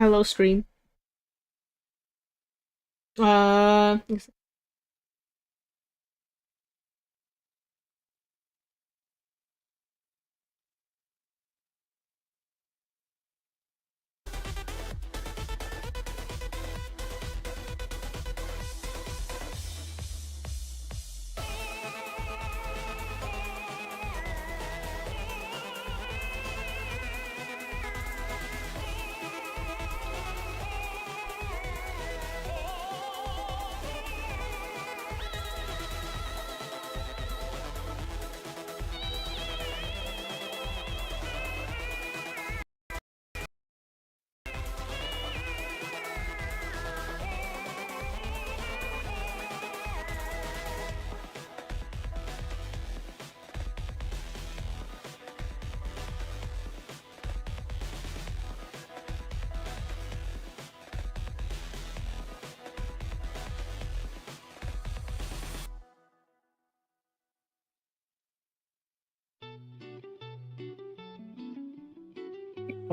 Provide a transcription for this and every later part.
Hello, stream. Uh,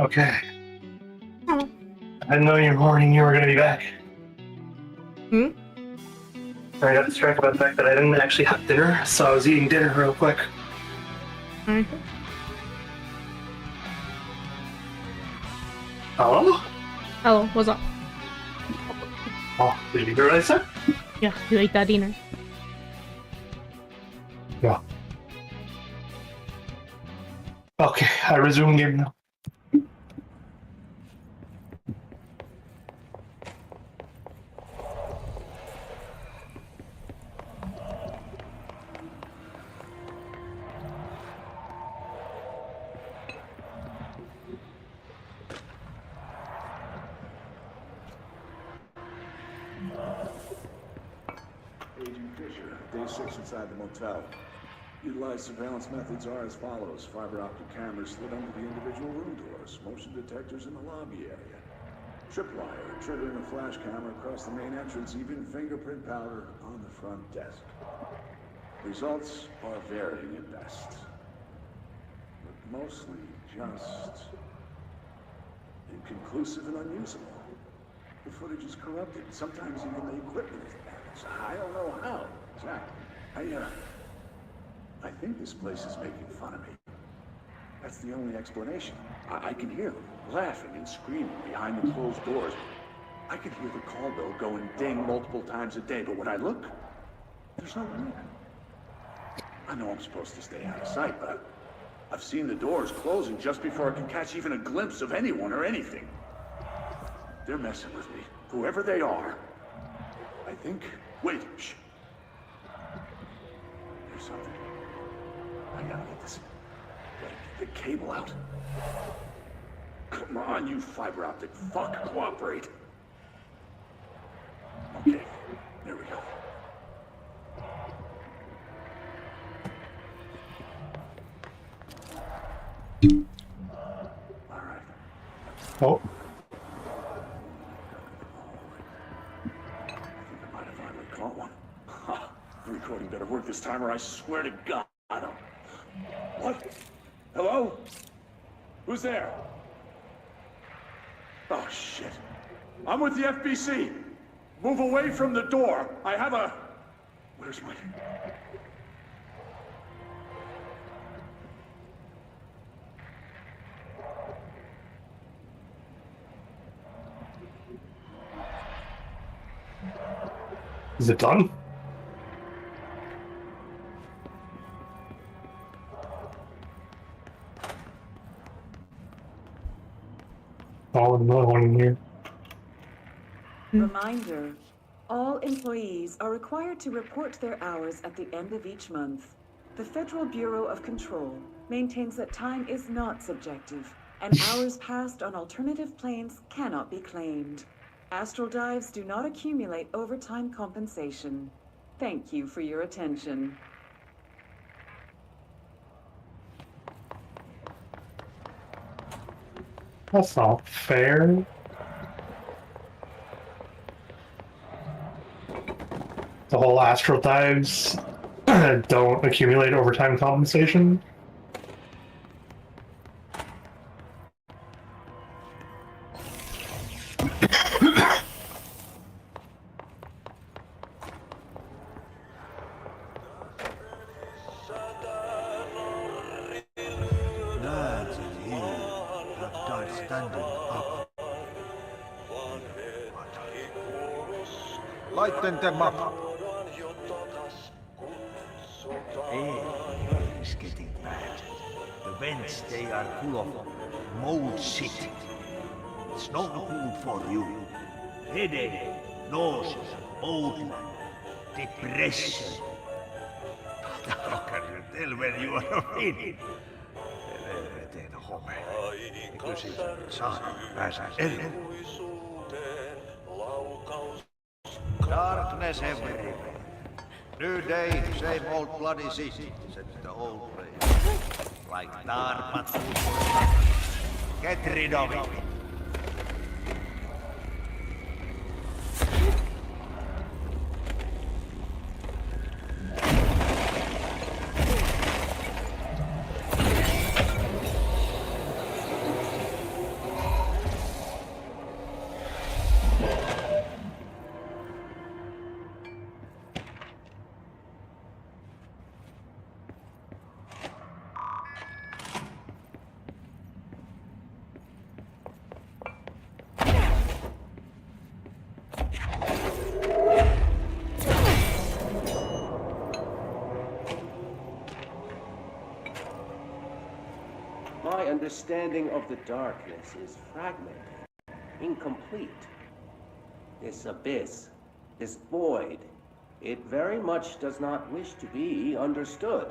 Okay. Oh. I didn't know you were warning you were going to be back. Hmm? I got distracted by the fact that I didn't actually have dinner, so I was eating dinner real quick. Alright. Hello? Hello, what's up? Oh, did you hear what I said? Yeah, you ate that dinner. Yeah. Okay, I resume game now. Agent Fisher, day 6 inside the motel. Utilized surveillance methods are as follows. Fiber optic cameras slid under the individual room doors. Motion detectors in the lobby area. Tripwire, triggering a flash camera across the main entrance. Even fingerprint powder on the front desk. Results are varying at best. But mostly just inconclusive and unusable. The footage is corrupted. Sometimes even the equipment is damaged. I don't know how, exactly. I think this place is making fun of me. That's the only explanation. I can hear them laughing and screaming behind the closed doors. I can hear the call bell go and ding multiple times a day, but when I look, there's no one there. I know I'm supposed to stay out of sight, but I've seen the doors closing just before I can catch even a glimpse of anyone or anything. They're messing with me, whoever they are. I think... Wait, shh. There's something. I gotta get this... Gotta get the cable out. Come on, you fiber optic fuck, cooperate. Okay, there we go. All right. Oh. I might have finally caught one. Ha! The recording better work this time or I swear to God I don't. What? Hello? Who's there? Oh, shit. I'm with the FBC. Move away from the door. I have a... Where's my... Is it done? Oh, another one in here. Reminder, all employees are required to report their hours at the end of each month. The Federal Bureau of Control maintains that time is not subjective, and hours passed on alternative planes cannot be claimed. Astral dives do not accumulate overtime compensation. Thank you for your attention. That's not fair. The whole astral dives don't accumulate overtime compensation. standing up. Lighten them up. Air is getting bad. The vents, they are full of mold shit. It's no good for you. Headache, nausea, mold, depression. How can you tell when you are in? Teen home. Kysyn saada päästä eroon. Darkness everywhere. New day, same old bloody city, said the old place. Like dark but food for nothing. Get rid of it. My understanding of the darkness is fragmented, incomplete. This abyss, this void, it very much does not wish to be understood.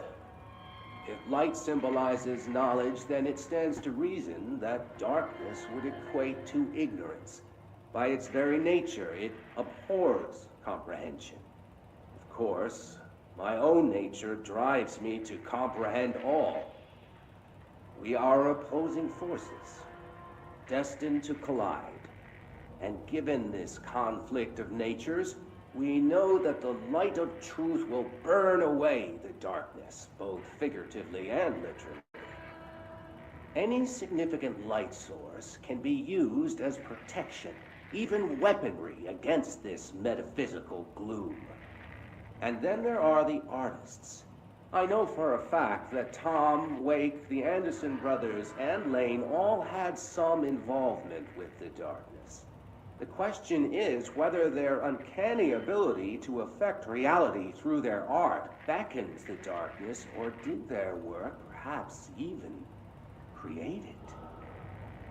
If light symbolizes knowledge, then it stands to reason that darkness would equate to ignorance. By its very nature, it abhors comprehension. Of course, my own nature drives me to comprehend all. We are opposing forces, destined to collide. And given this conflict of natures, we know that the light of truth will burn away the darkness, both figuratively and literally. Any significant light source can be used as protection, even weaponry against this metaphysical gloom. And then there are the artists. I know for a fact that Tom, Wake, the Anderson brothers, and Lane all had some involvement with the darkness. The question is whether their uncanny ability to affect reality through their art beckons the darkness, or did their work perhaps even create it?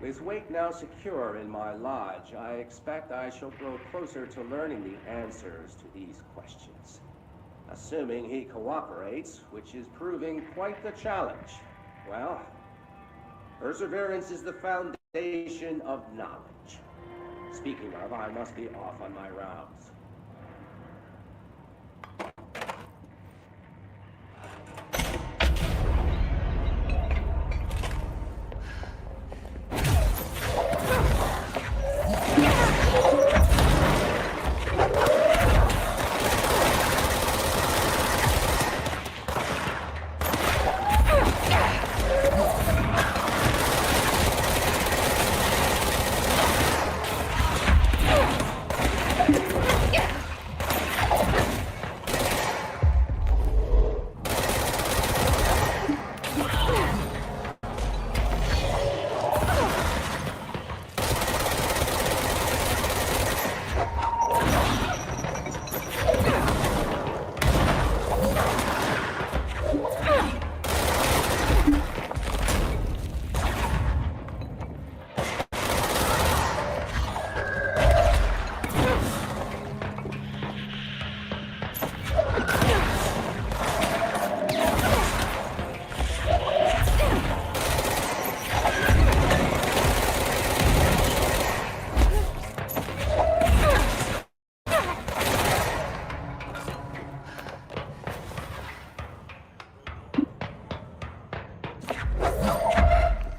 With Wake now secure in my lodge, I expect I shall grow closer to learning the answers to these questions. Assuming he cooperates, which is proving quite the challenge. Well, perseverance is the foundation of knowledge. Speaking of, I must be off on my rounds.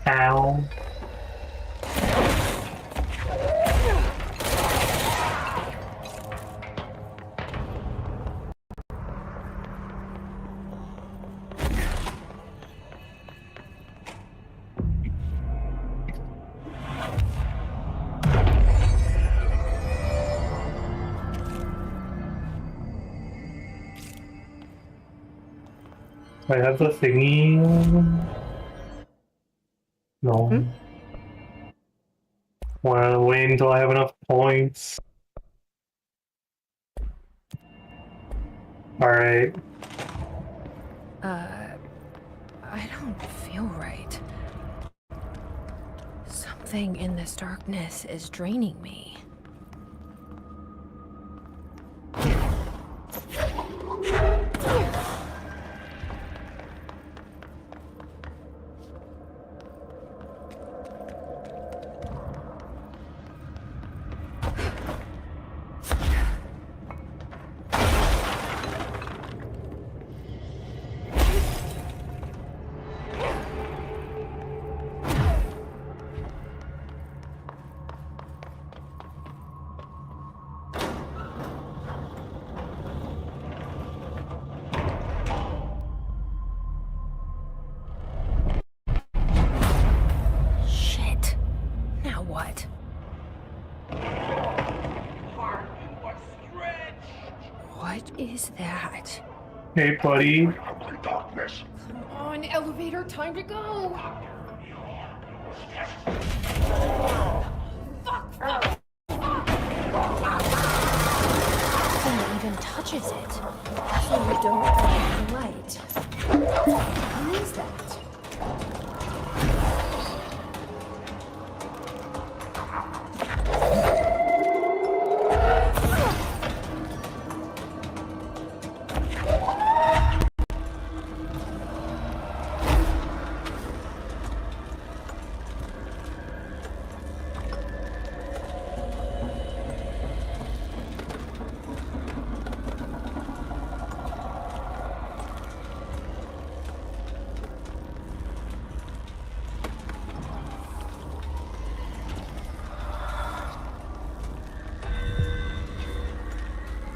Ow. I have the thingy. No. Wanna wait until I have enough points. Alright. I don't feel right. Something in this darkness is draining me. Shit. Now what? What is that? Hey, buddy. Come on, elevator, time to go! Fuck! Nothing even touches it. So you don't like the light. What is that?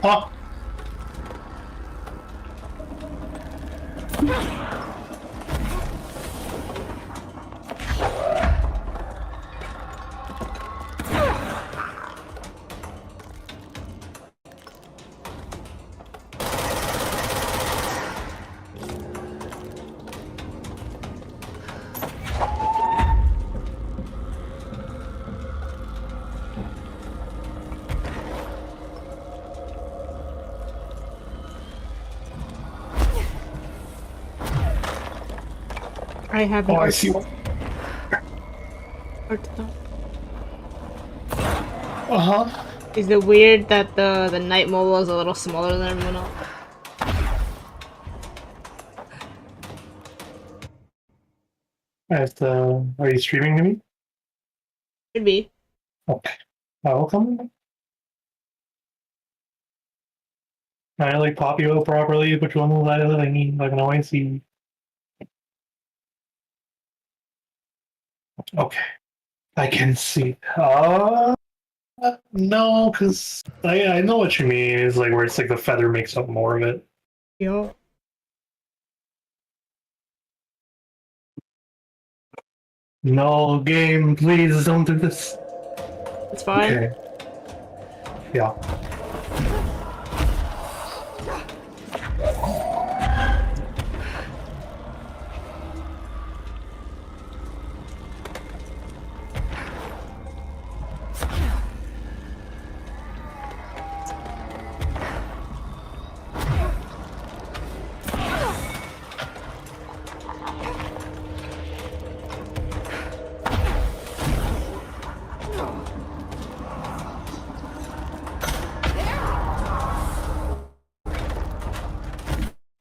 Huh? I have Oh, an I see. art style. Uh-huh. Is it weird that the night mobile is a little smaller than everyone else? Are you streaming to me? Should be. Okay. I will come. I like pop you out properly, which one was that other thing? I can always see. Okay. I can see. No, because I know what you mean. Is like where it's like the feather makes up more of it. Yo. No, game, please don't do this. It's fine. Okay. Yeah.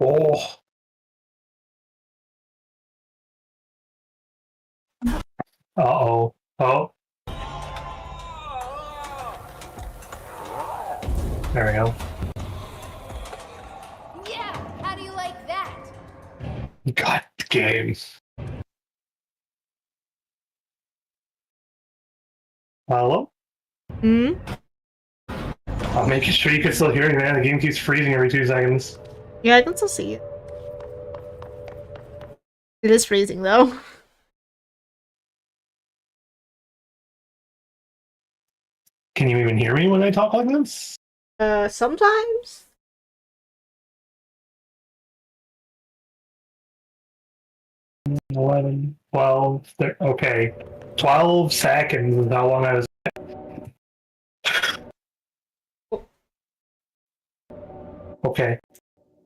Oh. Uh-oh. Oh. There we go. Yeah, how do you like that? God, game. Hello? Hmm? I'm making sure you can still hear me, man. The game keeps freezing every 2 seconds. Yeah, I can still see it. It is freezing though. Can you even hear me when I talk like this? Sometimes? 11, 12, okay. 12 seconds is how long I was Okay.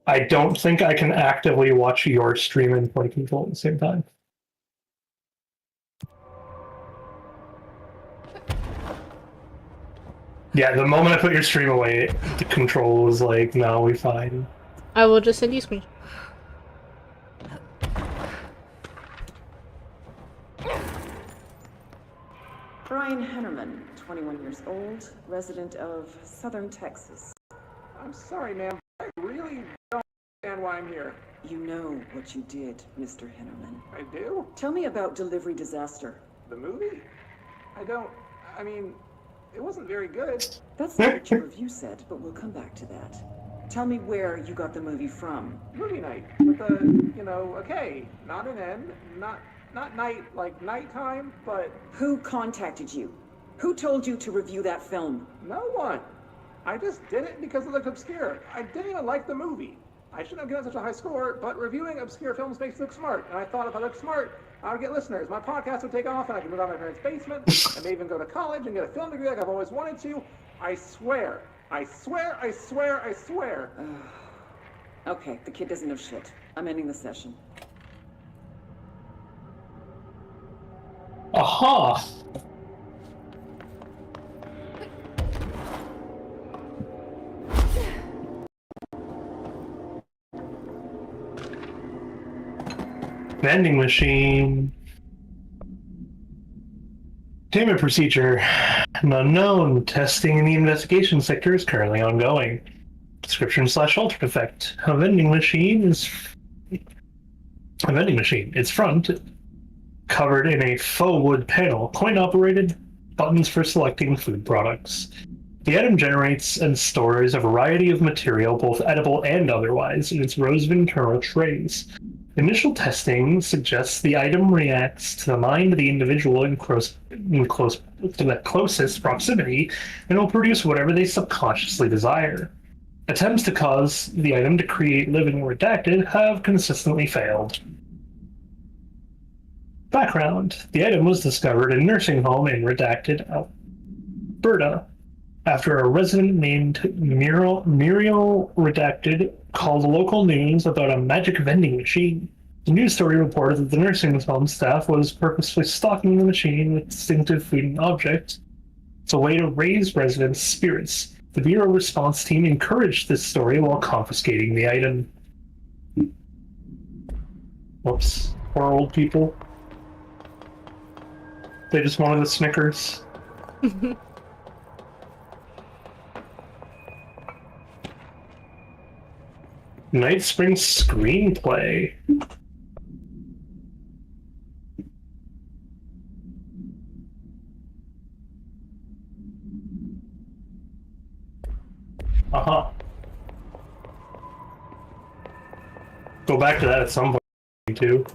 I don't think I can actively watch your stream and play Control at the same time. Yeah, the moment I put your stream away, the Control was like, no, we fine. I will just send you screen. Brian Hennerman, 21 years old, resident of Southern Texas. I'm sorry, ma'am. I really don't understand why I'm here. You know what you did, Mr. Hennerman. I do? Tell me about Delivery Disaster. The movie? I mean, it wasn't very good. That's not what your review said, but we'll come back to that. Tell me where you got the movie from. Movie night. With a K. Not an N. Not night, like nighttime, but Who contacted you? Who told you to review that film? no one. I just did it because it looked obscure. I didn't even like the movie. I shouldn't have given such a high score, but reviewing obscure films makes you look smart. And I thought if I looked smart, I would get listeners. My podcast would take off and I could move out of my parents' basement. I may even go to college and get a film degree like I've always wanted to. I swear. I swear, I swear, I swear. Okay, the kid doesn't know shit. I'm ending the session. Aha! Vending machine. Containment procedure. An unknown. Testing in the investigation sector is currently ongoing. Description/altered effect. A vending machine. Its front covered in a faux wood panel, coin-operated buttons for selecting food products. The item generates and stores a variety of material, both edible and otherwise, in its rows of internal trays. Initial testing suggests the item reacts to the mind of the individual in the closest proximity and will produce whatever they subconsciously desire. Attempts to cause the item to create living redacted have consistently failed. Background. The item was discovered in a nursing home in redacted Alberta after a resident named Muriel Redacted called local news about a magic vending machine. The news story reported that the nursing home staff was purposefully stocking the machine with distinctive food and objects. It's a way to raise residents' spirits. The Bureau response team encouraged this story while confiscating the item. Whoops. Poor old people. They just wanted the Snickers. Night Spring screenplay. Uh-huh. Go back to that at some point, too.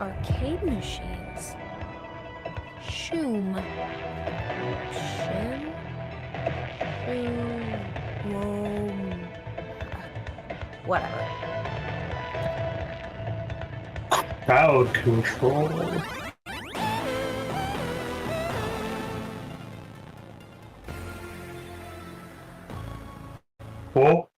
Arcade machines. Shoom. Shim? Whoa. Whatever. Crowd control. Whoa.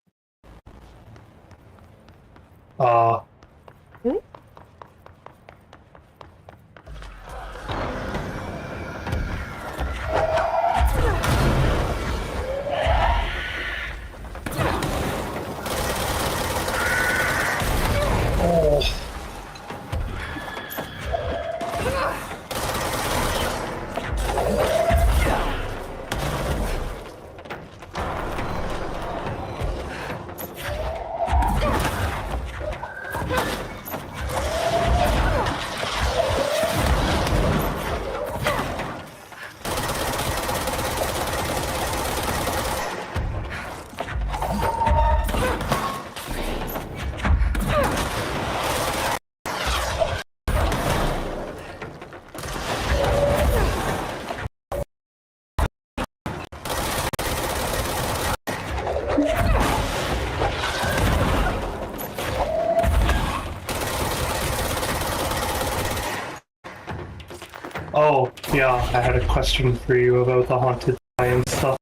Yeah, I had a question for you about the haunted science stuff.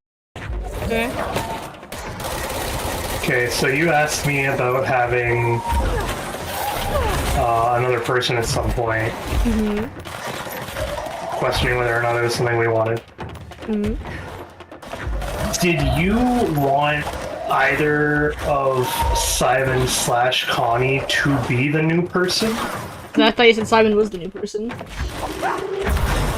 Okay. Okay, so you asked me about having another person at some point. Mm-hmm. Questioning whether or not it was something we wanted. Mm-hmm. Did you want either of Simon / Connie to be the new person? I thought you said Simon was the new person.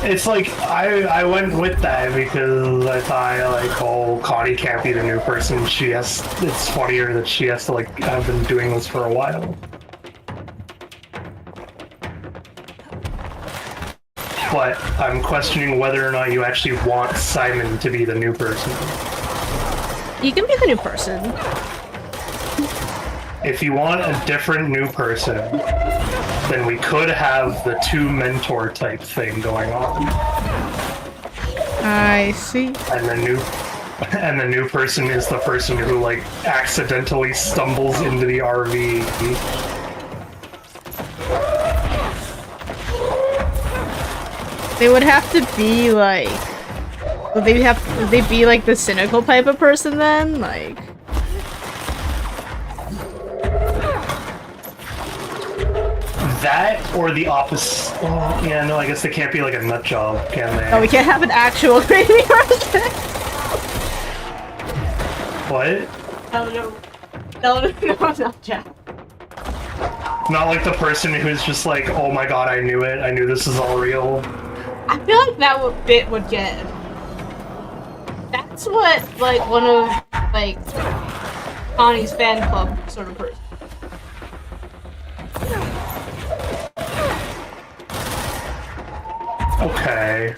It's like, I went with that because I thought, like, oh, Connie can't be the new person. It's funnier that she has to, like, have been doing this for a while. But I'm questioning whether or not you actually want Simon to be the new person. You can be the new person. If you want a different new person, then we could have the two mentor type thing going on. I see. And the new person is the person who, like, accidentally stumbles into the RV. They would have to be like... Would they be like the cynical type of person then? Like... That or the opposite. Oh, yeah, no, I guess they can't be like a nut job, can they? Oh, we can't have an actual crazy person. What? No, not Jack. Not like the person who's just like, oh my god, I knew it. I knew this is all real. I feel like that bit would get... That's what, like, one of, like, Connie's fan club sort of person. Okay.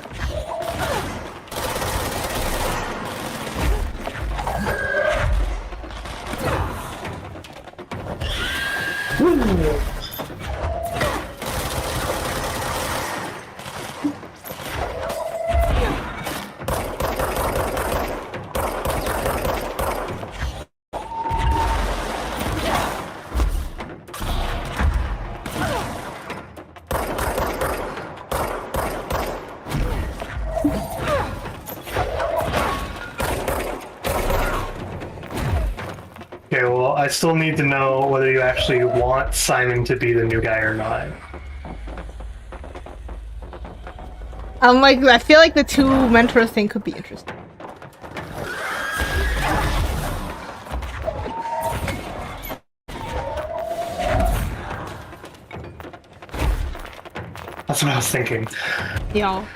Okay, well, I still need to know whether you actually want Simon to be the new guy or not. Like, I feel like the two mentor thing could be interesting. That's what I was thinking. Yeah.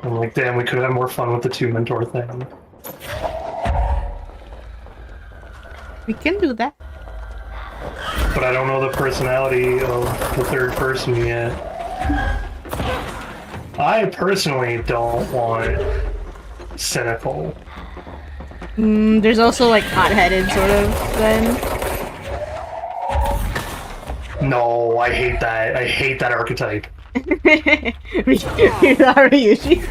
I'm like, damn, we could have more fun with the two mentor thing. We can do that. But I don't know the personality of the third person yet. I personally don't want cynical. There's also, like, hot-headed sort of thing. No, I hate that. I hate that archetype. Ryuji.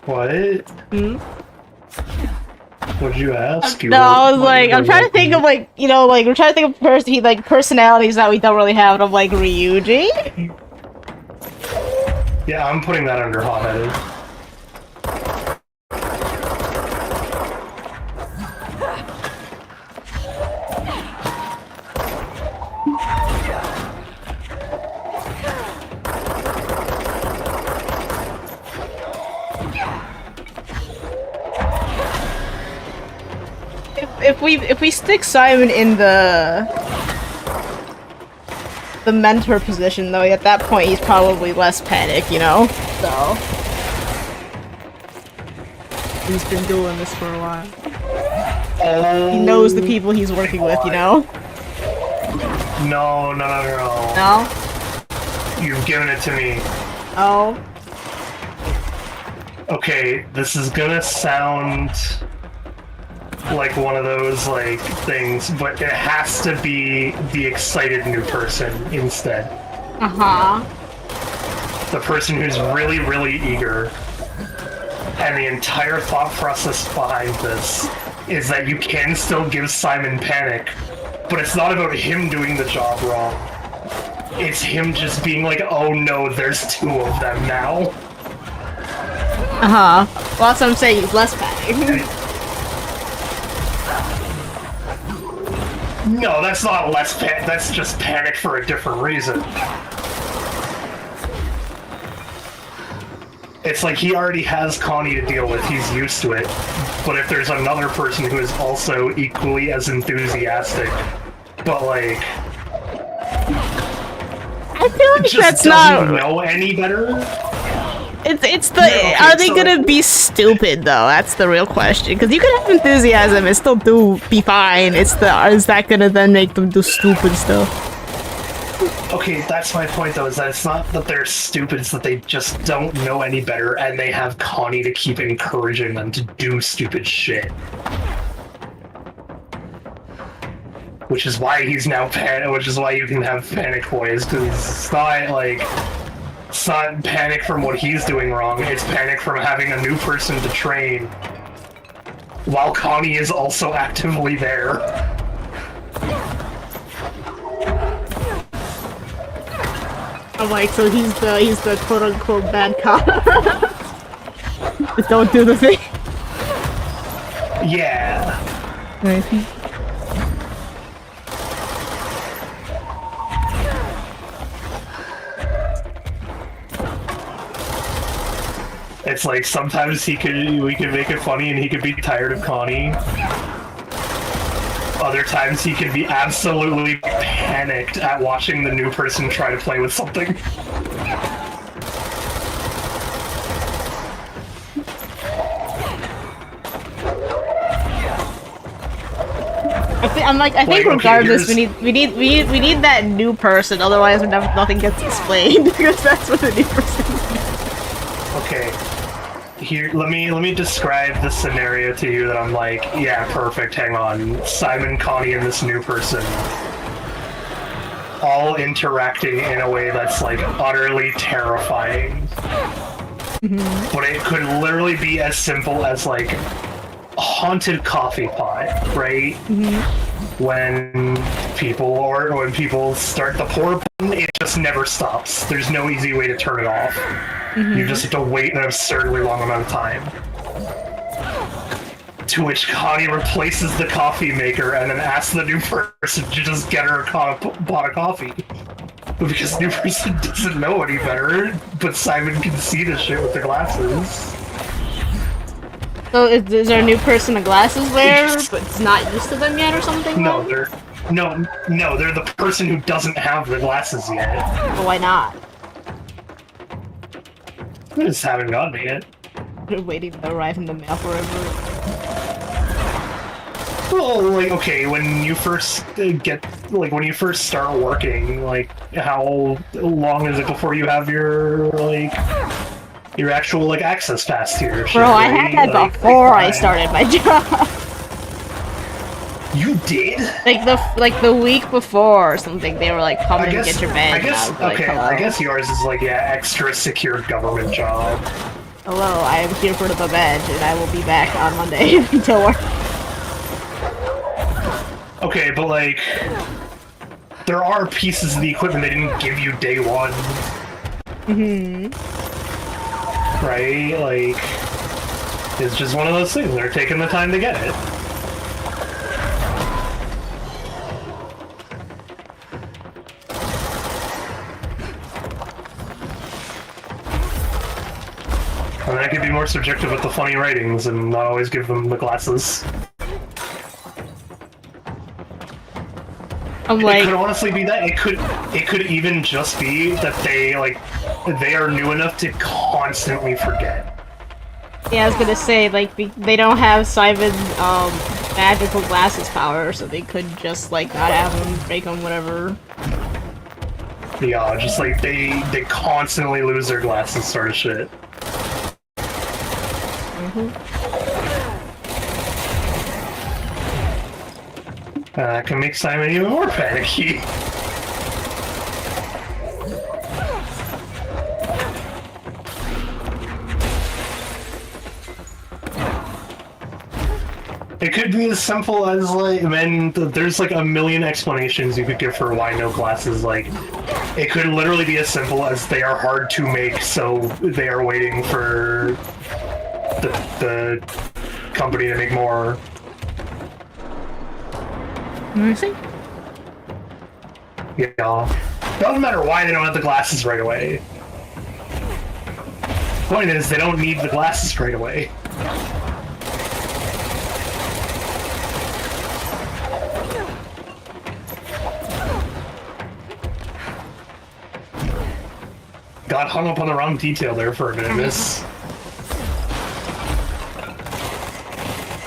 What? What did you ask? No, I was like, I'm trying to think of, like, you know, like, we're trying to think of personalities that we don't really have, and I'm like, Ryuji? Yeah, I'm putting that under hot-headed. If we stick Simon in the mentor position, though, at that point he's probably less panic, you know? So he's been doing this for a while. Oh, He knows the people he's working with, you know? No. No? You've given it to me. Oh. Okay, this is gonna sound like one of those, like, things, but it has to be the excited new person instead. Uh-huh. The person who's really, really eager. And the entire thought process behind this is that you can still give Simon panic, but it's not about him doing the job wrong. It's him just being like, oh no, there's two of them now. Uh-huh. Well, that's what I'm saying, he's less panic. No, that's not less panic, that's just panic for a different reason. It's like he already has Connie to deal with, he's used to it. But if there's another person who is also equally as enthusiastic, but like... I feel like just that's doesn't not... know any better? It's the... Yeah, okay, are they so, gonna like- be stupid, though? That's the real question. Because you can have enthusiasm and still be fine. It's the... Is that gonna then make them do stupid stuff? Okay, that's my point though, is that it's not that they're stupid, it's that they just don't know any better, and they have Connie to keep encouraging them to do stupid shit. Which is why he's now which is why you can have Panic Boys, because it's not like... It's not panic from what he's doing wrong, it's panic from having a new person to train, while Connie is also actively there. I'm like, so he's the quote-unquote bad cop. Just don't do the thing. Yeah. Right. It's like sometimes we could make it funny and he could be tired of Connie. Other times he could be absolutely panicked at watching the new person try to play with something. I think okay, regardless, here's- we need that new person. Otherwise, nothing gets explained because that's what the new person is. Okay. Here, let me describe the scenario to you that I'm like, yeah, perfect, hang on. Simon, Connie, and this new person all interacting in a way that's like utterly terrifying. But it could literally be as simple as like a haunted coffee pot, right? When people start the pour button, it just never stops. There's no easy way to turn it off. You just have to wait an absurdly long amount of time. To which Connie replaces the coffee maker and then asks the new person to just get her a pot of coffee. But because the new person doesn't know any better, but Simon can see the shit with the glasses. So is there a new person a glasses wearer, but it's not used to them yet or something? No, then? they're the person who doesn't have the glasses yet. Well, why not? I just haven't gotten it yet. They're waiting to arrive in the mail forever. Well, like, okay, when you first when you first start working, like, how long is it before you have your, like, your actual, like, access pass to your shit, Bro, I right? had that Like, before I started my job. You did? Like the week before or something, they were like, come and get your badge. I guess yours is like, yeah, extra secure government job. Hello, I am here for the badge, and I will be back on Monday until work. Okay, but like, there are pieces of the equipment they didn't give you day one. Right? Like, it's just one of those things. They're taking the time to get it. And I could be more subjective with the funny ratings and not always give them the glasses. I'm It like, could honestly be that. It could even just be that they are new enough to constantly forget. yeah, I was gonna say, like, they don't have Simon's, magical glasses power, so they could just, like, not have them, make them, whatever. Yeah, just like they constantly lose their glasses sort of shit. That can make Simon even more panicky. It could be as simple as, like, man, there's like a million explanations you could give for why no glasses, like, It could literally be as simple as they are hard to make, so they are waiting for the company to make more. I see. Yeah. Doesn't matter why they don't have the glasses right away. Point is, they don't need the glasses right away. Got hung up on the wrong detail there for a minute, miss.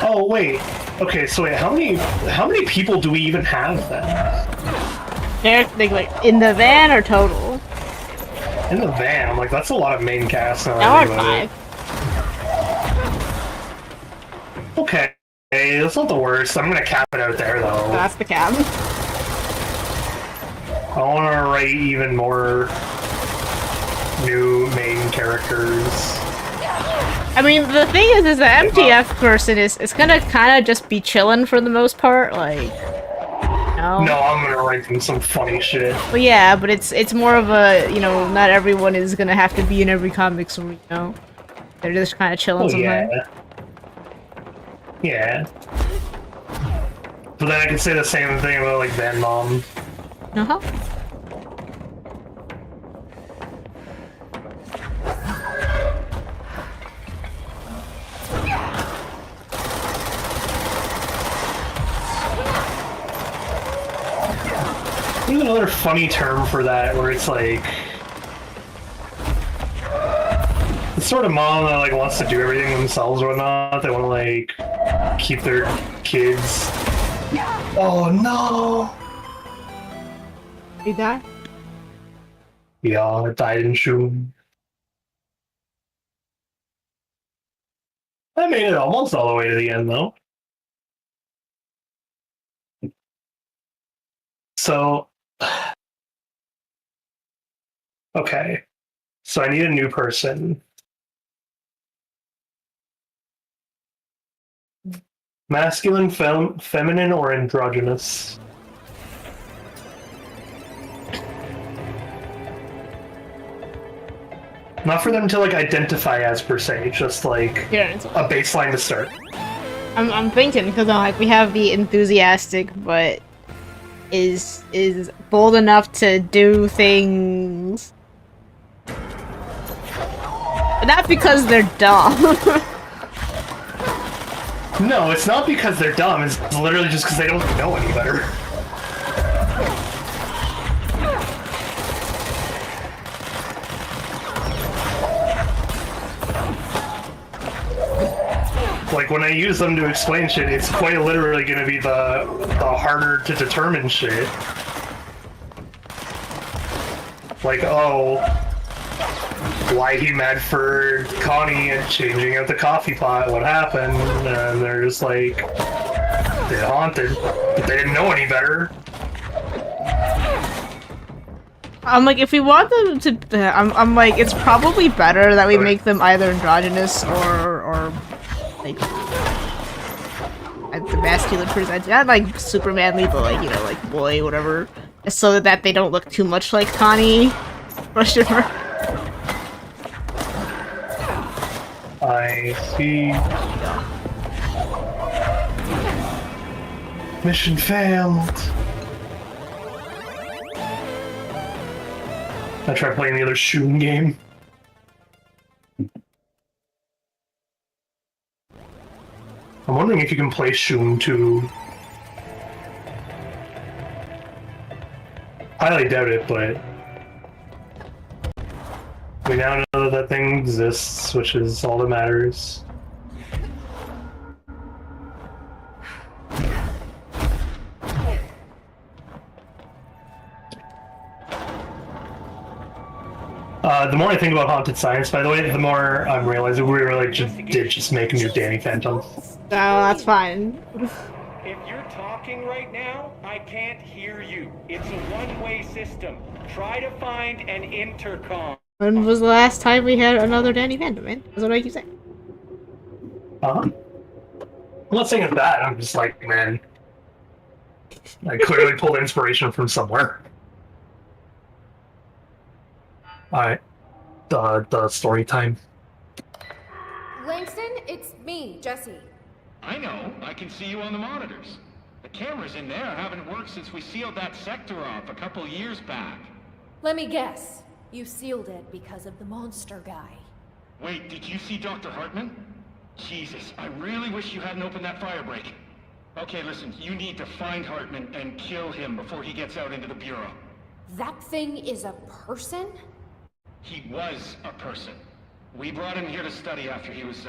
Oh wait. Okay, so wait, how many people do we even have then? They're like in the van or total? In the van, I'm like, that's a lot of main cast. Now we're 5. Okay, that's not the worst. I'm gonna cap it out there though. That's the cap. I wanna write even more new main characters. I mean, the thing is the MTF person is gonna kind of just be chilling for the most part, like. No, I'm gonna write them some funny shit. Well, yeah, but it's more of a, you know, not everyone is gonna have to be in every comic, so you know, they're just kind of chilling sometimes. Yeah. But then I can say the same thing about like Van Mom. Uh-huh. There's another funny term for that where it's like the sort of mom that like wants to do everything themselves or whatnot. They want to like keep their kids. Oh no! You die? Yeah, it died in Shun. I made it almost all the way to the end though. So, okay. So I need a new person. Masculine, feminine, or androgynous? Not for them to like identify as per se, just like Yeah, a baseline to start. I'm thinking because like we have the enthusiastic, but is bold enough to do things, but not because they're dumb. No, it's not because they're dumb. It's literally just because they don't know any better. Like, when I use them to explain shit, it's quite literally gonna be the harder to determine shit. Like, oh, why he mad for Connie and changing out the coffee pot, what happened? And they're just like, they're haunted, but they didn't know any better. I'm like, if we want them to, I'm like, it's probably better that we make them either androgynous or like the masculine present, not like super manly, but like, you know, like boy, whatever, so that they don't look too much like Connie. Question mark. I see. Mission failed. I tried playing the other Shun game. I'm wondering if you can play Shun 2. Highly doubt it, but we now know that that thing exists, which is all that matters. The more I think about Haunted Science, by the way, the more I'm realizing we really did just make a new Danny Phantom. Oh, that's fine. If you're talking right now, I can't hear you. It's a one-way system. Try to find an intercom. When was the last time we had another Danny Phantom, man? That's what I keep saying. I'm not saying it's bad, I'm just like, man, I clearly pulled inspiration from somewhere. Alright. The story time. Langston, it's me, Jesse. I know. I can see you on the monitors. The cameras in there haven't worked since we sealed that sector off a couple years back. Let me guess. You sealed it because of the monster guy. Wait, did you see Dr. Hartman? Jesus, I really wish you hadn't opened that fire break. Okay, listen, you need to find Hartman and kill him before he gets out into the Bureau. That thing is a person? He was a person. We brought him here to study after he was,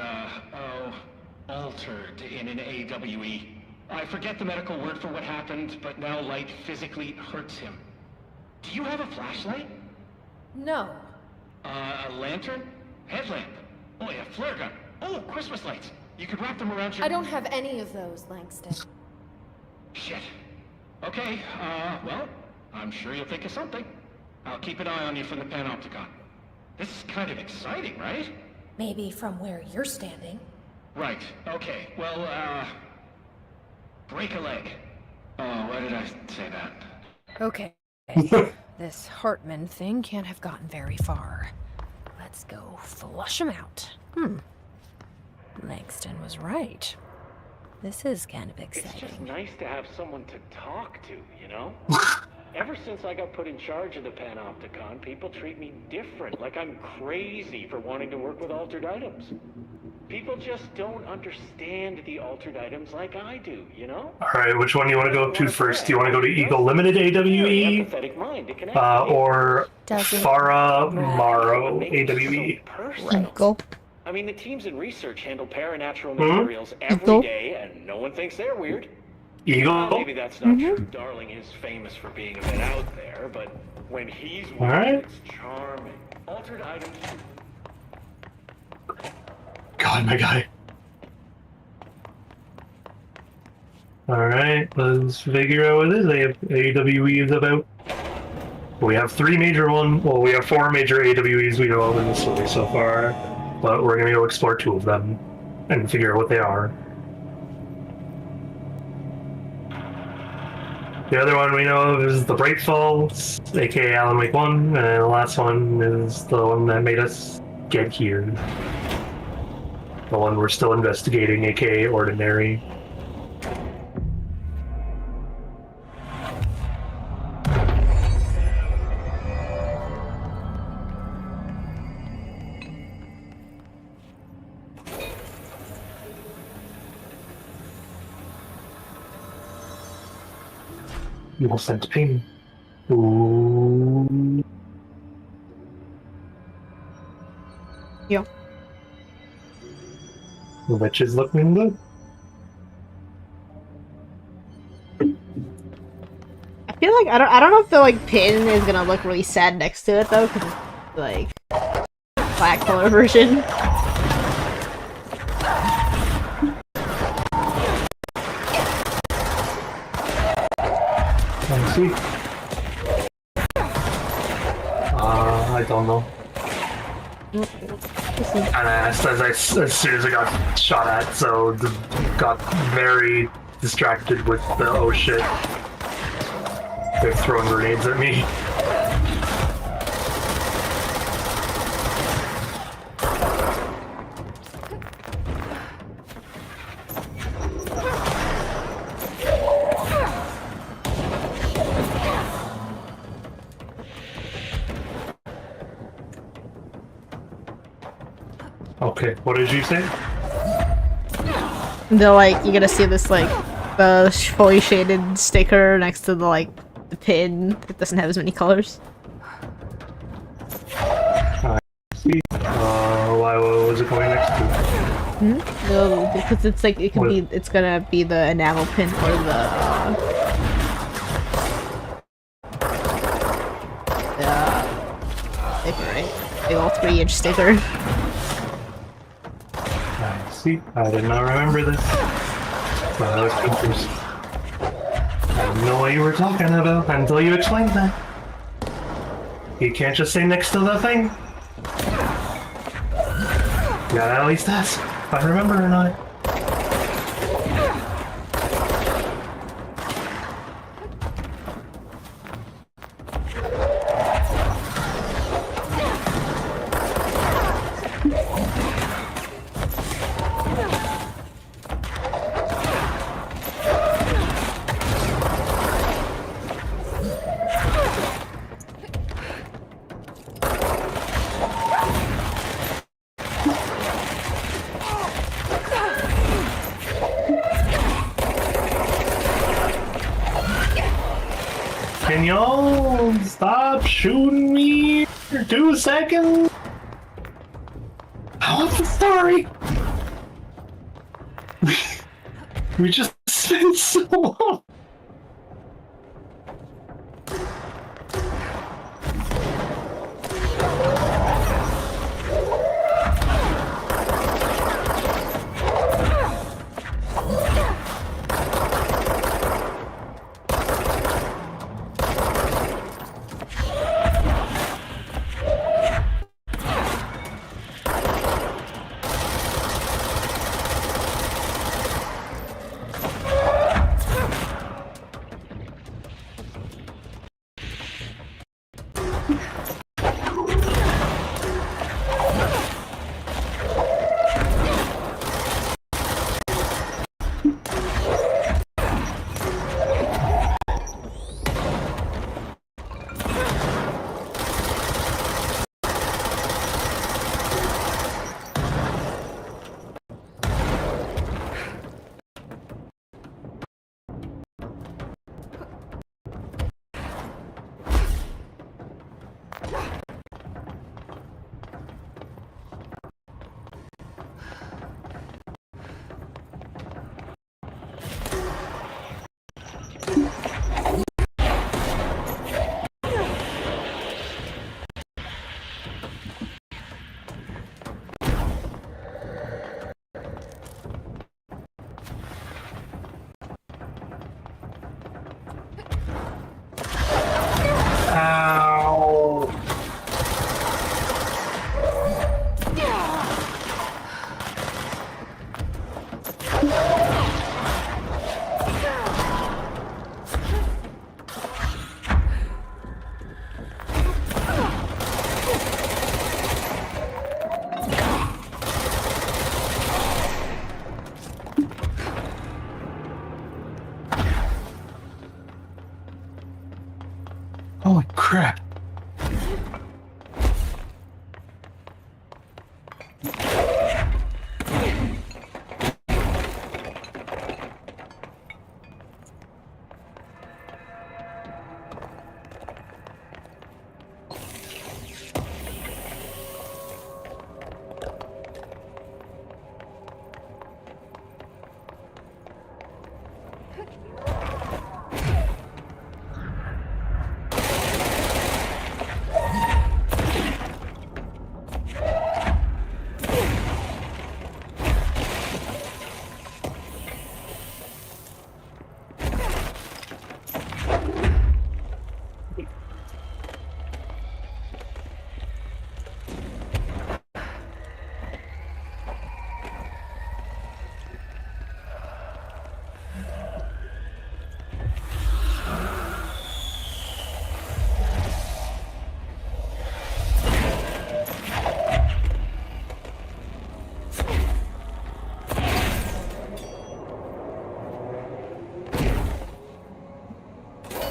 altered in an AWE. I forget the medical word for what happened, but now light physically hurts him. Do you have a flashlight? No. A lantern? Headlamp? Oh, yeah, flare gun. Oh, Christmas lights. You could wrap them around your... I don't have any of those, Langston. Shit. Okay, well, I'm sure you'll think of something. I'll keep an eye on you from the Panopticon. This is kind of exciting, right? Maybe from where you're standing. Right, okay. Well, break a leg. Oh, why did I say that? Okay. This Hartman thing can't have gotten very far. Let's go flush him out. Langston was right. This is kind of It's just exciting. nice to have someone to talk to, you know? Ever since I got put in charge of the Panopticon, people treat me different, like I'm crazy for wanting to work with altered items. People just don't understand the altered items like I do, you know? Alright, which one do you want to go to first? Do you want to go to Eagle Limited AWE? Empathetic mind, it can actually Or Doesn't Farah Morrow make it so AWE? personal. Go. I mean, the teams in research handle paranatural materials every Eagle. day, and no one thinks they're weird. Eagle? Maybe that's not true. Darling is famous for being a bit out there, but when he's with Alright. it's charming. Altered items. God, my guy. Alright, let's figure out what this AWE is about. We have we have 4 major AWEs we know of in the story so far, but we're gonna go explore 2 of them and figure out what they are. The other one we know of is the Bright Falls, aka Alan Wake 1, and the last one is the one that made us get here. The one we're still investigating, aka Ordinary. You will send ping. Ooh. Yeah. Which is looking good. I feel like I don't know if the like pin is gonna look really sad next to it though, because it's like black color version. Let's see. I don't know. And as soon as I got shot at, so got very distracted with the oh shit. They're throwing grenades at me. Okay, what did you say? They're like, you're gonna see this like the fully shaded sticker next to the like the pin that doesn't have as many colors. See? Why was it going next to? No, because it's like it could be, it's gonna be the enamel pin or the sticker, right? The all 3-inch sticker. I see. I did not remember this. But I was confused. I didn't know what you were talking about until you explained that. You can't just say next to the thing. You gotta at least ask if I remember or not. Daniel, stop shooting me for 2 seconds. I want the story. We just spent so long. Ow. Holy crap.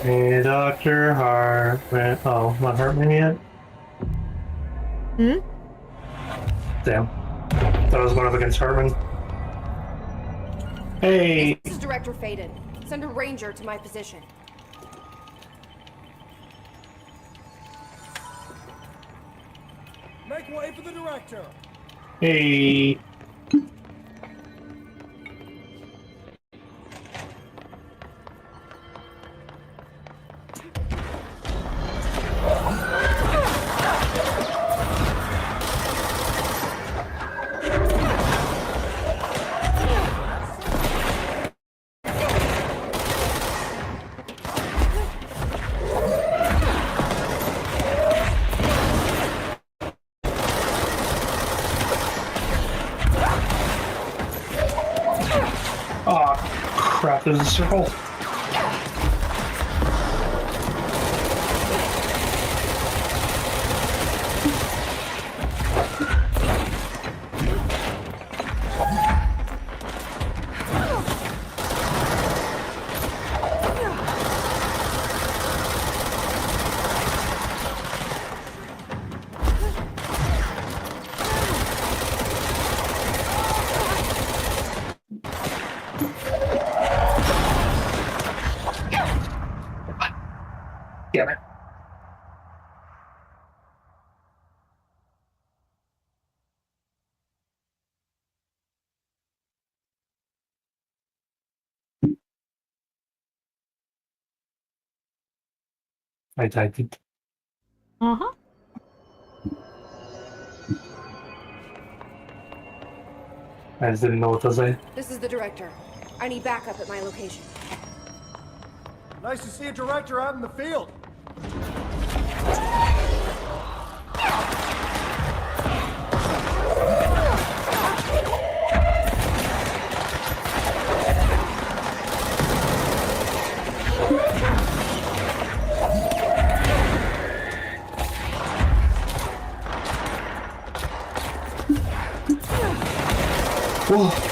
Hey, Dr. Hartman. Oh, not Hartman yet? Hmm? Damn. Thought I was going up against Hartman. Hey! This is Director Faden. Send a ranger to my position. Make way for the director! Hey! Oh, crap, there's a circle. I did. Uh-huh. I just didn't know what to say. This is the director. I need backup at my location. Nice to see a director out in the field. Whoa.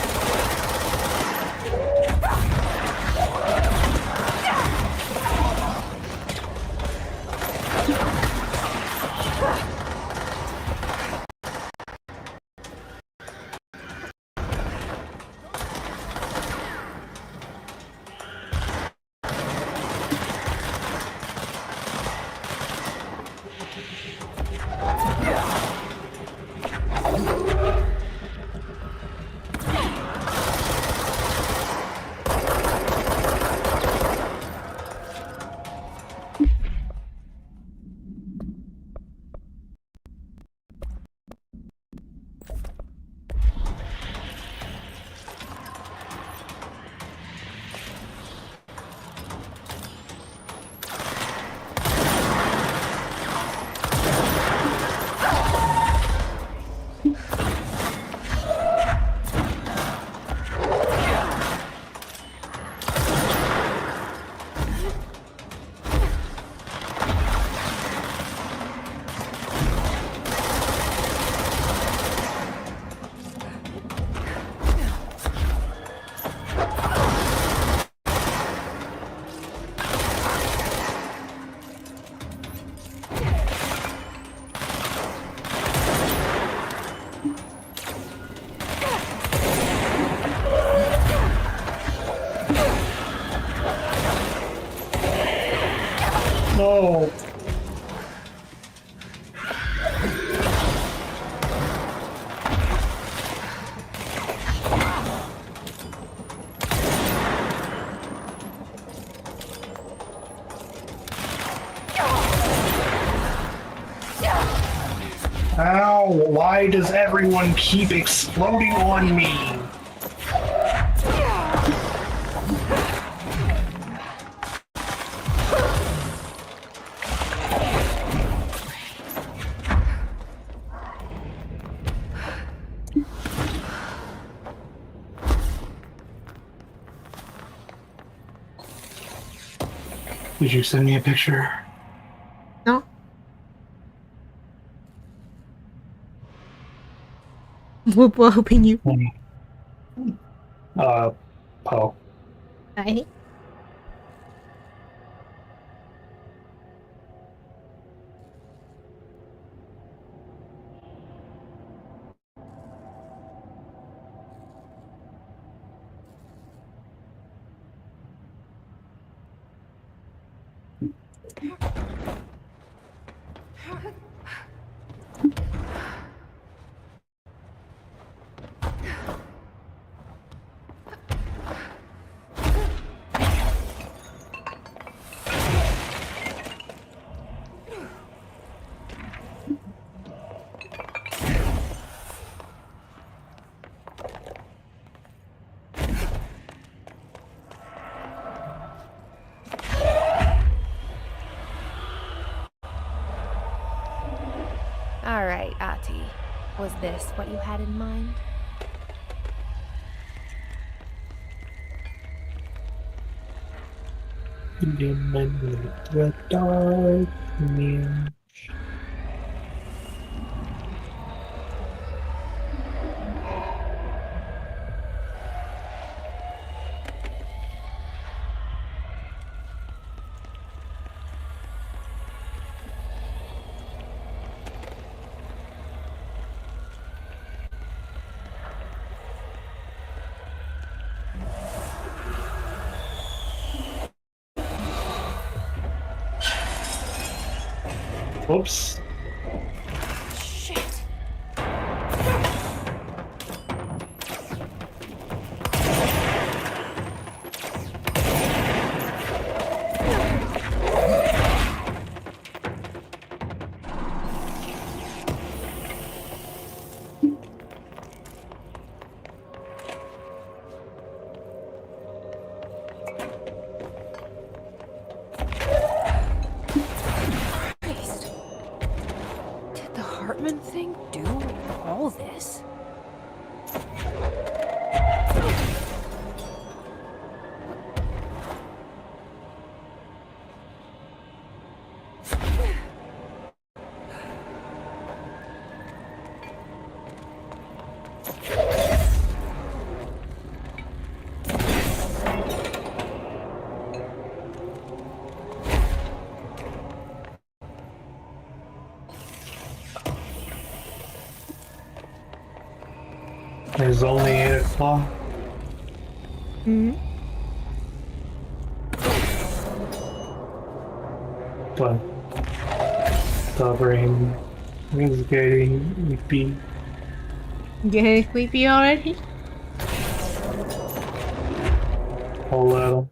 No. Ow, why does everyone keep exploding on me? Did you send me a picture? No. We're hoping you. Poe. Hi. All right, Ahti. Was this what you had in mind? The darkness. Whoops. Shit. this. It's only 8 o'clock. Hmm. But the brain is getting sleepy. Getting sleepy already? A little.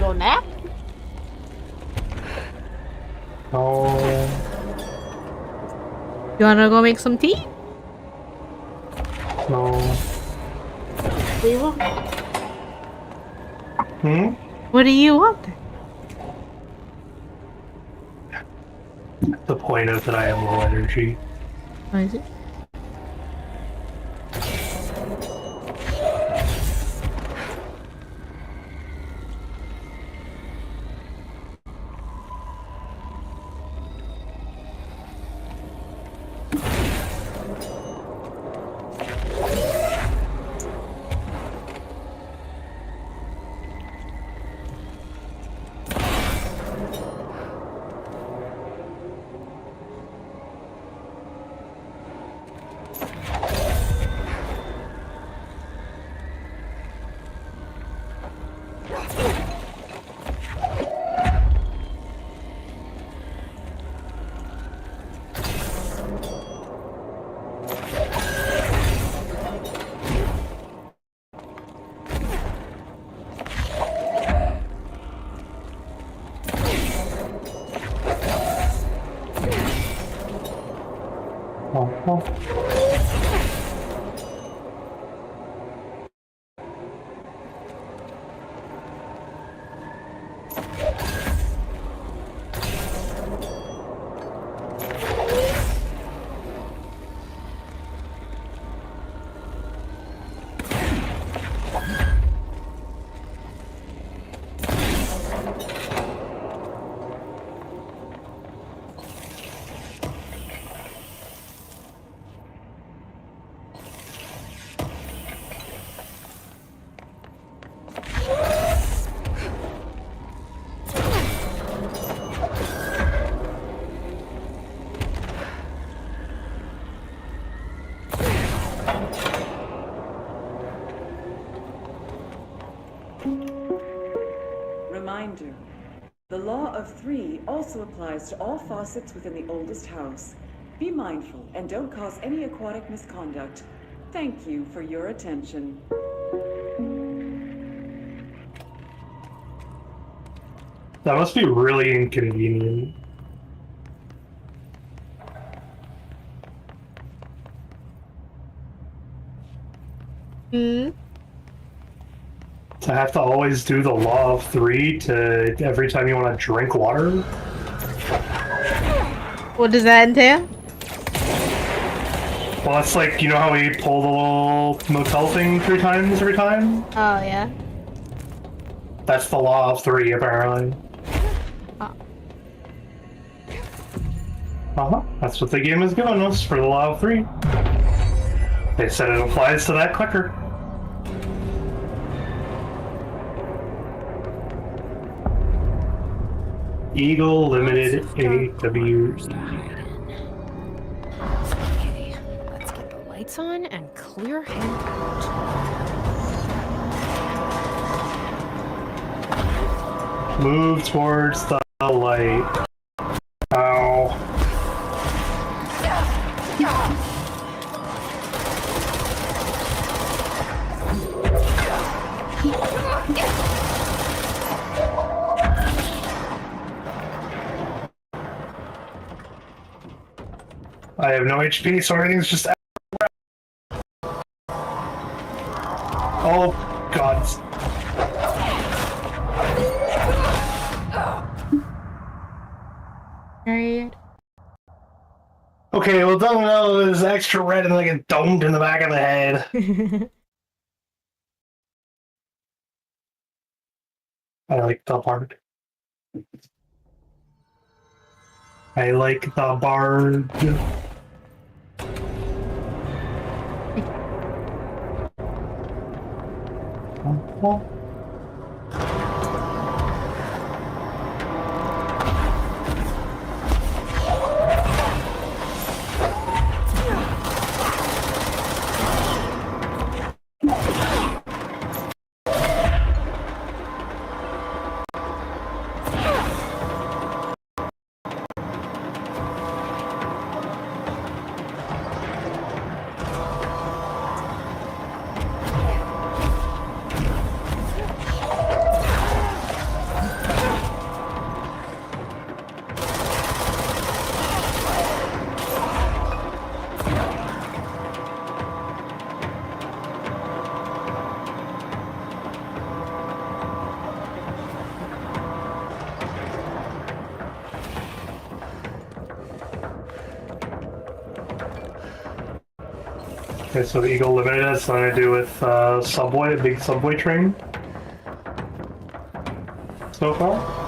Go nap? Oh, You wanna go make some tea? no. What do you want? Hmm? What do you want? The point is that I am low energy. What is it? Oh. Reminder. The law of three also applies to all faucets within the oldest house. Be mindful and don't cause any aquatic misconduct. Thank you for your attention. That must be really inconvenient. Hmm. To have to always do the law of three to every time you want to drink water? What does that entail? Well, it's like, you know how we pull the little motel thing 3 times every time? Oh, yeah. That's the law of three, apparently. Oh. Uh-huh. That's what the game has given us for the law of three. They said it applies to that clicker. Eagle Limited AWE. Okay, let's get the lights on and clear him out. Move towards the light. Ow. I have no HP, so everything's just. Oh, God. Right. Okay, well, don't know there's extra red and like a domed in the back of the head. I like the bard. I like the bard. Okay, so the Eagle Limited has something to do with subway, a big subway train. So far.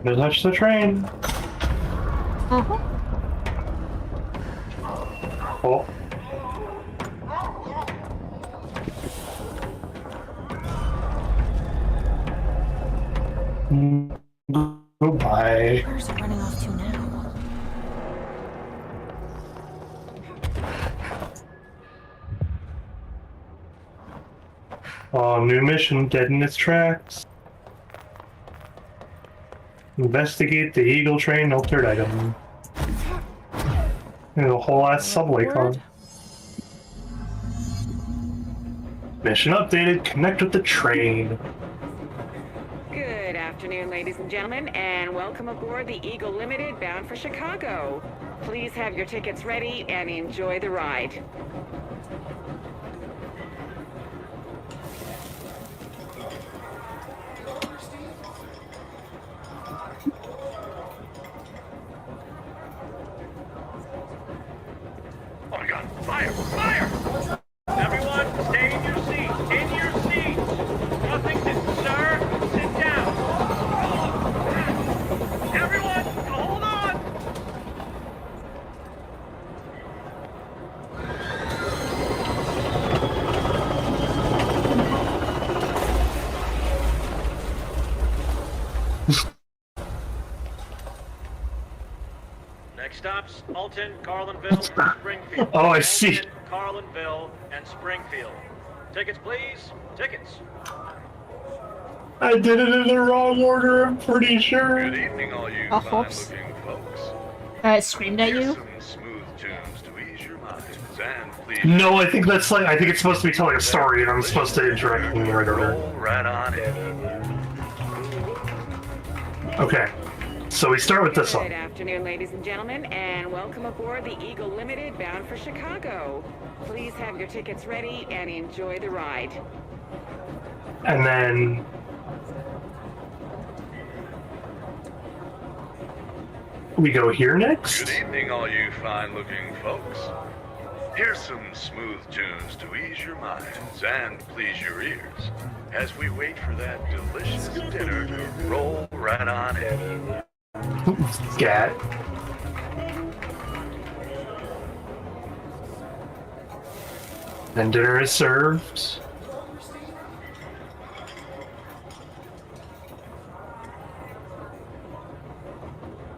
Don't touch the train. Uh-huh. Oh. Goodbye. Where's it running off to now? Oh, new mission, dead in its tracks. Investigate the Eagle train altered item. And a whole ass subway car. Mission updated, connect with the train. Good afternoon, ladies and gentlemen, and welcome aboard the Eagle Limited bound for Chicago. Please have your tickets ready and enjoy the ride. Oh my god, fire! Fire! Everyone, stay in your seats! In your seats! Nothing to, sir! Sit down! Everyone, hold on! Next stops, Alton, Carlinville, Springfield. Oh, I see. Alton, Carlinville, and Springfield. Tickets, please. Tickets. I did it in the wrong order, I'm pretty sure. Good evening, all you Oh, whoops. fine-looking folks. It screamed at Here's you? some smooth tunes to ease your minds, and please. No, I think that's like, I think it's supposed to be telling a story and I'm supposed to interact with you right over. Roll right on in. Okay, so we start with this Good one. afternoon, ladies and gentlemen, and welcome aboard the Eagle Limited bound for Chicago. Please have your tickets ready and enjoy the ride. And then we go here next. Good evening, all you fine-looking folks. Here's some smooth tunes to ease your minds and please your ears as we wait for that delicious dinner to roll right on in. Scat. Then dinner is served.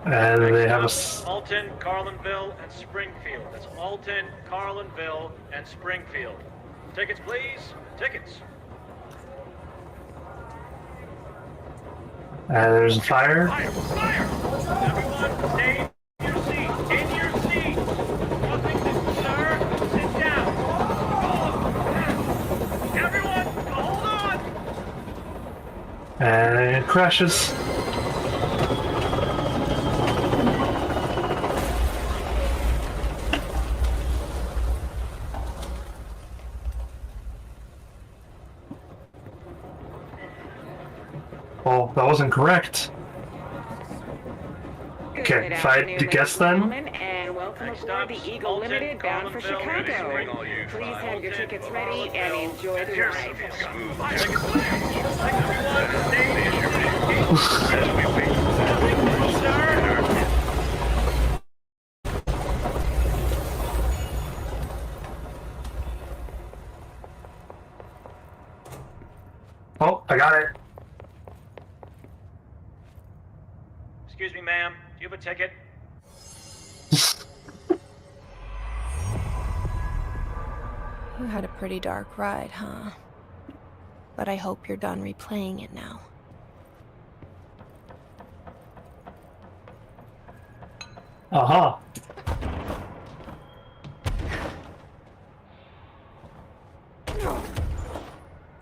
And they have a... Alton, Carlinville, and Springfield. That's Alton, Carlinville, and Springfield. Tickets, please. Tickets. And there's a fire. Fire! Fire! Everyone, stay in your seats. In your seats. Nothing to sir. Sit down. Everyone, hold on. And it crashes. Oh, that wasn't correct. Okay, if I had to guess then... And welcome aboard the Eagle Limited bound for Chicago. Please have your tickets ready and enjoy the ride. Oh, I got it. Excuse me, ma'am. Do you have a ticket? You had a pretty dark ride, huh? But I hope you're done replaying it now. Uh-huh.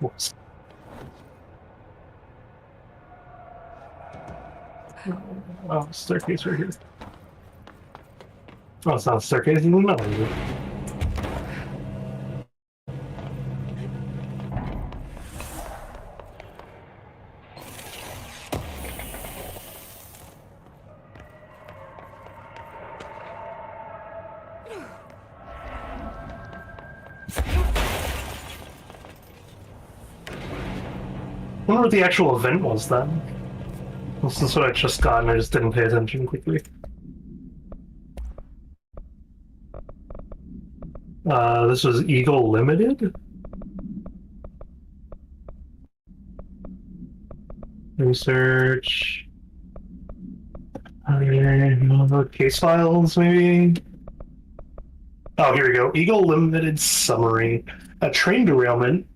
Whoops. Oh, staircase right here. Oh, it's not a staircase, it's an elevator. I wonder what the actual event was then. This is what I just got and I just didn't pay attention quickly. This was Eagle Limited? Research... case files, maybe? Oh, here we go. Eagle Limited summary. A train derailment...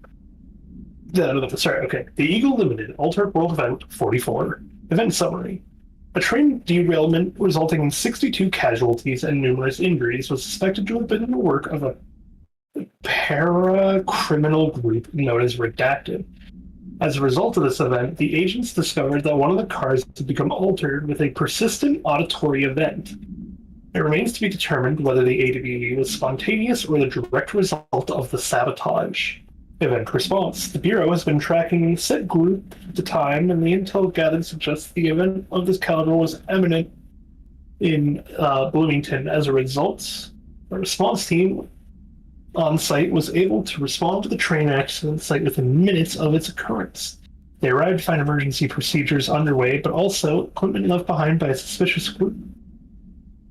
Sorry, okay. The Eagle Limited Altered World Event 44. Event summary. A train derailment resulting in 62 casualties and numerous injuries was suspected to have been the work of a para-criminal group known as Redacted. As a result of this event, the agents discovered that one of the cars had become altered with a persistent auditory event. It remains to be determined whether the AWE was spontaneous or the direct result of the sabotage. Event response. The Bureau has been tracking said group at the time, and the intel gathered suggests the event of this caliber was imminent in Bloomington. As a result, a response team on site was able to respond to the train accident site within minutes of its occurrence. They arrived to find emergency procedures underway, but also equipment left behind by a suspicious group.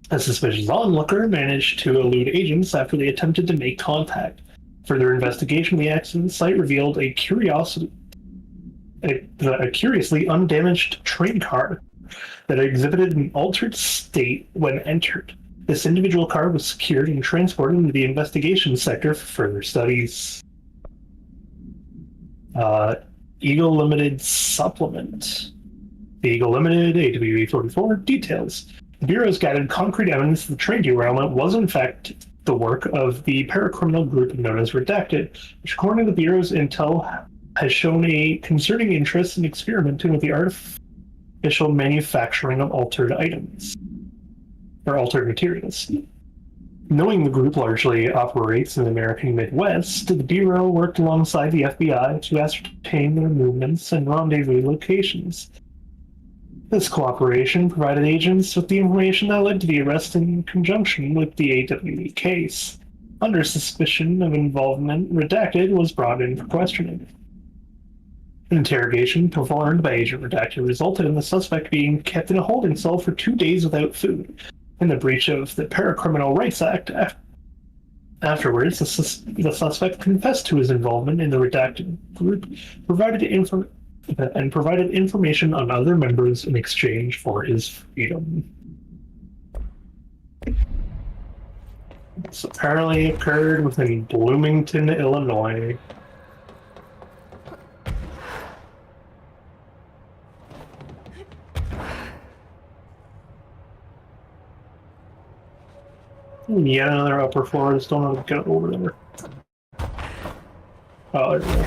A suspicious onlooker managed to elude agents after they attempted to make contact. Further investigation of the accident site revealed a curiously undamaged train car that exhibited an altered state when entered. This individual car was secured and transported into the investigation sector for further studies. Eagle Limited supplement. The Eagle Limited AWE 44 details. The Bureau's gathered concrete evidence that the train derailment was in fact the work of the paracriminal group known as Redacted, which according to the Bureau's intel has shown a concerning interest in experimenting with the artificial manufacturing of altered items, or altered materials. Knowing the group largely operates in the American Midwest, the Bureau worked alongside the FBI to ascertain their movements and rendezvous locations. This cooperation provided agents with the information that led to the arrest in conjunction with the AWE case. Under suspicion of involvement, Redacted was brought in for questioning. An interrogation performed by Agent Redacted resulted in the suspect being kept in a holding cell for 2 days without food, in the breach of the Paracriminal Rights Act. Afterwards, the suspect confessed to his involvement in the Redacted group, provided and provided information on other members in exchange for his freedom. This apparently occurred within Bloomington, Illinois. Yet another upper floor. I just don't know how to get over there. Oh, there we go.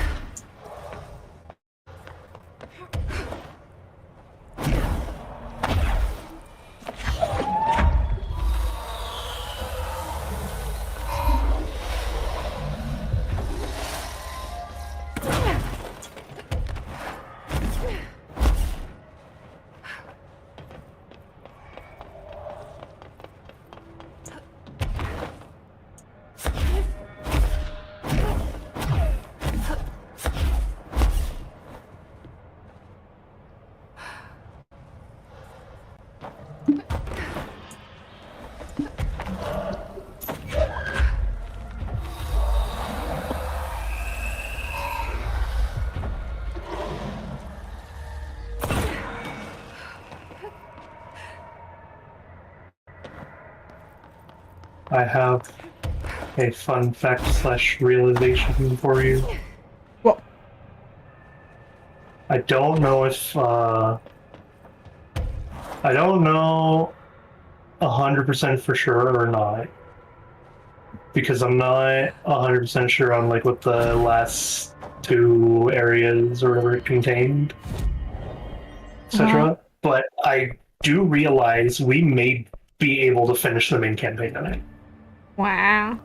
I have a fun fact / realization for you. What? I don't know if I don't know 100% for sure or not, because I'm not 100% sure on like what the last 2 areas or whatever it contained, etc. But I do realize we may be able to finish the main campaign tonight. Wow.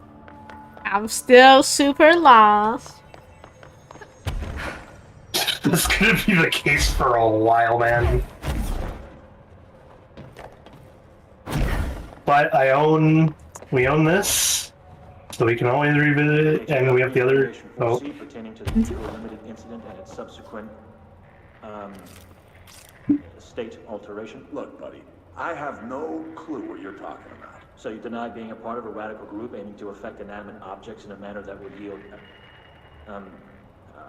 I'm still super lost. That's gonna be the case for a while, man. But we own this, so we can always revisit it, and we have the other. Oh. Pertaining to the Bureau Limited incident and its subsequent state alteration. Look, buddy, I have no clue what you're talking about. So you deny being a part of a radical group aiming to affect inanimate objects in a manner that would yield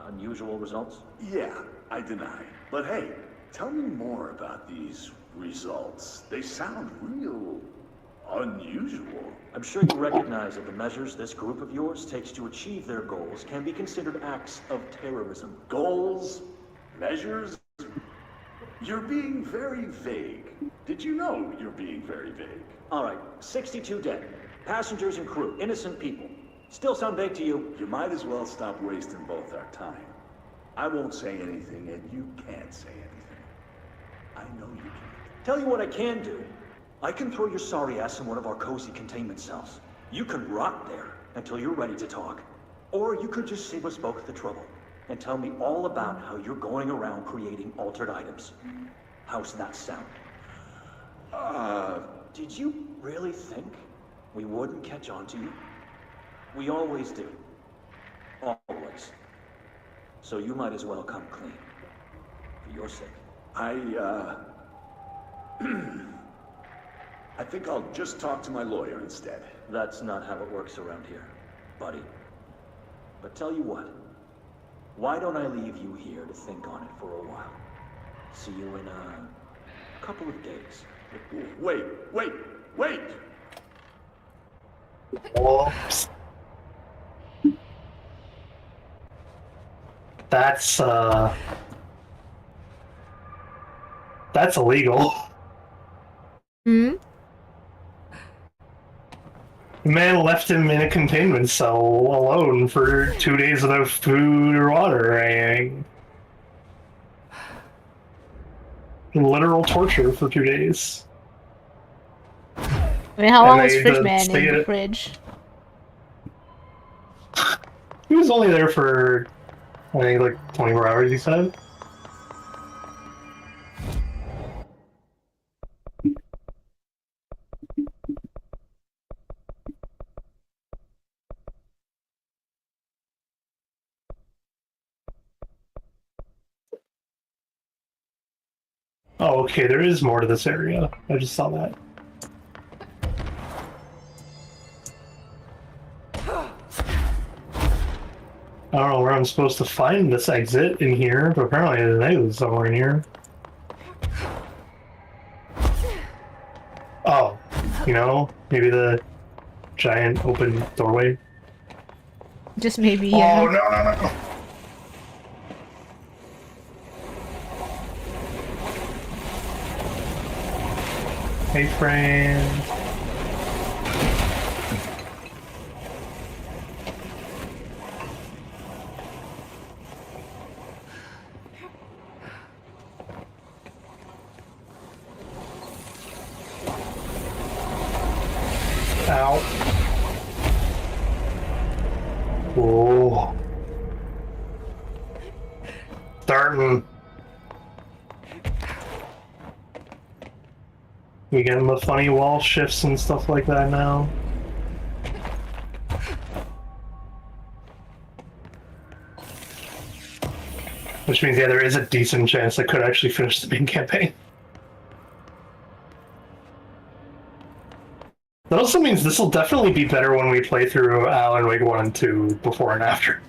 unusual results? Yeah, I deny. But hey, tell me more about these results. They sound real unusual. I'm sure you recognize that the measures this group of yours takes to achieve their goals can be considered acts of terrorism. Goals? Measures? You're being very vague. Did you know you're being very vague? All right, 62 dead. Passengers and crew, innocent people. Still sound vague to you? You might as well stop wasting both our time. I won't say anything, and you can't say anything. I know you can't. Tell you what I can do. I can throw your sorry ass in one of our cozy containment cells. You can rot there until you're ready to talk. Or you could just save us both the trouble and tell me all about how you're going around creating altered items. How's that sound? Did you really think we wouldn't catch on to you? We always do. Always. So you might as well come clean. For your sake. I think I'll just talk to my lawyer instead. That's not how it works around here, buddy. But tell you what. Why don't I leave you here to think on it for a while? See you in a couple of days. Wait! Whoops. That's illegal. Hmm? The man left him in a containment cell alone for 2 days without food or water or anything. Literal torture for 2 days. I mean, how long was Fridgeman in the fridge? He was only there for, I think, like 24 hours, he said. Oh, okay, there is more to this area. I just saw that. I don't know where I'm supposed to find this exit in here, but apparently there's an exit somewhere in here. Oh, you know, maybe the giant open doorway. Just maybe, yeah. Oh, no. Hey, friend. Ow. Whoa. Starting. You getting the funny wall shifts and stuff like that now? Which means, yeah, there is a decent chance I could actually finish the main campaign. That also means this will definitely be better when we play through Alan Wake 1 and 2 before and after.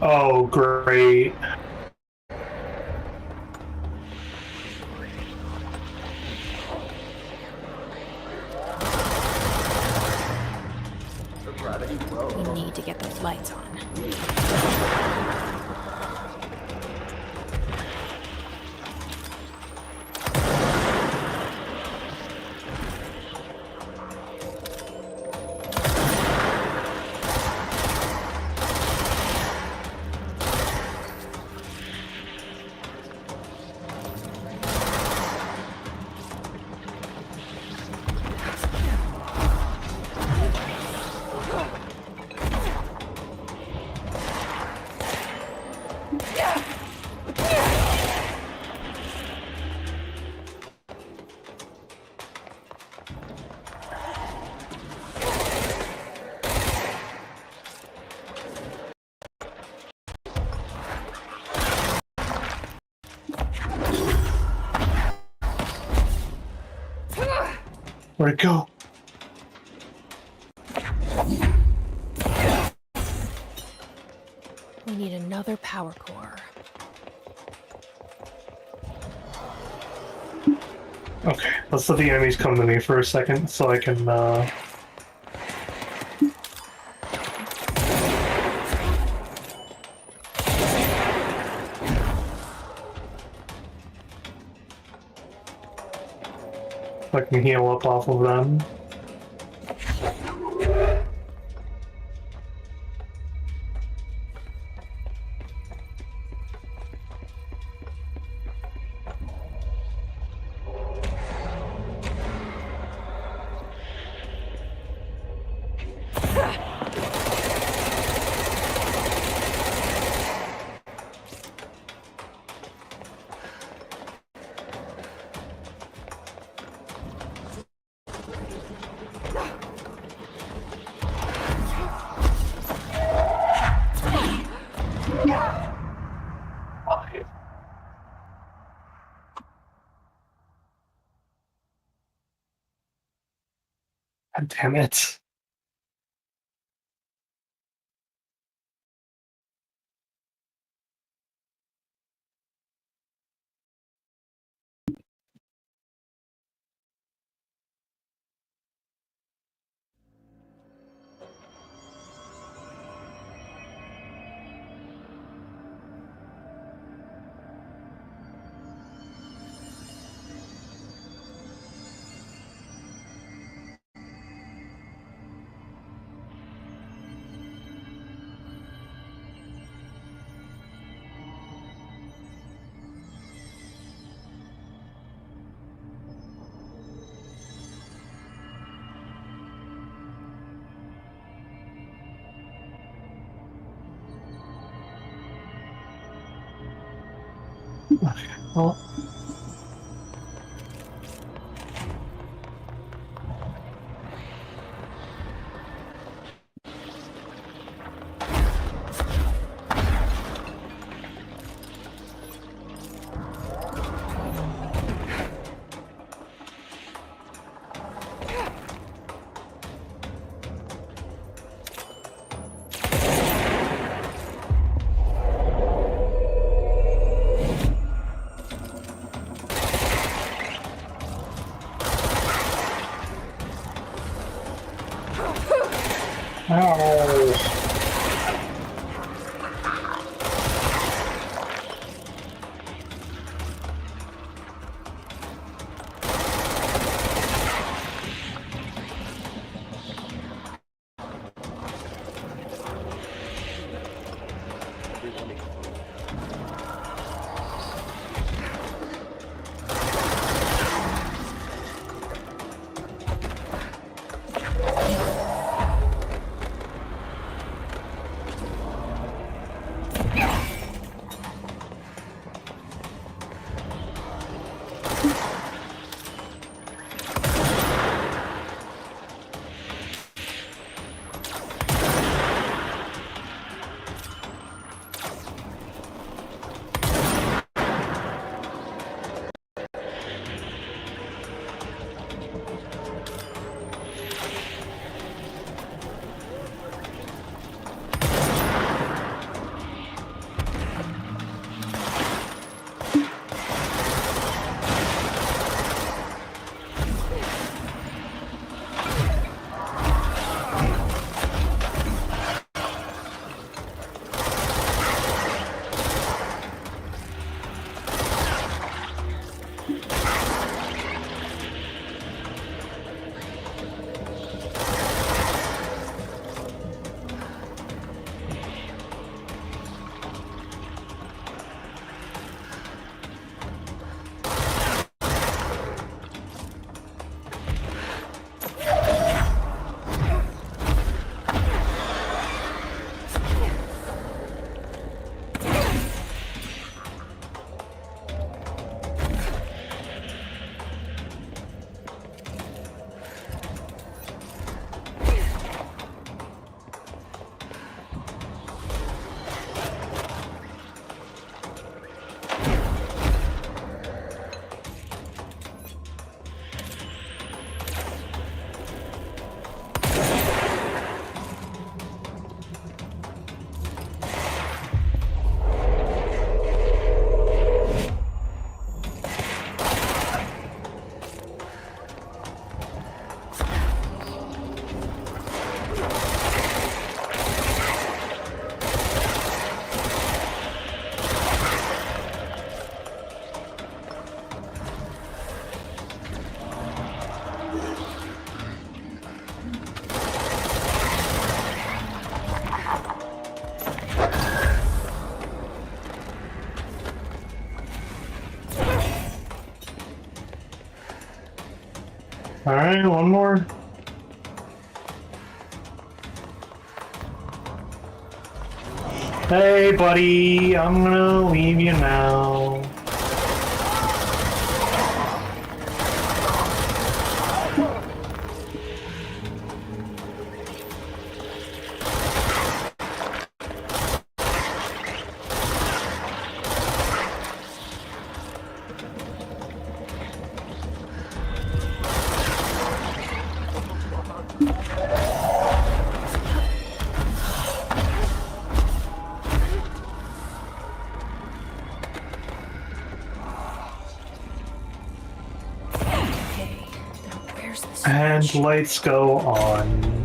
Oh, great. We need to get those lights on. Where'd it go? We need another power core. Okay, let's let the enemies come to me for a second so I can, I can heal up off of them. God damn it. Well, ow. Alright, one more. Hey, buddy, I'm gonna leave you now. And lights go on.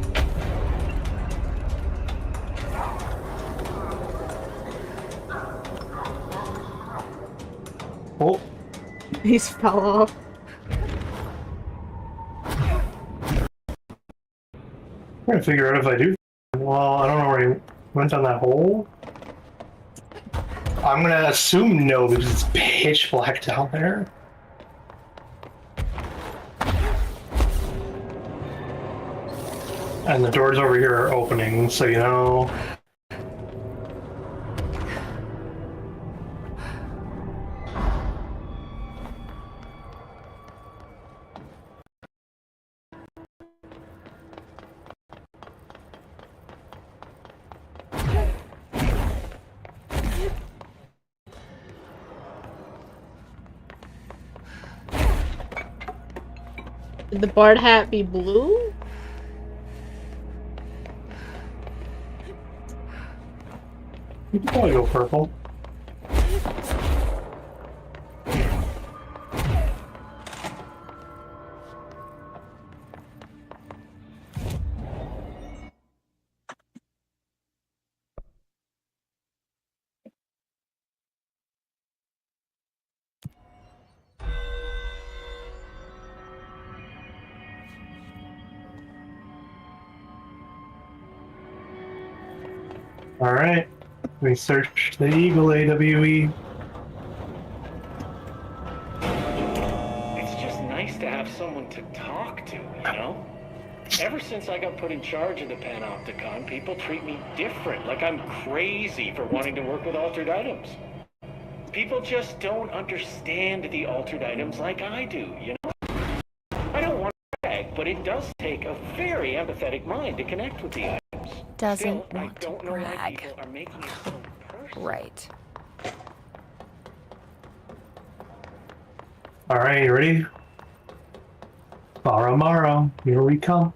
Oh. He's fell off. I'm trying to figure out if I do. Well, I don't know where he went down that hole. I'm gonna assume no because it's pitch black down there. And the doors over here are opening, so you know. Did the Bard hat be blue? You can probably go purple. All right, we searched the Eagle AWE. It's just nice to have someone to talk to, you know? Ever since I got put in charge of the Panopticon, people treat me different, like I'm crazy for wanting to work with altered items. People just don't understand the altered items like I do, you know? I don't want to brag, but it does take a very empathetic mind to connect with the items. Doesn't Still, I want to don't know why brag. people are making it so personal. Right. All right, you ready? Baramaro, here we come.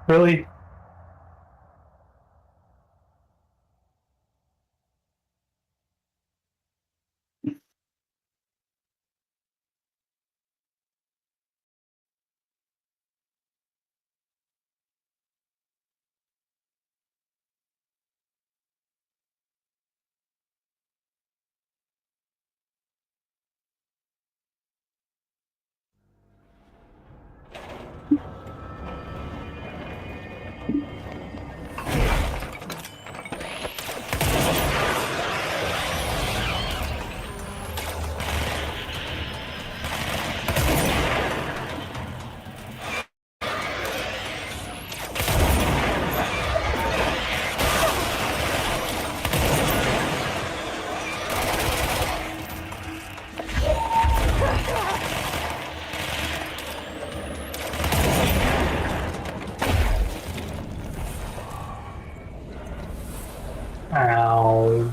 Really? Ow.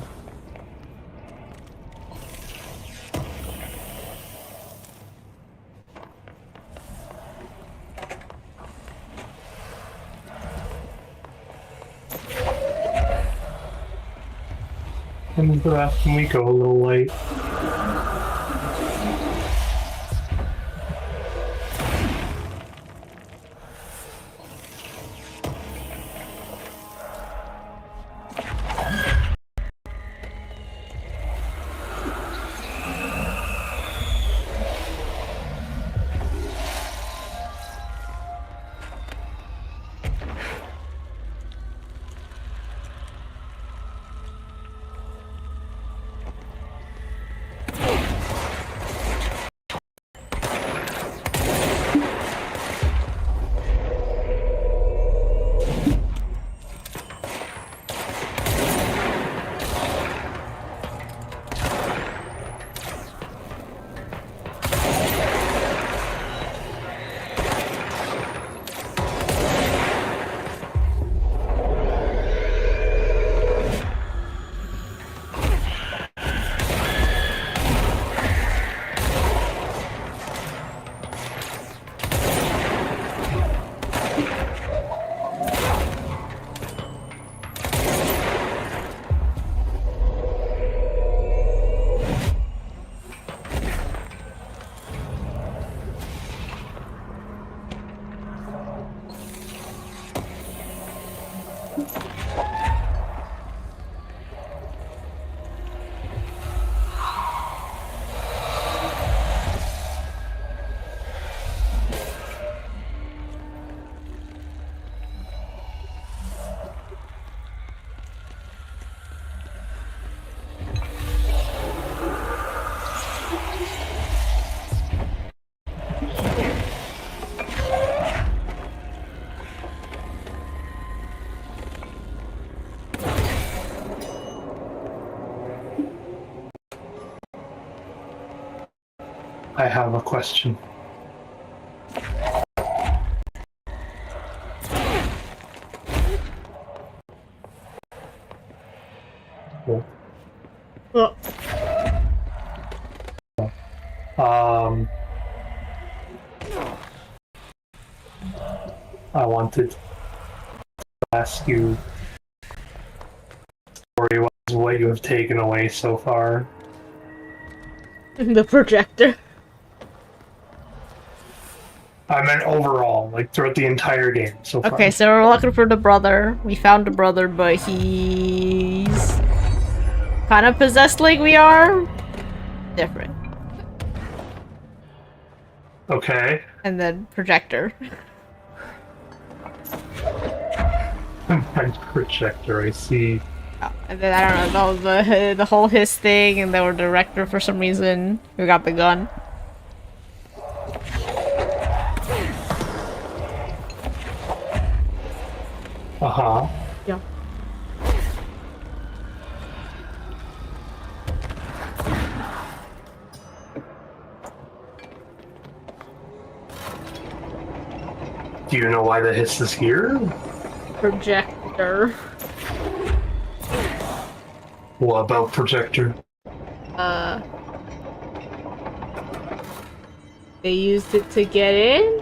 Can we go a little late? I have a question. Cool. Well, I wanted to ask you story-wise what you have taken away so far. the projector. I meant overall, like throughout the entire game so far. Okay, so we're looking for the brother. We found the brother, but he's kind of possessed like we are. Different. Okay. And then projector. Projector, I see. And then I don't know, the whole his thing, and then our director for some reason who got the gun. Uh-huh. Yeah. Do you know why the hiss is here? Projector. What about projector? They used it to get in?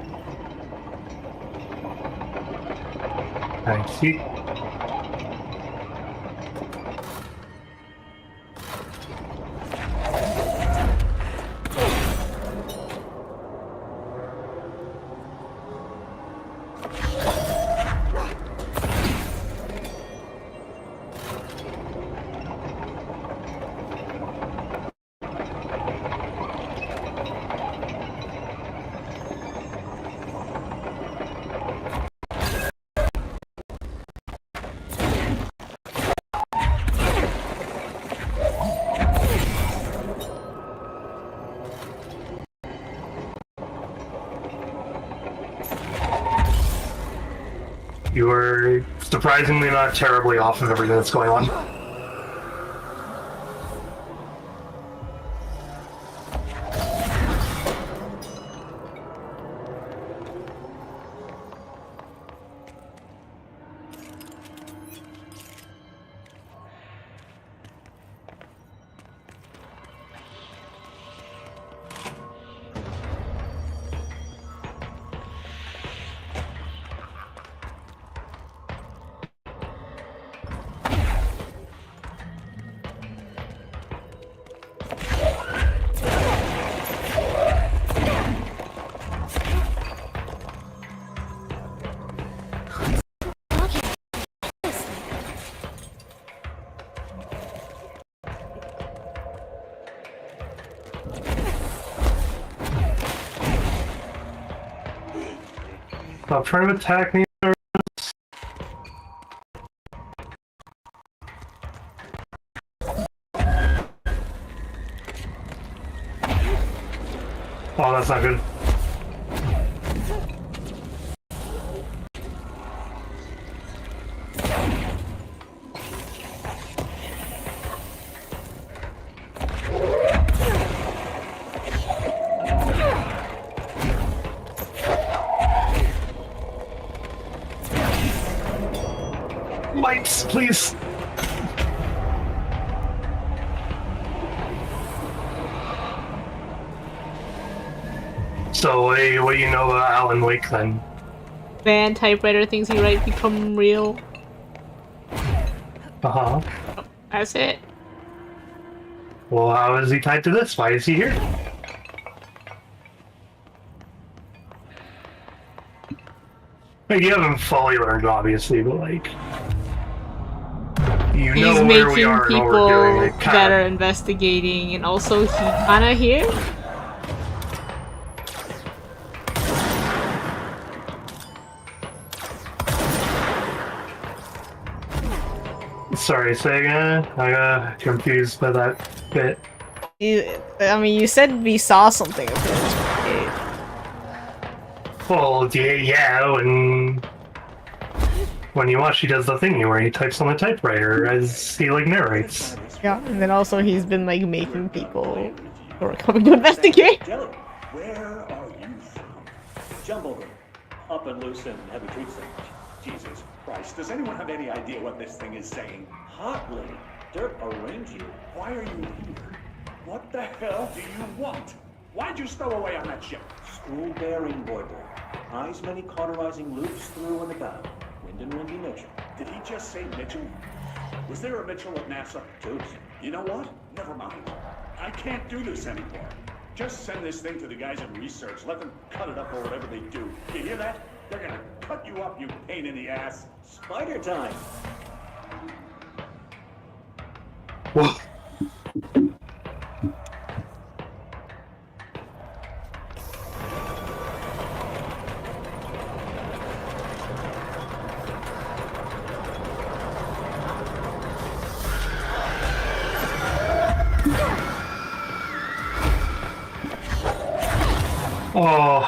I see. You are surprisingly not terribly off of everything that's going on. Stop trying to attack me. Oh, that's not good. Lights, please. So, what do you know about Alan Wake then? Van typewriter things he write become real. Uh-huh. That's it. Well, how is he tied to this? Why is he here? Like, you haven't fully learned, obviously, but like... You He's know where we making are and what people we're doing. that are investigating, and also he kinda here? Sorry, say again? I got confused by that bit. I mean, you said we saw something of his. Well, yeah, when you watch, he does the thingy where he types on the typewriter as he, like, narrates. Yeah, and then also he's been, like, making people who are coming to investigate. Where are you from? Jumbleton. Up and loose and heavy treat sandwich. Jesus Christ, does anyone have any idea what this thing is saying? Hotly. Dirt arrange you. Why are you here? What the hell do you want? Why'd you stow away on that ship? School bearing, boy. Eyes many cauterizing loops through and about. Wind and windy Mitchell. Did he just say Mitchell? Was there a Mitchell at NASA? Toots. You know what? Never mind. I can't do this anymore. Just send this thing to the guys in research. Let them cut it up or whatever they do. You hear that? They're gonna cut you up, you pain in the ass. Spider time. Whoa. Oh.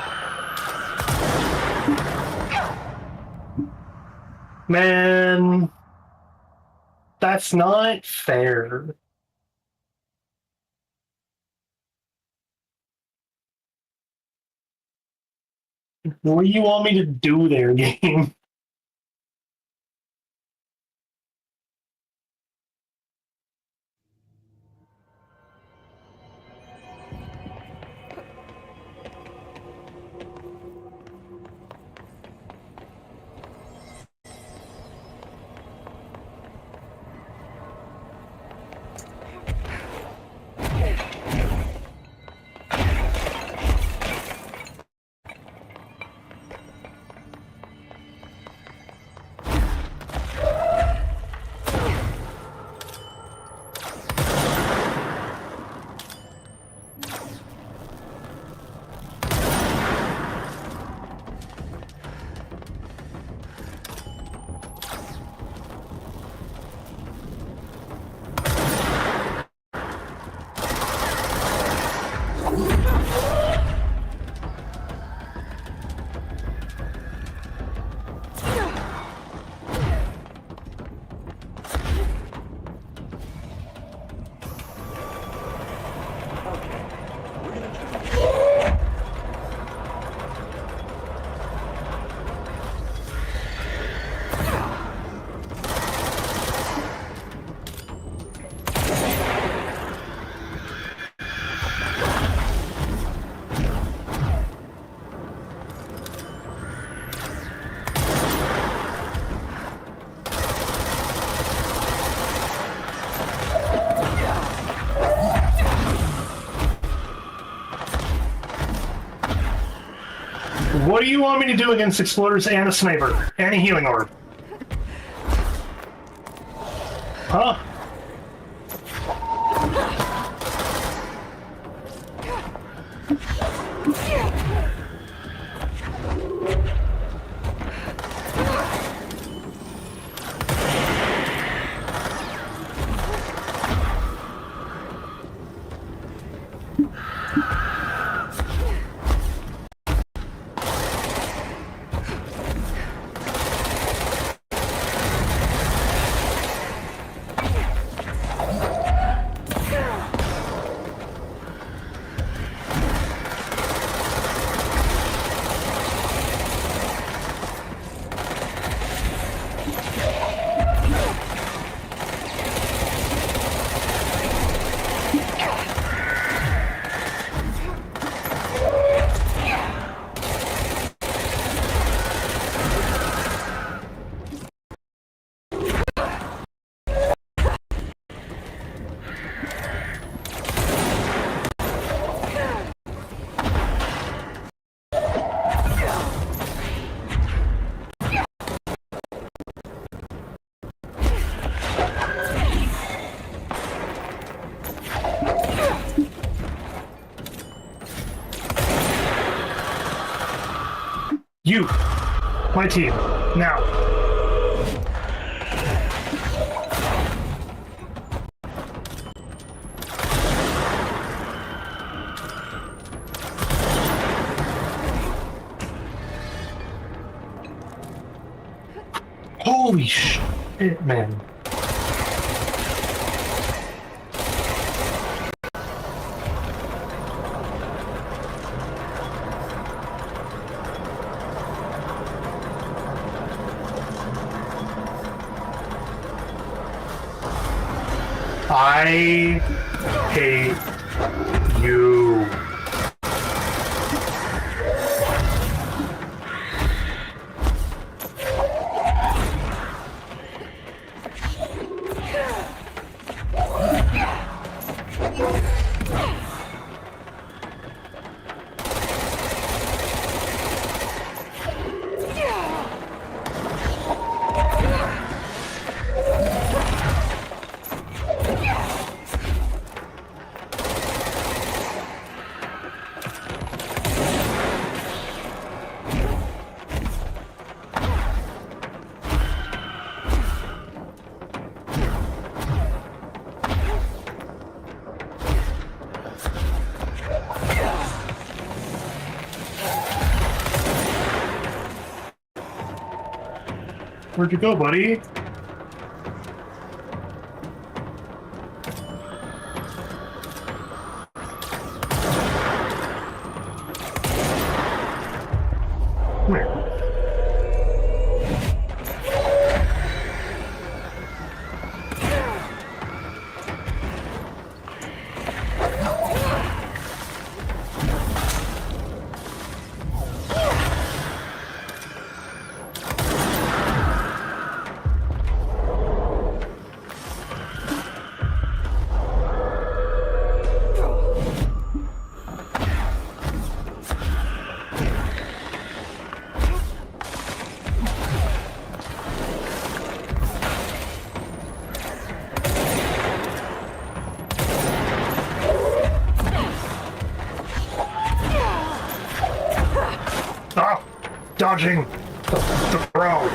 Man. That's not fair. What do you want me to do there, game? What do you want me to do against exploders and a sniper? And a healing orb? Huh? You, my team, now. Holy shit, man. I hate you. Where'd you go, buddy? Come here. Stop dodging the throw.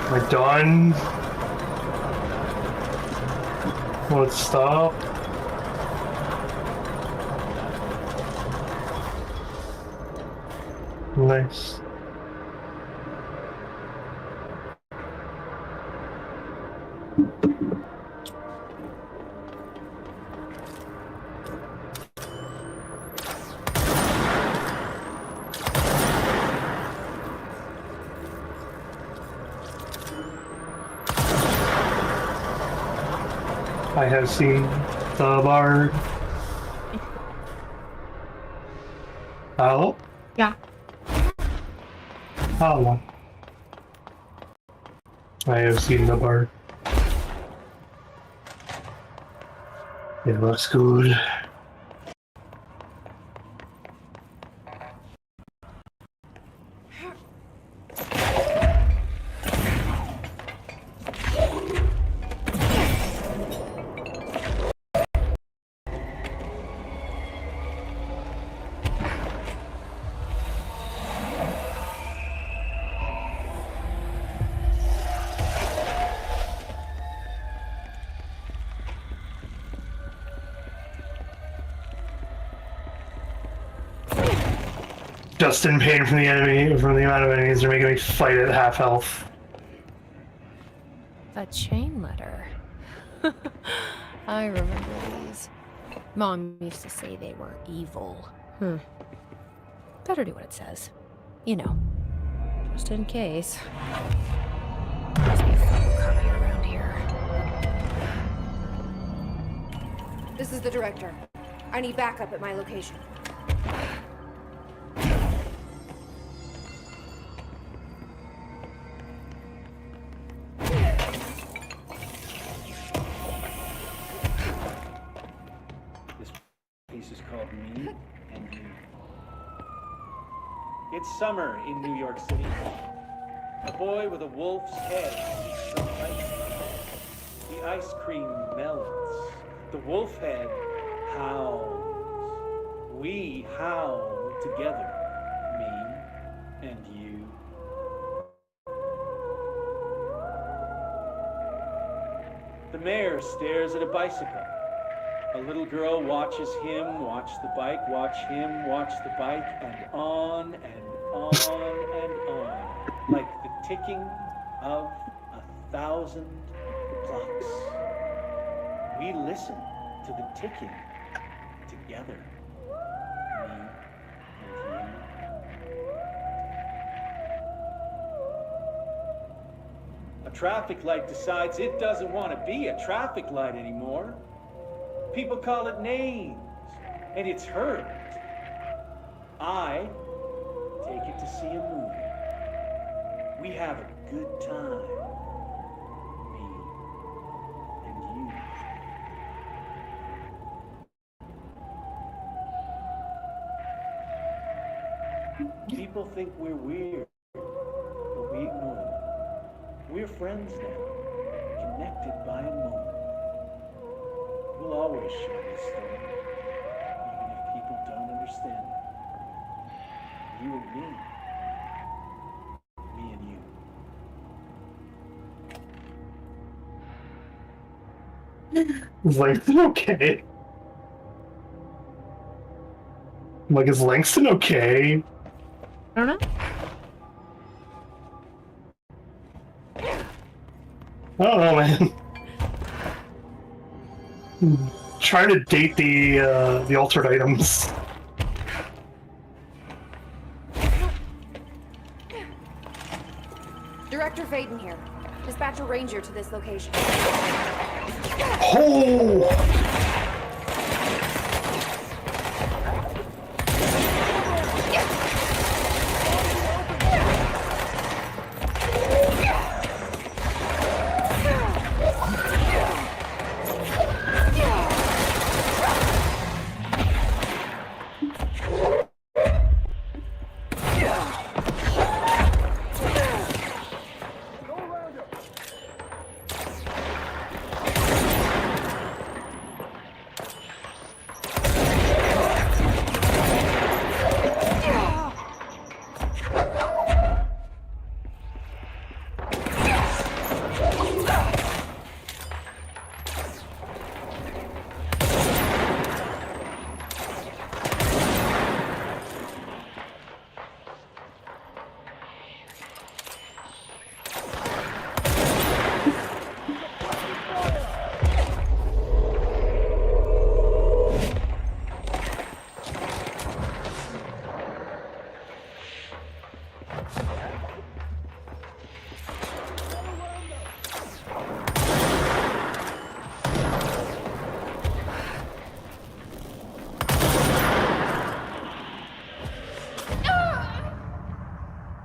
Am I done? Let's stop. Nice. I have seen the bard. Hello? Yeah. Hello. I have seen the bard. It looks good. Just in pain from the amount of enemies they're making me fight at half health. A chain letter. I remember these. Mom used to say they were evil. Better do what it says. You know, just in case. Must be a photocopy around here. This is the director. I need backup at my location. Piece is called Me and You. It's summer in New York City. A boy with a wolf's head eats some ice cream. The ice cream melts. The wolf head howls. We howl together. Me and you. The mayor stares at a bicycle. A little girl watches him watch the bike, watch him watch the bike, and on and on and on, like the ticking of 1,000 clocks. We listen to the ticking together. Me and you. A traffic light decides it doesn't want to be a traffic light anymore. People call it names, and it's hurt. I take it to see a movie. We have a good time. Me and you. People think we're weird, but we ignore them. We're friends now, connected by a moment. We'll always share this story, even if people don't understand it. You and me and you. Is Langston okay? Like, is Langston okay? I don't know. I don't know, man. Trying to date the altered items. Director Faden here. Dispatch a ranger to this location. Oh!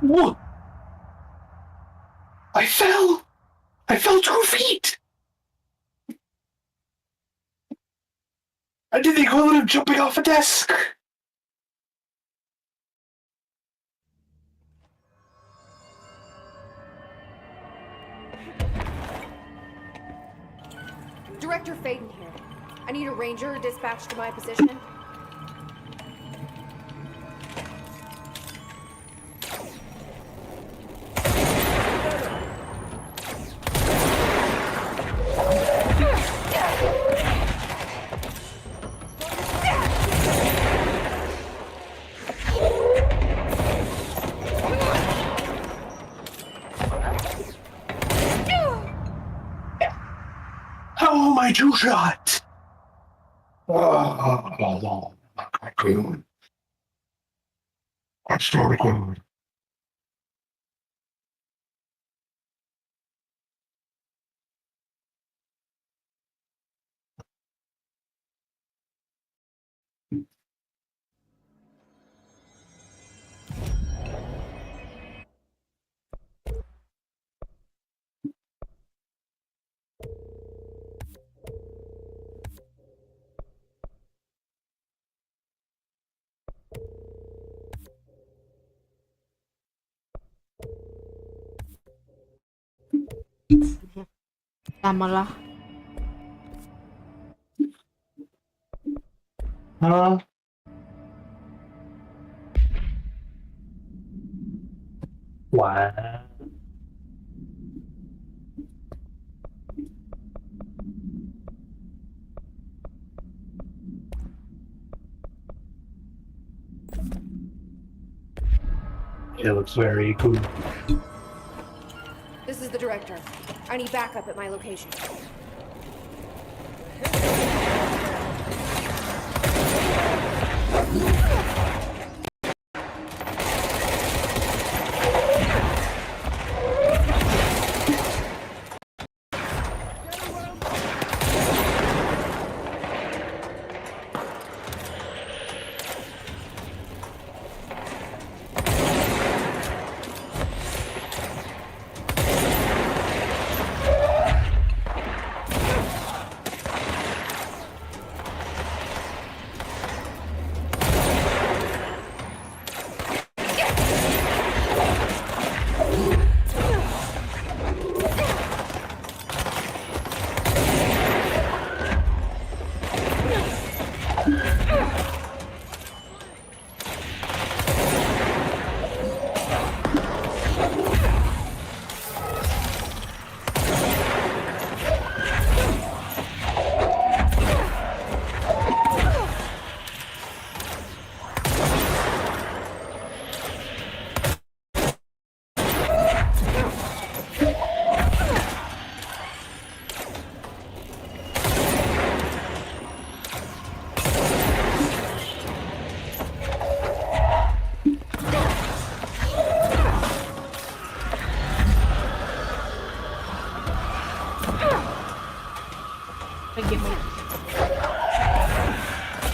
What? I fell! I fell 2 feet! I did the equivalent of jumping off a desk! Director Faden here. I need a ranger dispatched to my position. How am I two-shot? Oh, raccoon. I'm still recording. Tama lah. Huh? Wow. It looks very cool. This is the director. I need backup at my location.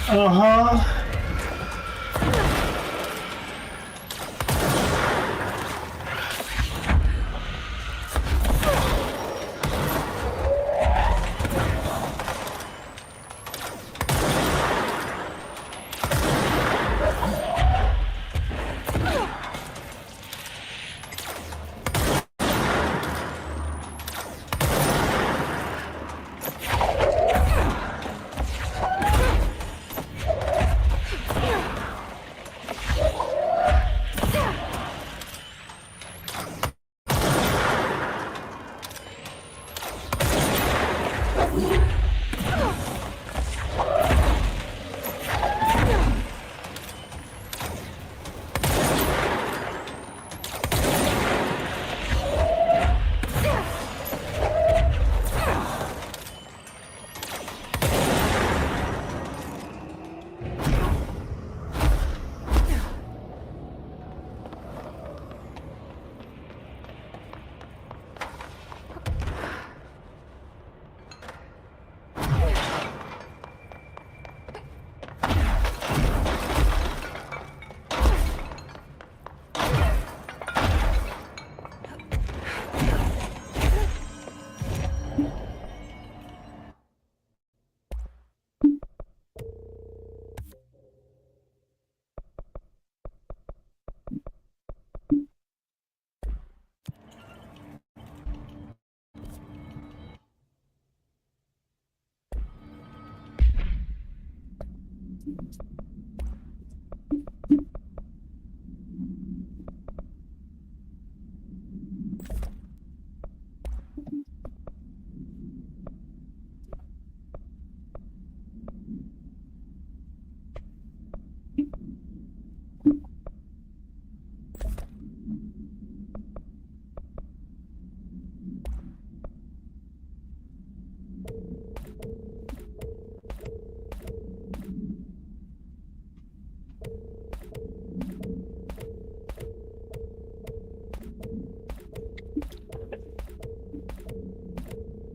Uh-huh.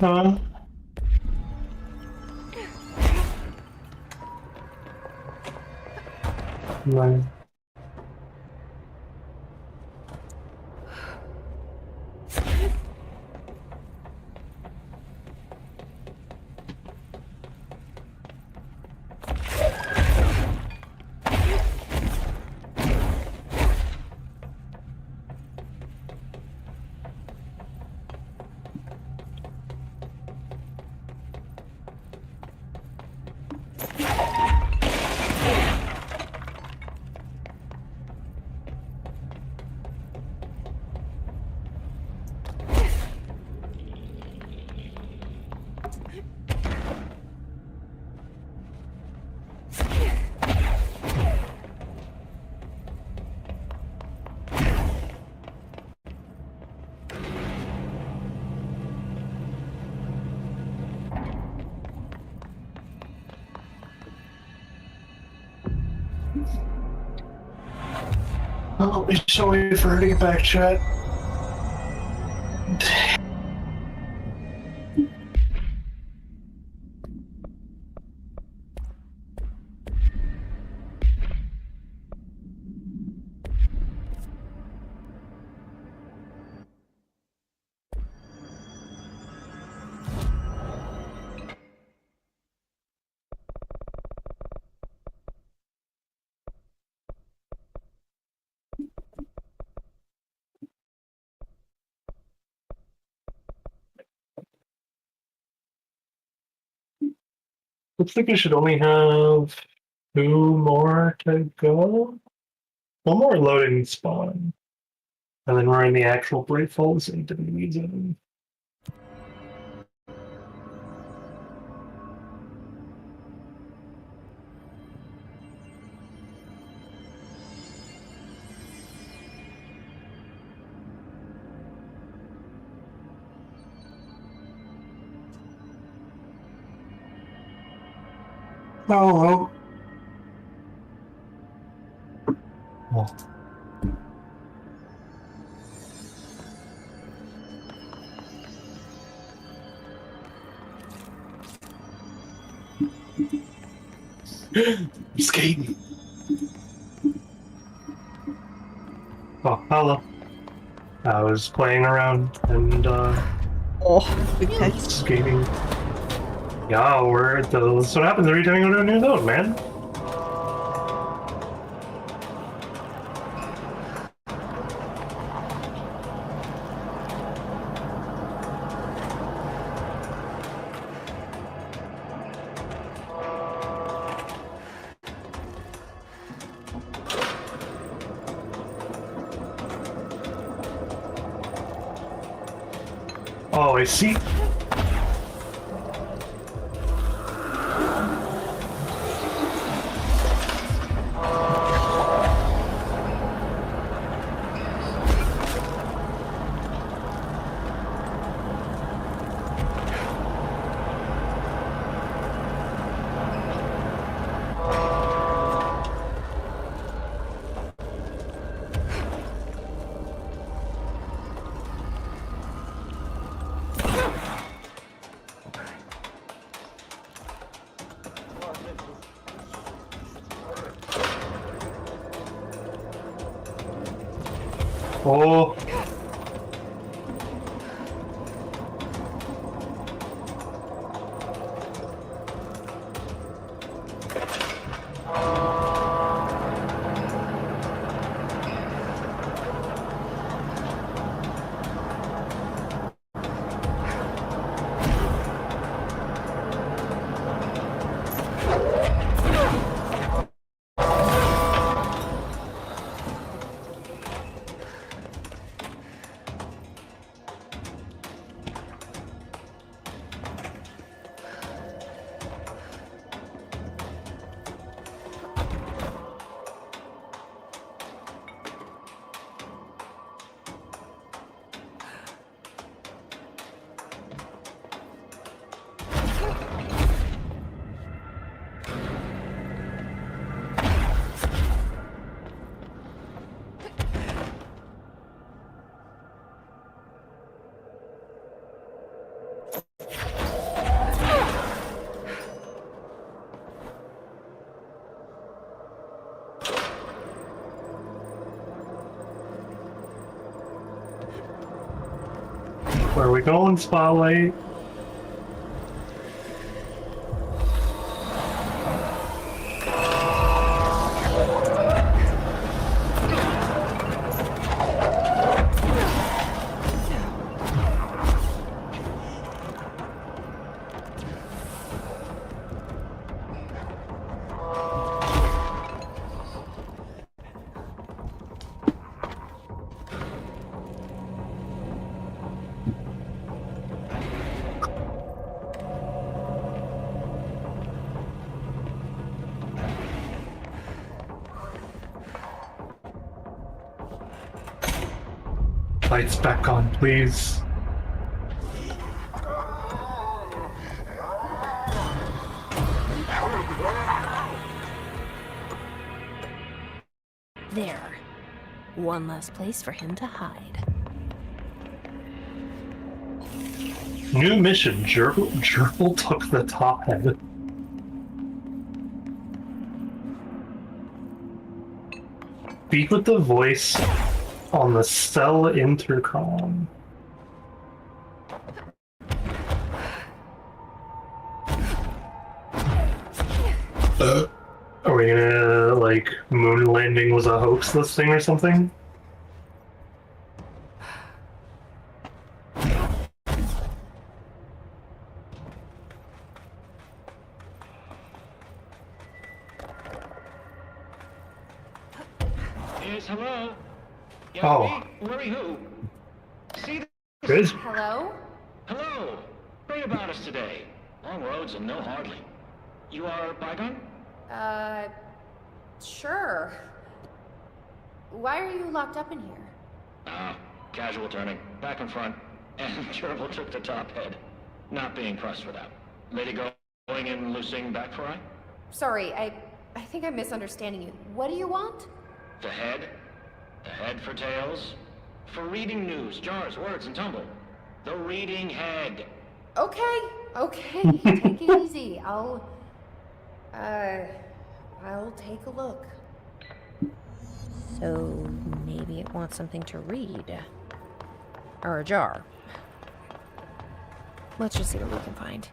Huh? Right. Oh, we should wait for her to get back, chat. Looks like we should only have 2 more to go. One more loading spawn. And then we're in the actual Great Falls AWE zone. Oh, well. Skating. Oh, hello. I was playing around and skating. Yeah, that's what happens every time you go to a new zone, man. Oh, I see. Oh. Where are we going, Spotlight? Lights back on, please. There. One less place for him to hide. New mission, Gerbil took the top head. Speak with the voice on the cell intercom. Are we gonna, like, moon landing was a hoax listing or something? Yes, hello? Oh. Worry who? See Good. Hello? Hello. Great about us today. Long roads and no hardly. You are Bygone? Sure. Why are you locked up in here? Casual turning. Back in front. And Gerbil took the top head. Not being pressed for that. Lady going and loosing back for eye? Sorry, I think I'm misunderstanding you. What do you want? The head. The head for tails. For reading news, jars, words, and tumble. The reading head. Okay, take it easy. I'll take a look. So maybe it wants something to read. Or a jar. Let's just see what we can find.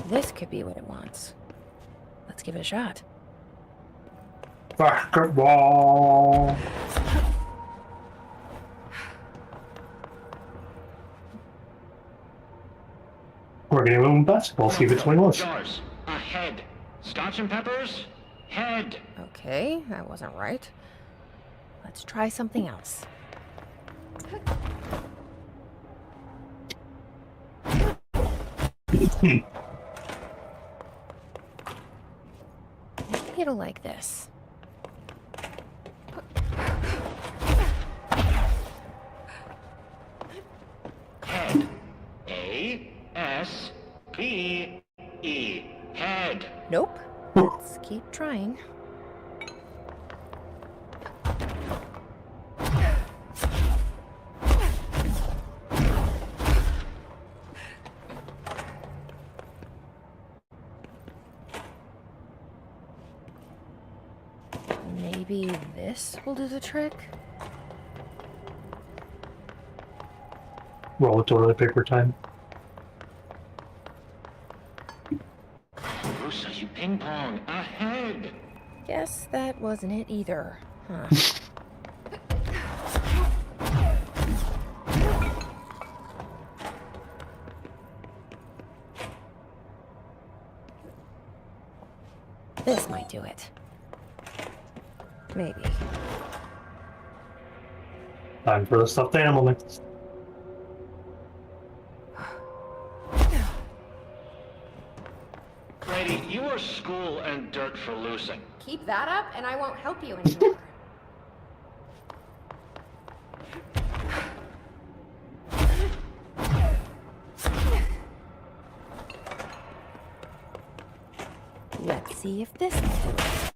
This could be what it wants. Let's give it a shot. Basketball. We're gonna move basketball, see if it's what it was. Jars. A head. Scotch and peppers? Head. Okay, that wasn't right. Let's try something else. Maybe it'll like this. Head. A-S-P-E. Head. Nope. Let's keep trying. Maybe this will do the trick? Roll with toilet paper time. Rusa, you ping pong. A head. Guess that wasn't it either. Huh. This might do it. Maybe. Time for the stuffed animal mix. Lady, you are school and dirt for loosing. Keep that up and I won't help you anymore. Let's see if this will do it.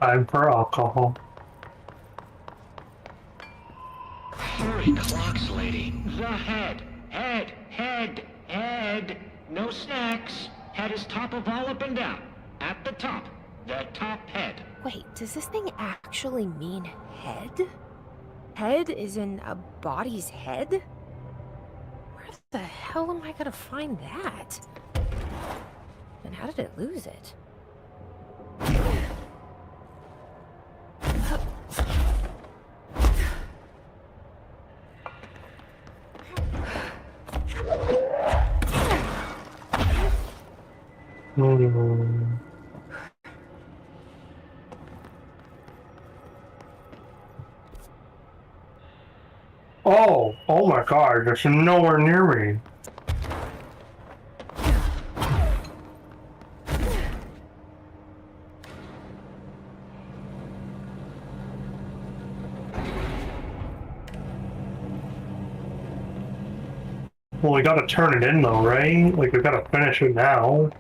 Time for alcohol. Hurry, clocks, lady. The head. Head. Head. Head. No snacks. Head is top of all up and down. At the top. The top head. Wait, does this thing actually mean head? Head is in a body's head? Where the hell am I gonna find that? And how did it lose it? Oh my god, there's nowhere near me. Well, we gotta turn it in though, right? Like, we gotta finish it now.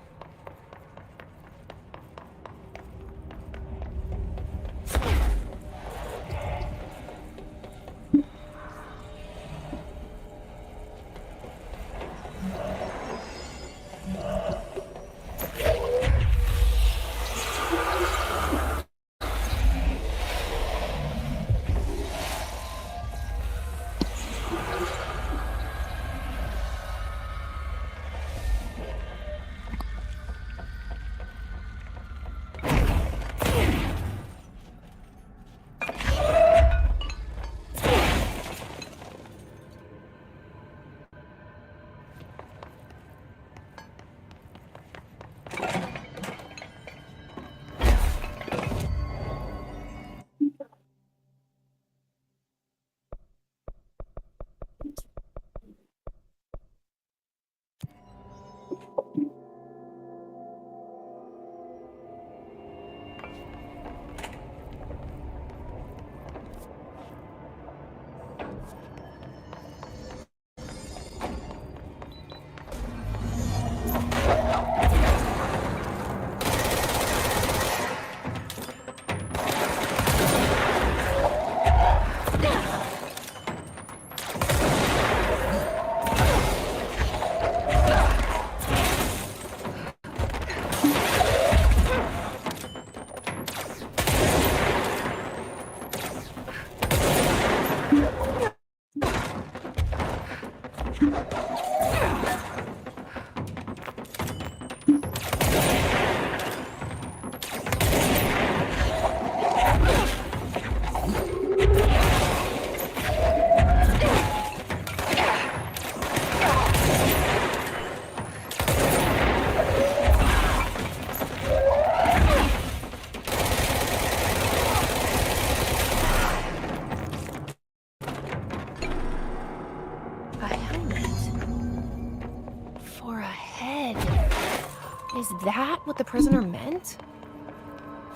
Is that what the prisoner meant?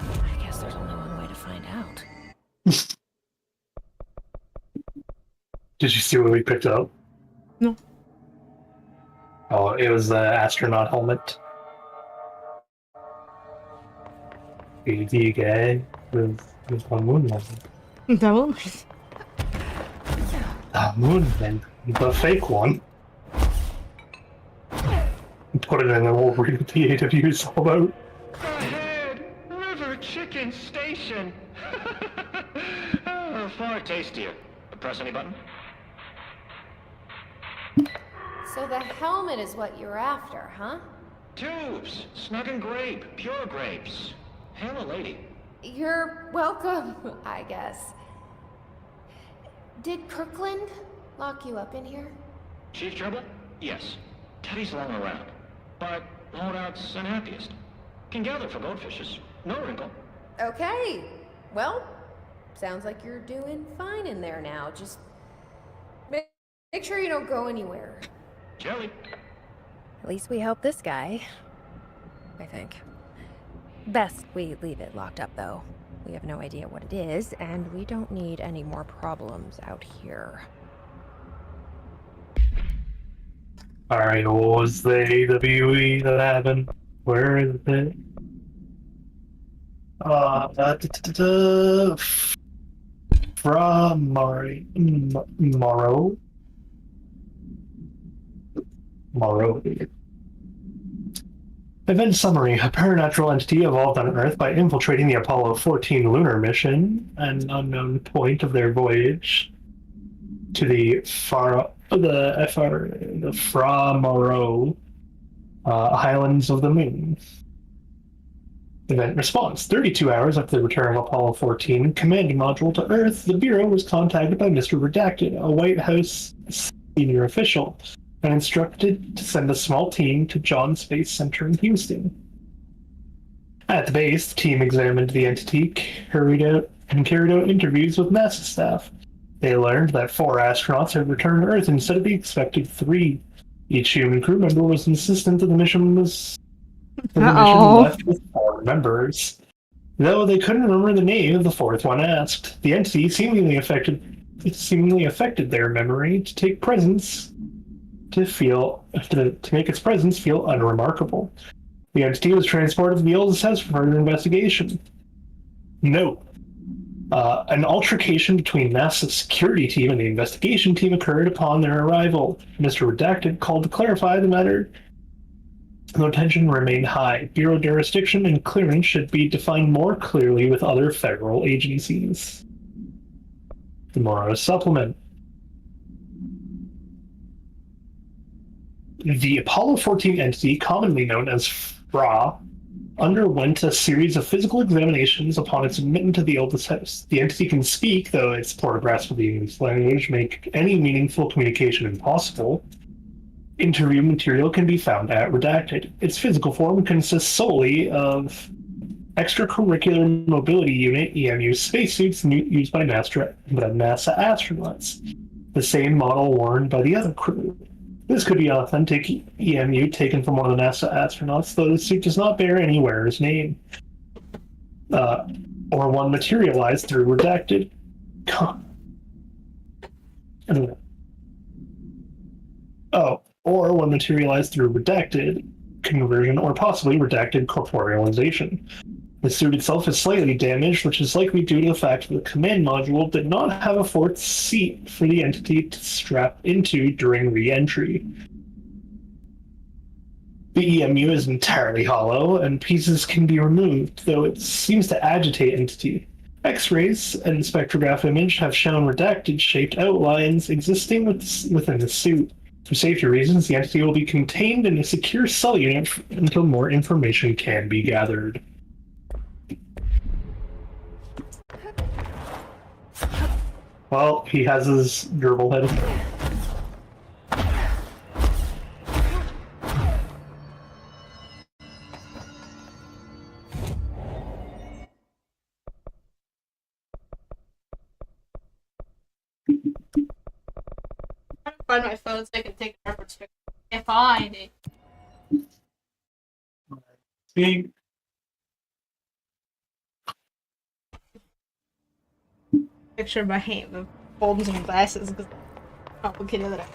I guess there's only one way to find out. Did you see what we picked up? No. Oh, it was the astronaut helmet. The guy with the moon landing. The moon? The moon landing. The fake one. Put it in and we'll read what the AW's all about. Ahead! River Chicken Station! Far tastier. Press any button? So the helmet is what you're after, huh? Tubes! Snug and grape. Pure grapes. Hail a lady. You're welcome, I guess. Did Kirkland lock you up in here? Chief trouble? Yes. Teddy's long around. But holdout's unhappiest. Can gather for goldfishes. No wrinkle. Okay. Well, sounds like you're doing fine in there now. Just make sure you don't go anywhere. Jelly. At least we helped this guy. I think. Best we leave it locked up, though. We have no idea what it is, and we don't need any more problems out here. Alright, what was the AWE that happened? Where is it? From Morrow. Event summary. A paranatural entity evolved on Earth by infiltrating the Apollo 14 lunar mission, an unknown point of their voyage to the Fra Morrow Highlands of the Moon. Event response. 32 hours after the return of Apollo 14 command module to Earth, the Bureau was contacted by Mr. Redacted, a White House senior official, and instructed to send a small team to Johns Space Center in Houston. At the base, the team examined the entity, carried out interviews with NASA staff. They learned that 4 astronauts had returned to Earth instead of the expected 3. Each human crew member was insistent that the mission was left with 4 members. Though they couldn't remember the name of the 4th one asked, the entity seemingly affected their memory to take presence to make its presence feel unremarkable. The entity was transported to the oldest house for further investigation. Note: an altercation between NASA's security team and the investigation team occurred upon their arrival. Mr. Redacted called to clarify the matter. Though tension remained high, Bureau jurisdiction and clearance should be defined more clearly with other federal agencies. Tomorrow's supplement. The Apollo 14 entity, commonly known as FRA, underwent a series of physical examinations upon its admission to the oldest house. The entity can speak, though its poor grasp of the English language make any meaningful communication impossible. Interview material can be found at Redacted. Its physical form consists solely of extracurricular mobility unit (EMU) spacesuits used by NASA astronauts, the same model worn by the other crew. This could be authentic EMU taken from one of the NASA astronauts, though the suit does not bear any wearer's name, or one materialized through Redacted. Or one materialized through Redacted conversion, or possibly Redacted corporealization. The suit itself is slightly damaged, which is likely due to the fact that the command module did not have a fourth seat for the entity to strap into during re-entry. The EMU is entirely hollow, and pieces can be removed, though it seems to agitate entity. X-rays and spectrograph image have shown Redacted-shaped outlines existing within the suit. For safety reasons, the entity will be contained in a secure cell unit until more information can be gathered. Well, he has his gerbil head. Find my phone so I can take a reference picture. If I find it. See? Picture of my hand, the bulbs and glasses, because it's complicated that I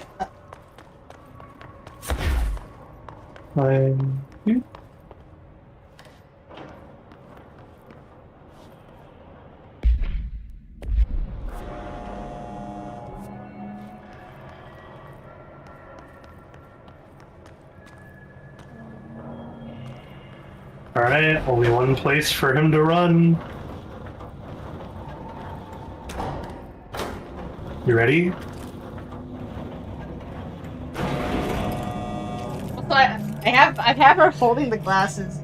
Alright, only one place for him to run. You ready? Also, I have her holding the glasses.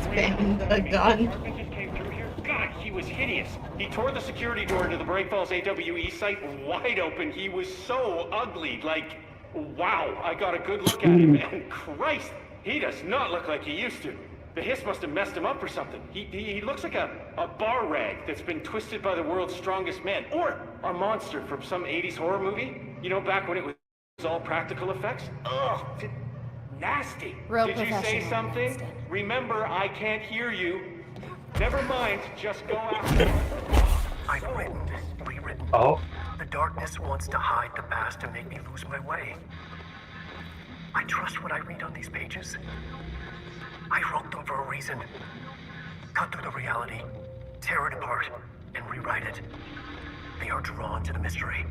Spamming the gun. God, he was hideous. He tore the security door to the Bright Falls AWE site wide open. He was so ugly, like, wow. I got a good look at him, and Christ, he does not look like he used to. The hiss must have messed him up or something. He looks like a bar rag that's been twisted by the world's strongest man. Or a monster from some 80s horror movie. You know, back when it was all practical effects. Ugh, nasty. Real Did you say something? Winston. Remember, I can't hear you. Never mind, just go after. I've written, rewritten. Oh? The darkness wants to hide the past and make me lose my way. I trust what I read on these pages. I wrote them for a reason. Cut through the reality, tear it apart, and rewrite it. They are drawn to the mystery.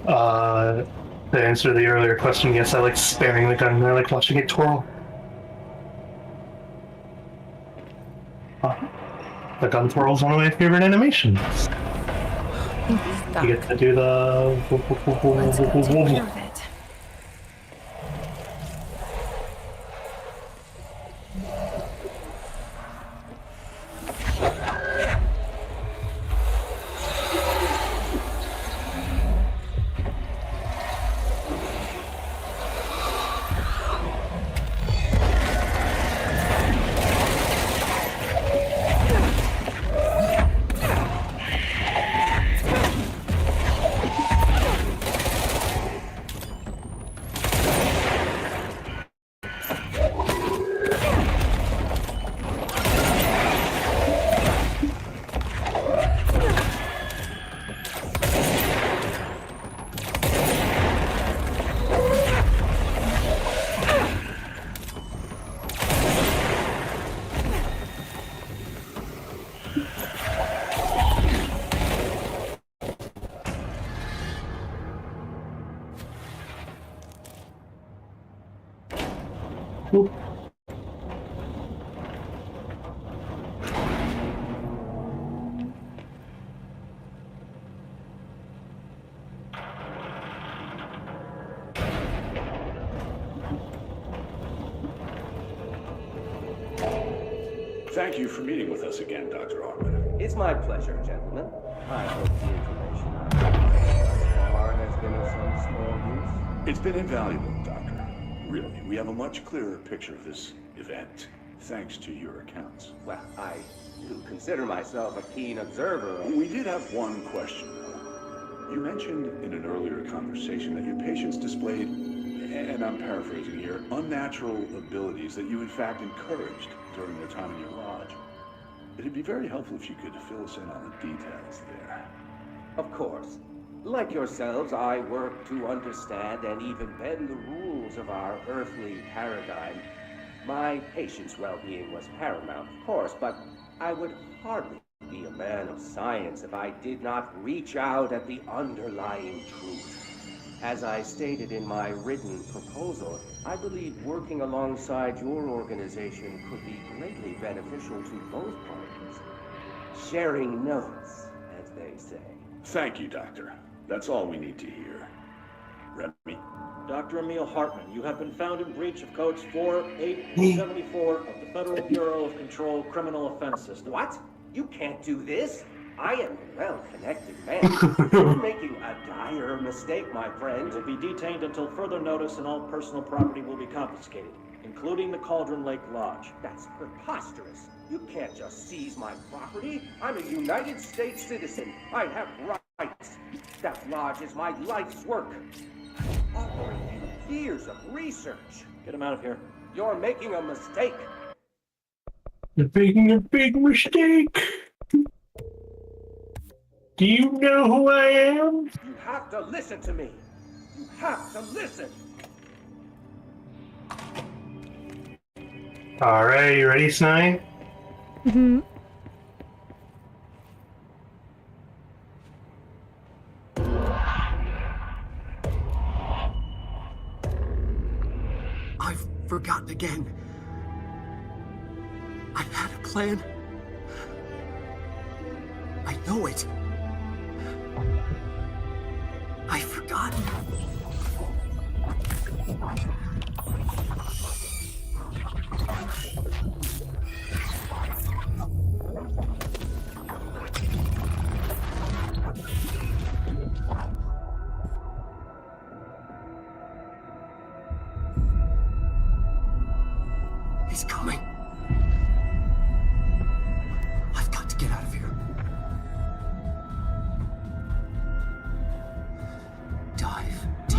To answer the earlier question, yes, I like spamming the gun and I like watching it twirl. The gun twirl is one of my favorite animations. You get to do the... Cool. Thank you for meeting with us again, Dr. Hartman. It's my pleasure, gentlemen. I hope the information I've thus far has been of some small use. It's been invaluable, Doctor. Really, we have a much clearer picture of this event, thanks to your accounts. Well, I do consider myself a keen observer. We did have one question, though. You mentioned in an earlier conversation that your patients displayed, and I'm paraphrasing here, unnatural abilities that you in fact encouraged during their time in your lodge. It'd be very helpful if you could fill us in on the details there. Of course. Like yourselves, I work to understand and even bend the rules of our earthly paradigm. My patient's well-being was paramount, of course, but I would hardly be a man of science if I did not reach out at the underlying truth. As I stated in my written proposal, I believe working alongside your organization could be greatly beneficial to both parties. Sharing notes, as they say. Thank you, Doctor. That's all we need to hear. Remy? Dr. Emil Hartman, you have been found in breach of codes 4, 8, and 74 of the Federal Bureau of Control Criminal Offense System. What? You can't do this. I am a well-connected man. You're making a dire mistake, my friend. You will be detained until further notice, and all personal property will be confiscated, including the Cauldron Lake Lodge. That's preposterous. You can't just seize my property. I'm a United States citizen. I have rights. That lodge is my life's work. Offering you years of research. Get him out of here. You're making a mistake. You're making a big mistake. Do you know who I am? You have to listen to me. You have to listen. Alright, you ready, Snide? Mm-hmm. I've forgotten again. I had a plan. I know it. I've forgotten. He's coming. I've got to get out of here. Dive deep.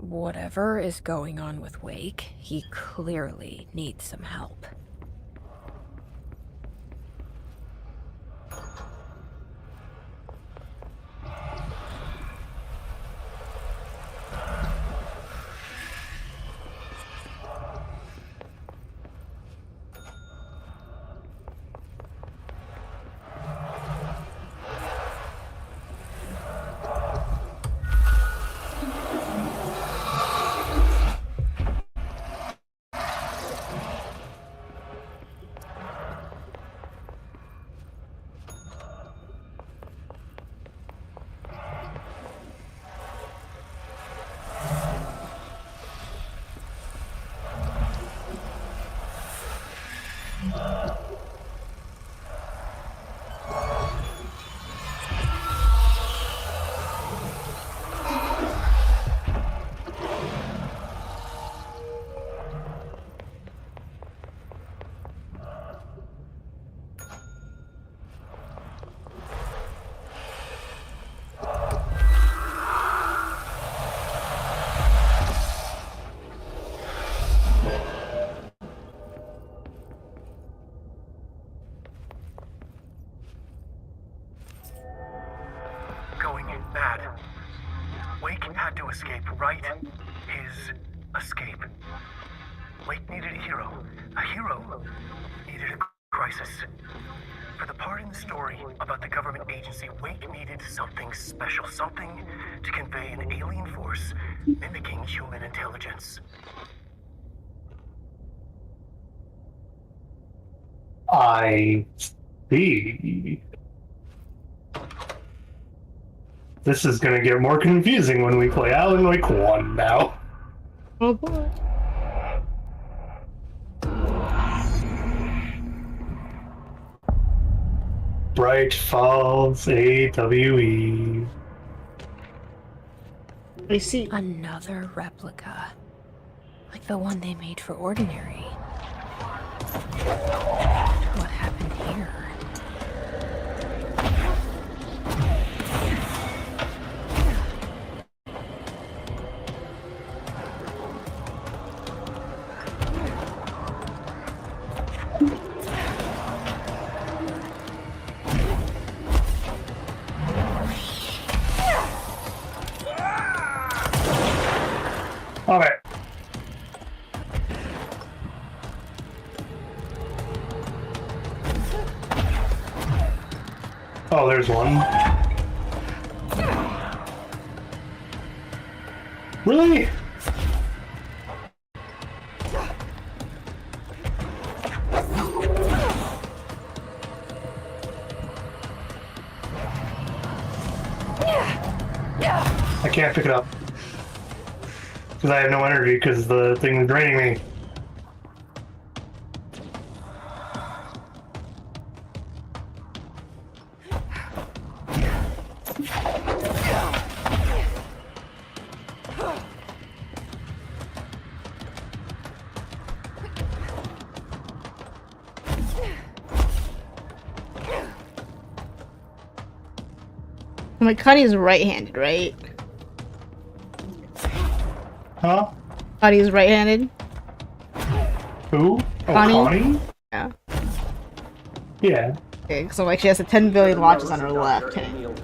Whatever is going on with Wake, he clearly needs some help. had. Wake had to escape, right? His escape. Wake needed a hero. A hero needed a crisis. For the part in the story about the government agency, Wake needed something special, something to convey an alien force mimicking human intelligence. I see. This is gonna get more confusing when we play Alan Wake 1 now. Oh boy. Bright Falls AWE. I see. Another replica. Like the one they made for Ordinary. What happened here? Okay. Oh, there's one. Really? I can't pick it up. Because I have no energy because the thing is draining me. My Connie's right-handed, right? Huh? Connie's right-handed. Who? Oh, Connie? Yeah. Yeah. Okay, so like she has the 10 billion watches on her left hand.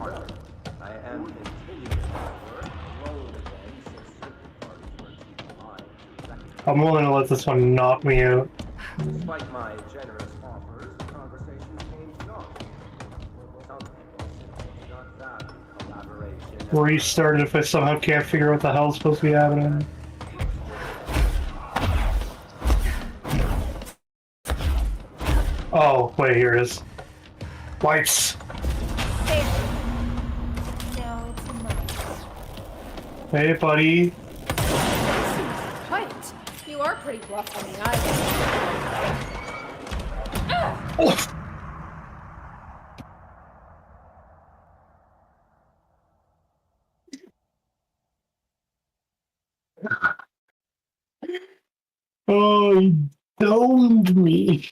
I'm willing to let this one knock me out. Despite my generous offers, the conversation came naught. Some people simply do not value collaboration. Restart it if I somehow can't figure out what the hell's supposed to be happening. Oh, wait, here it is. Wipes. Hey, buddy. Quiet. You are pretty rough on the eyes. Oh. Oh, he domed me.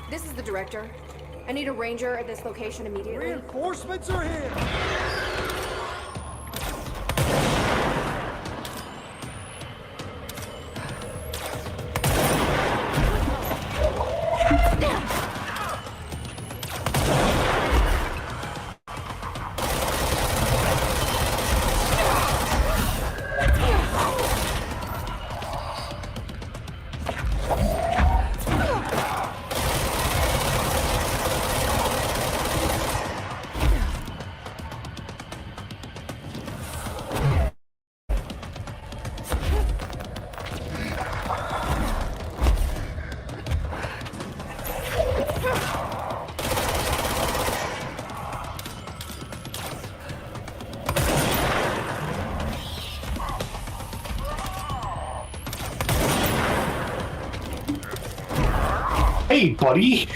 This is the director. I need a ranger at this location immediately. Reinforcements are here! Hey, buddy.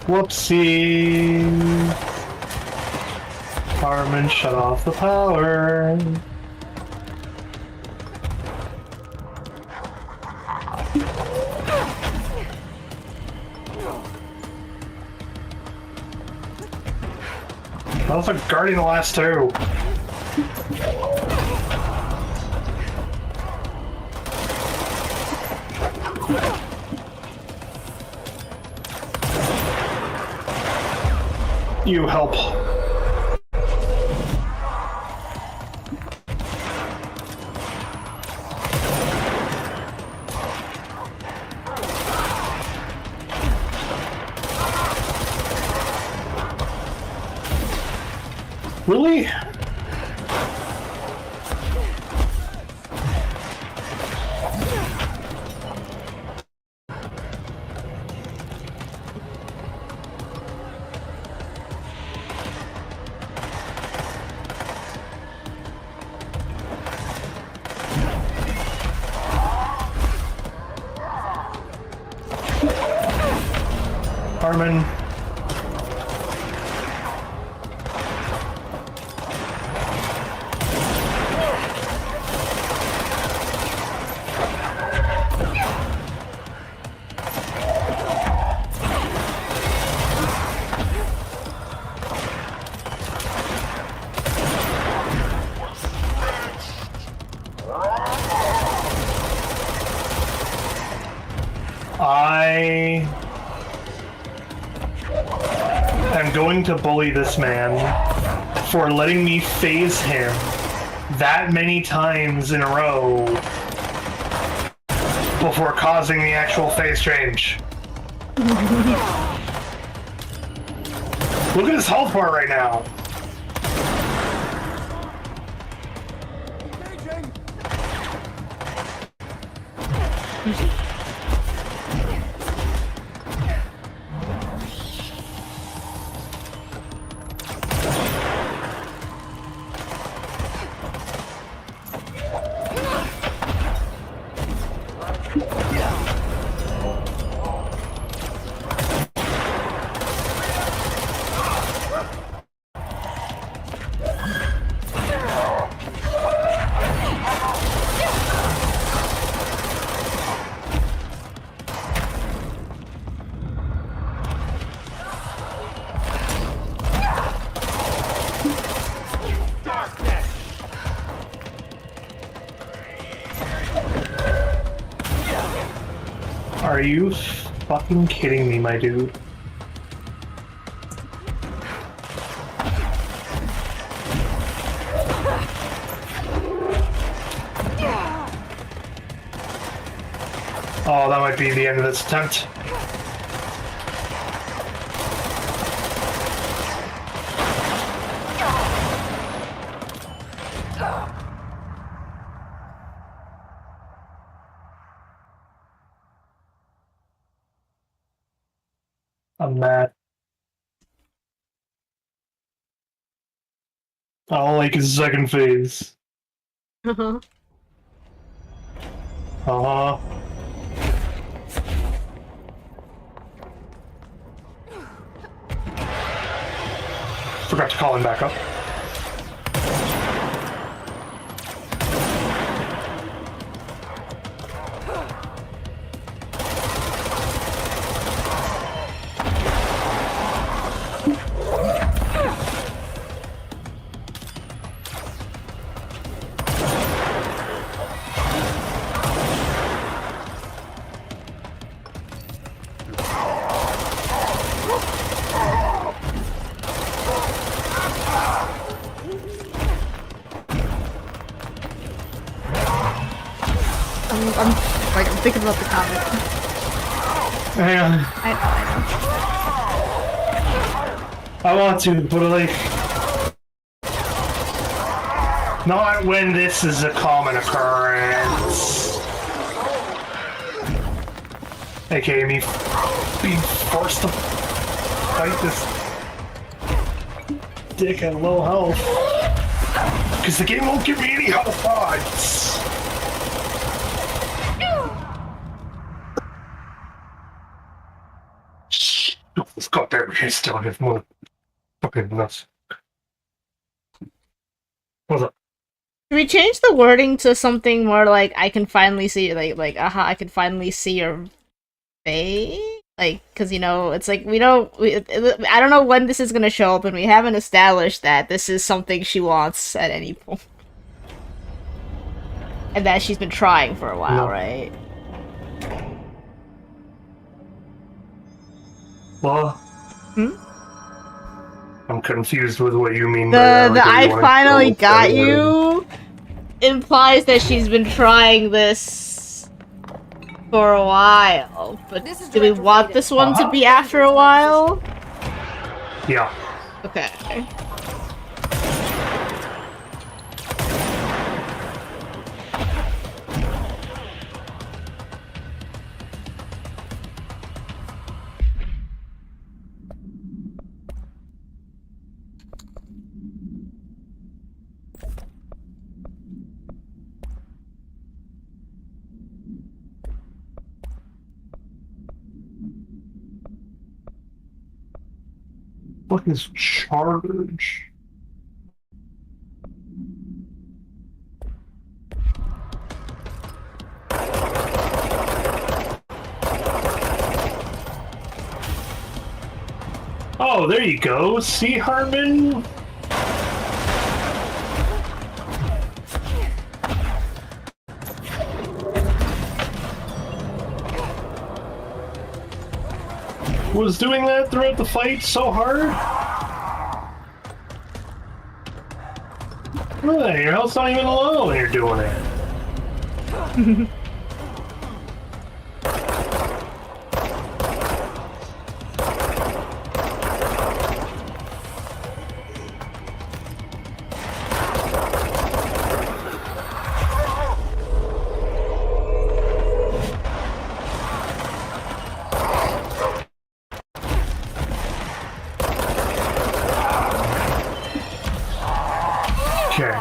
Whoopsie. Carmen, shut off the power. I was like guarding the last two. You help. Really? Carmen. I am going to bully this man for letting me phase him that many times in a row before causing the actual phase change. Look at his health bar right now. Are you fucking kidding me, my dude? Oh, that might be the end of this attempt. I'm mad. I don't like his second phase. Uh-huh. Uh-huh. Forgot to call him back up. I'm thinking about the comic. Hang on. I want to, but like... Not when this is a common occurrence. AKA me being forced to fight this dick at low health. Because the game won't give me any health pods. This goddamn Okay, still have more. Okay, nuts. What's up? Should we change the wording to something more like I can finally see I can finally see your face? Like, cause you know, it's like I don't know when this is gonna show up, and we haven't established that this is something she wants at any point. And that she's been trying for a while, right? Well, I'm confused with what you mean The by that. Like, I wanna finally go got forward. you implies that she's been trying this for a while. But do we want this one to be after a while? Yeah. Okay. What is charge? Oh, there you go. See, Harmon? Was doing that throughout the fight so hard? Well, your health's not even low when you're doing it. Okay.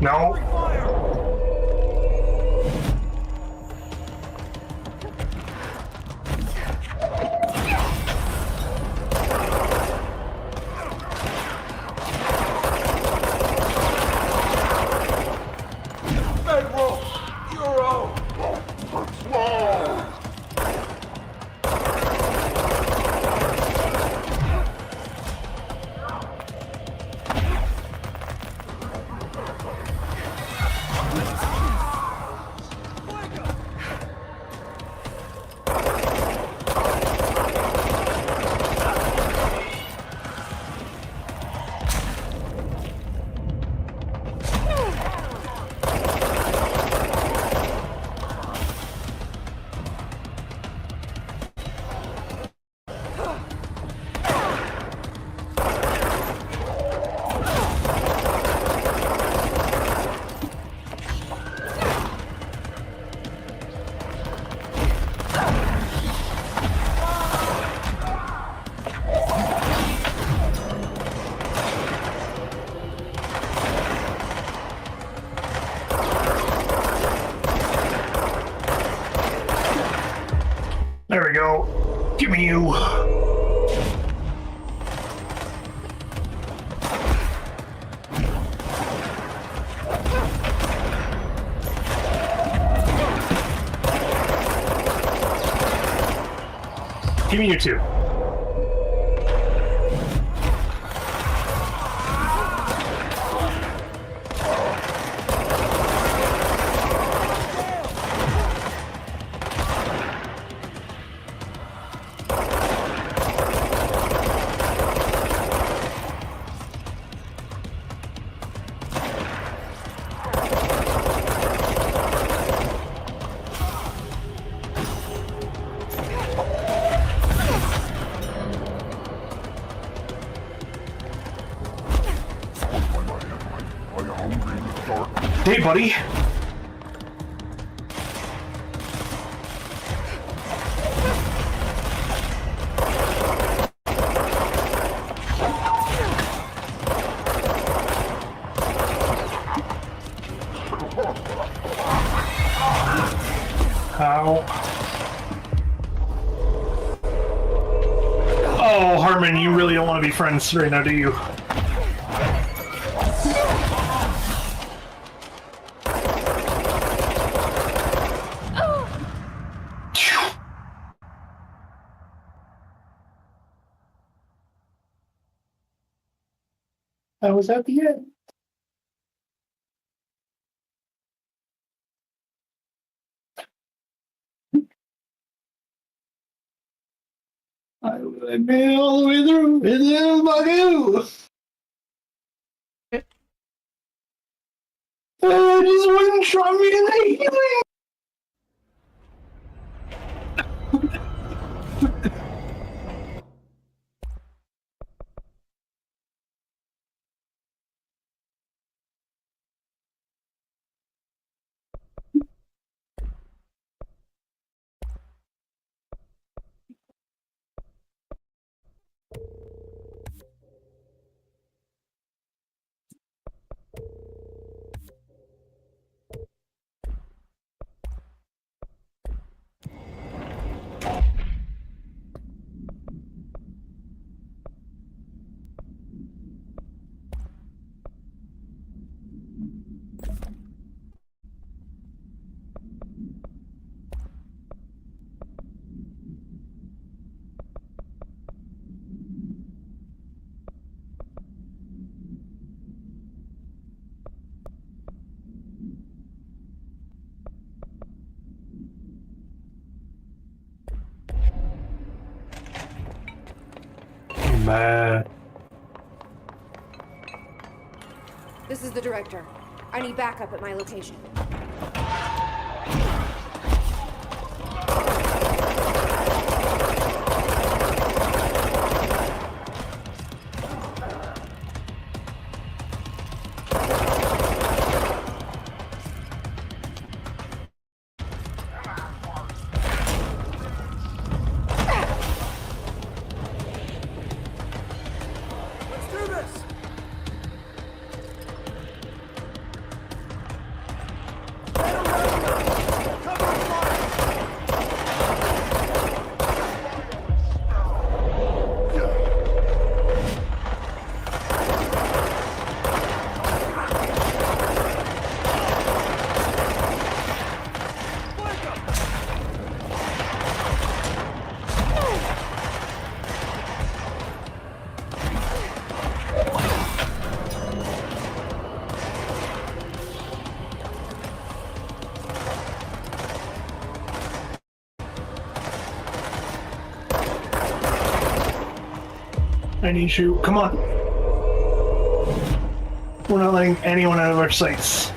No. Federal Bureau Patrol. There we go. Give me you. Give me you two. Hey, buddy. How? Oh, Harmon, you really don't want to be friends right now, do you? That was at the end. I made it all the way through, and then Magoo! I just wouldn't try me in the healing! Man. This is the director. I need backup at my location. I need you. Come on. We're not letting anyone out of our sights.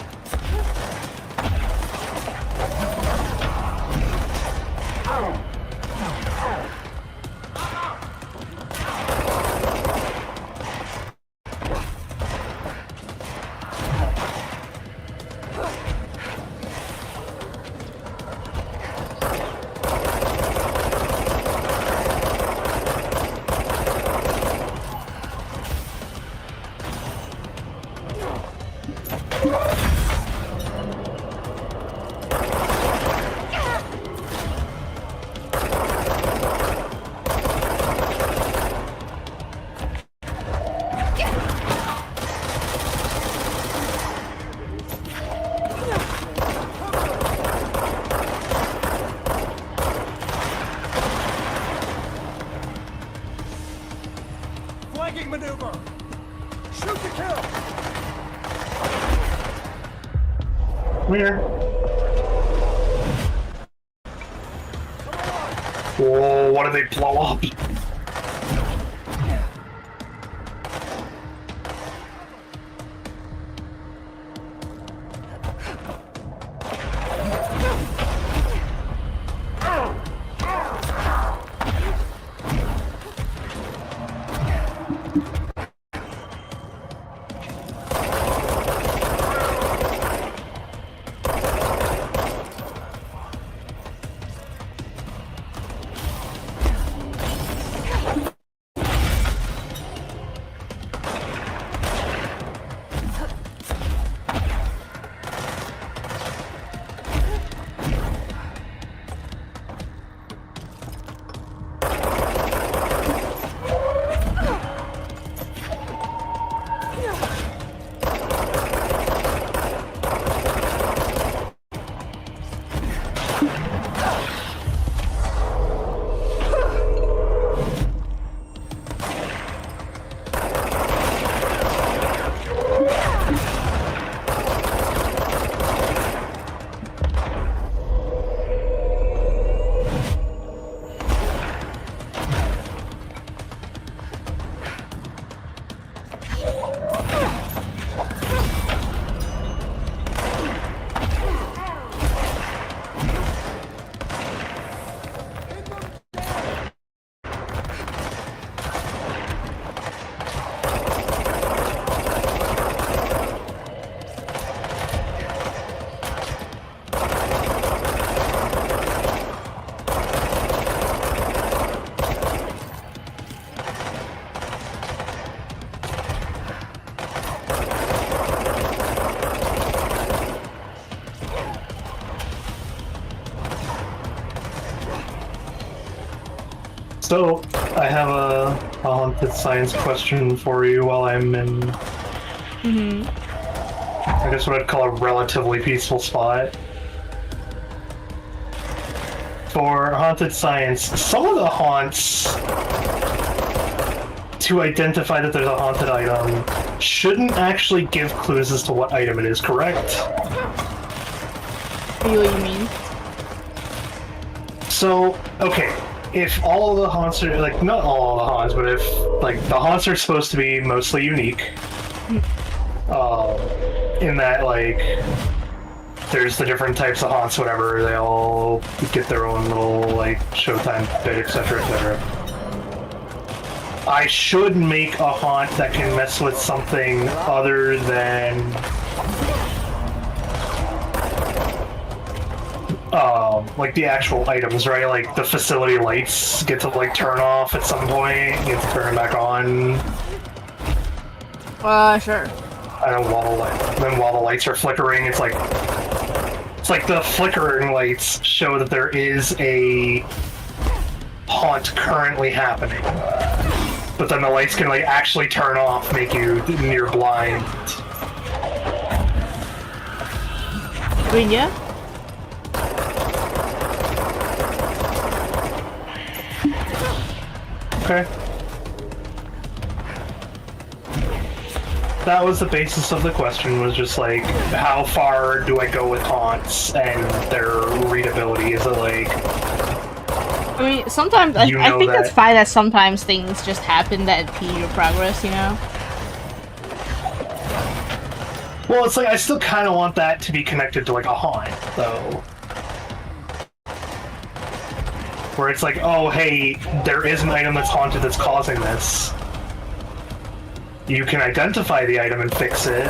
Flanking maneuver! Shoot to kill! Where? Whoa, what did they blow up? So, I have a haunted science question for you while I'm in, I guess what I'd call a relatively peaceful spot. For haunted science, some of the haunts, to identify that there's a haunted item, shouldn't actually give clues as to what item it is, correct? What do you mean? So, okay, if all of the haunts are, like, not all of the haunts, but if, like, the haunts are supposed to be mostly unique, in that, like, there's the different types of haunts, whatever, they all get their own little, like, showtime bit, etc., etc. I should make a haunt that can mess with something other than like the actual items, right? Like the facility lights get to like turn off at some point, you get to turn them back on. Sure. And while the lights are flickering, it's like the flickering lights show that there is a haunt currently happening. But then the lights can like actually turn off, make you near blind. I mean, yeah. Okay. That was the basis of the question, was just like, how far do I go with haunts and their readability? Is it like... I mean, sometimes, I think that's fine that sometimes things just happen that impede your progress, you know? Well, it's like, I still kind of want that to be connected to like a haunt, though. Where it's like, oh, hey, there is an item that's haunted that's causing this. You can identify the item and fix it.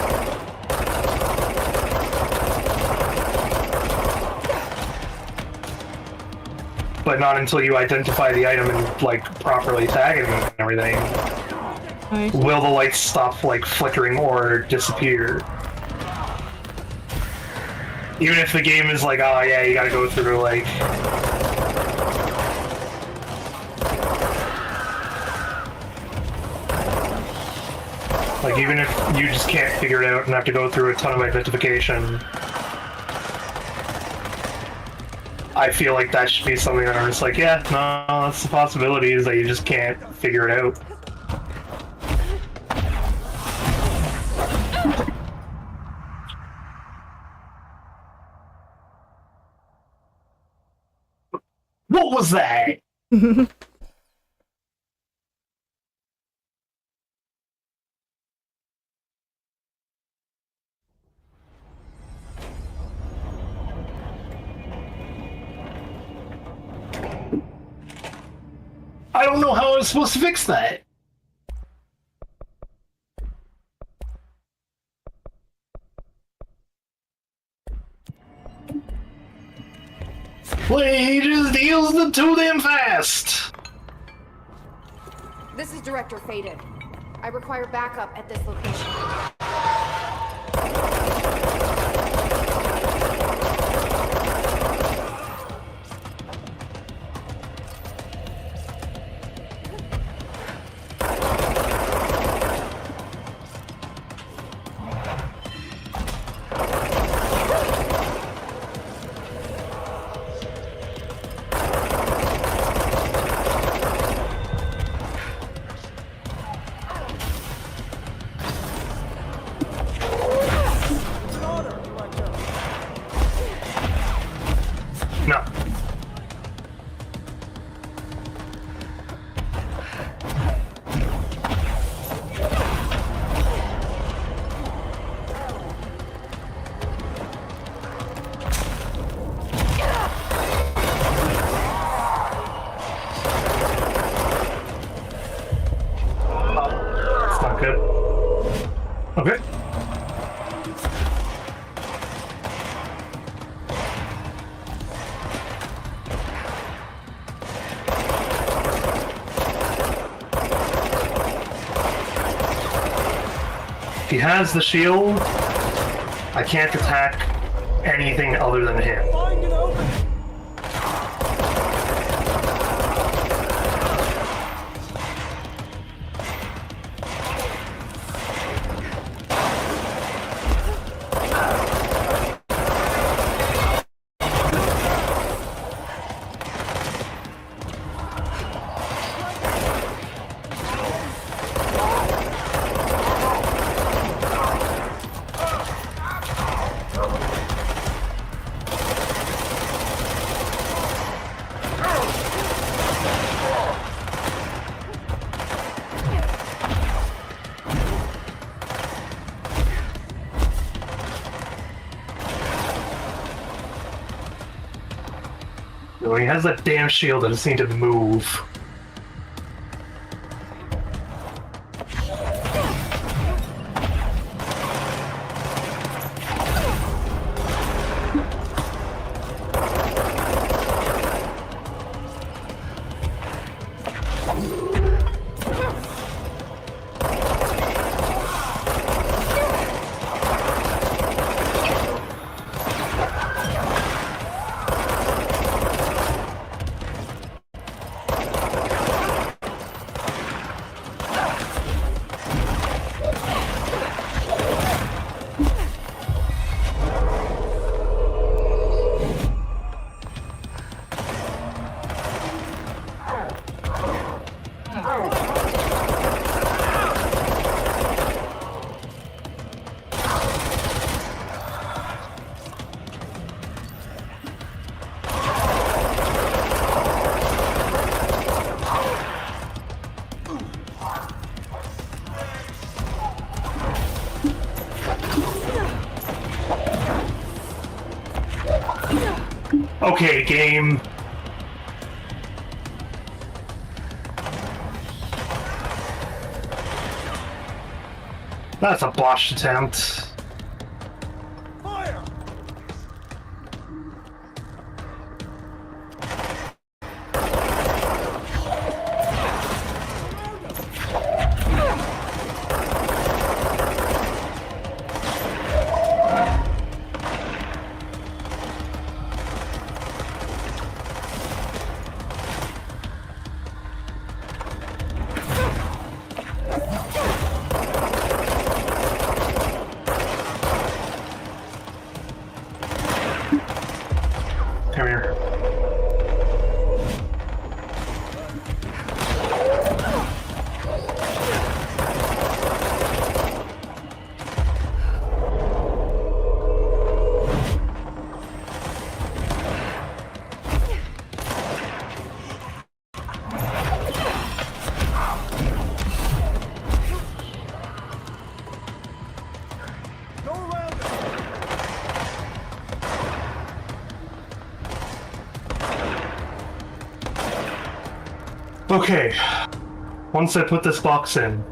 But not until you identify the item and, like, properly tag it and everything. Will the lights stop, like, flickering or disappear. Even if the game is like, oh yeah, you gotta go through, like... Like, even if you just can't figure it out and have to go through a ton of identification, I feel like that should be something that I'm just like, yeah, no, that's the possibility, is that you just can't figure it out. What was that? I don't know how I was supposed to fix that. Well, he just deals them too damn fast. This is Director Faded. I require backup at this location. No. That's not good. Okay. He has the shield. I can't attack anything other than him. He has that damn shield that doesn't need to move. Okay, game. That's a botched attempt. Come here. Okay, once I put this box in,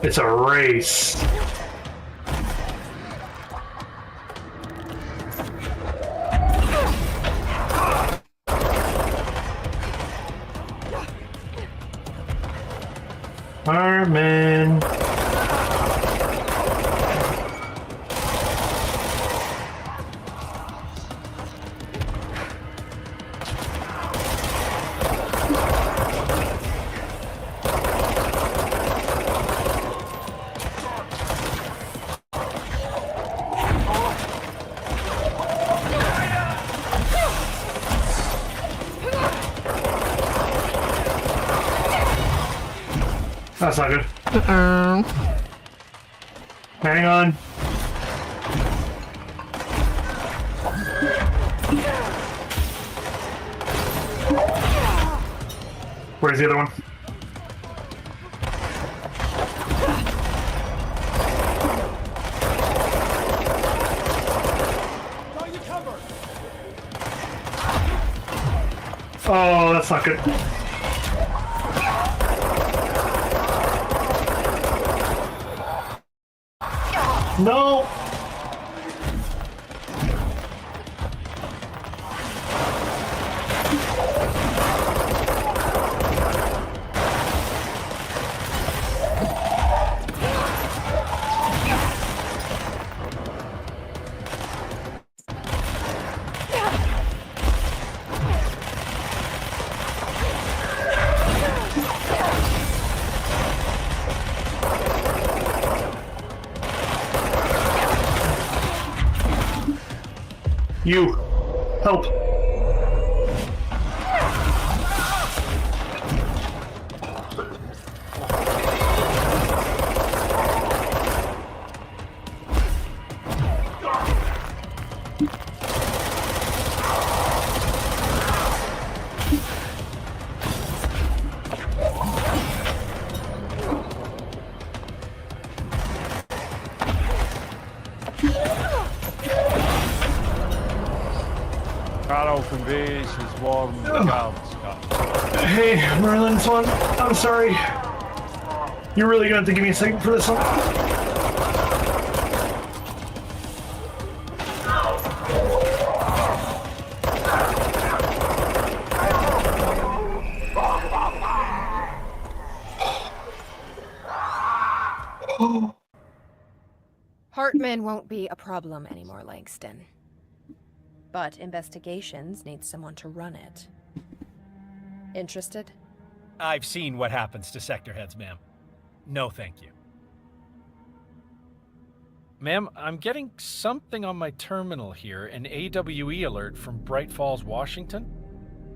it's a race. Armin. That's not good. Hang on. Where's the other one? Oh, that's not good. No! You! Help! conveys his warm regards, Scott. Hey, Merlin Swan, I'm sorry. You're really gonna have to give me a second for this one? Hartman won't be a problem anymore, Langston. But investigations need someone to run it. Interested? I've seen what happens to sector heads, ma'am. No, thank you. Ma'am, I'm getting something on my terminal here, an AWE alert from Bright Falls, Washington.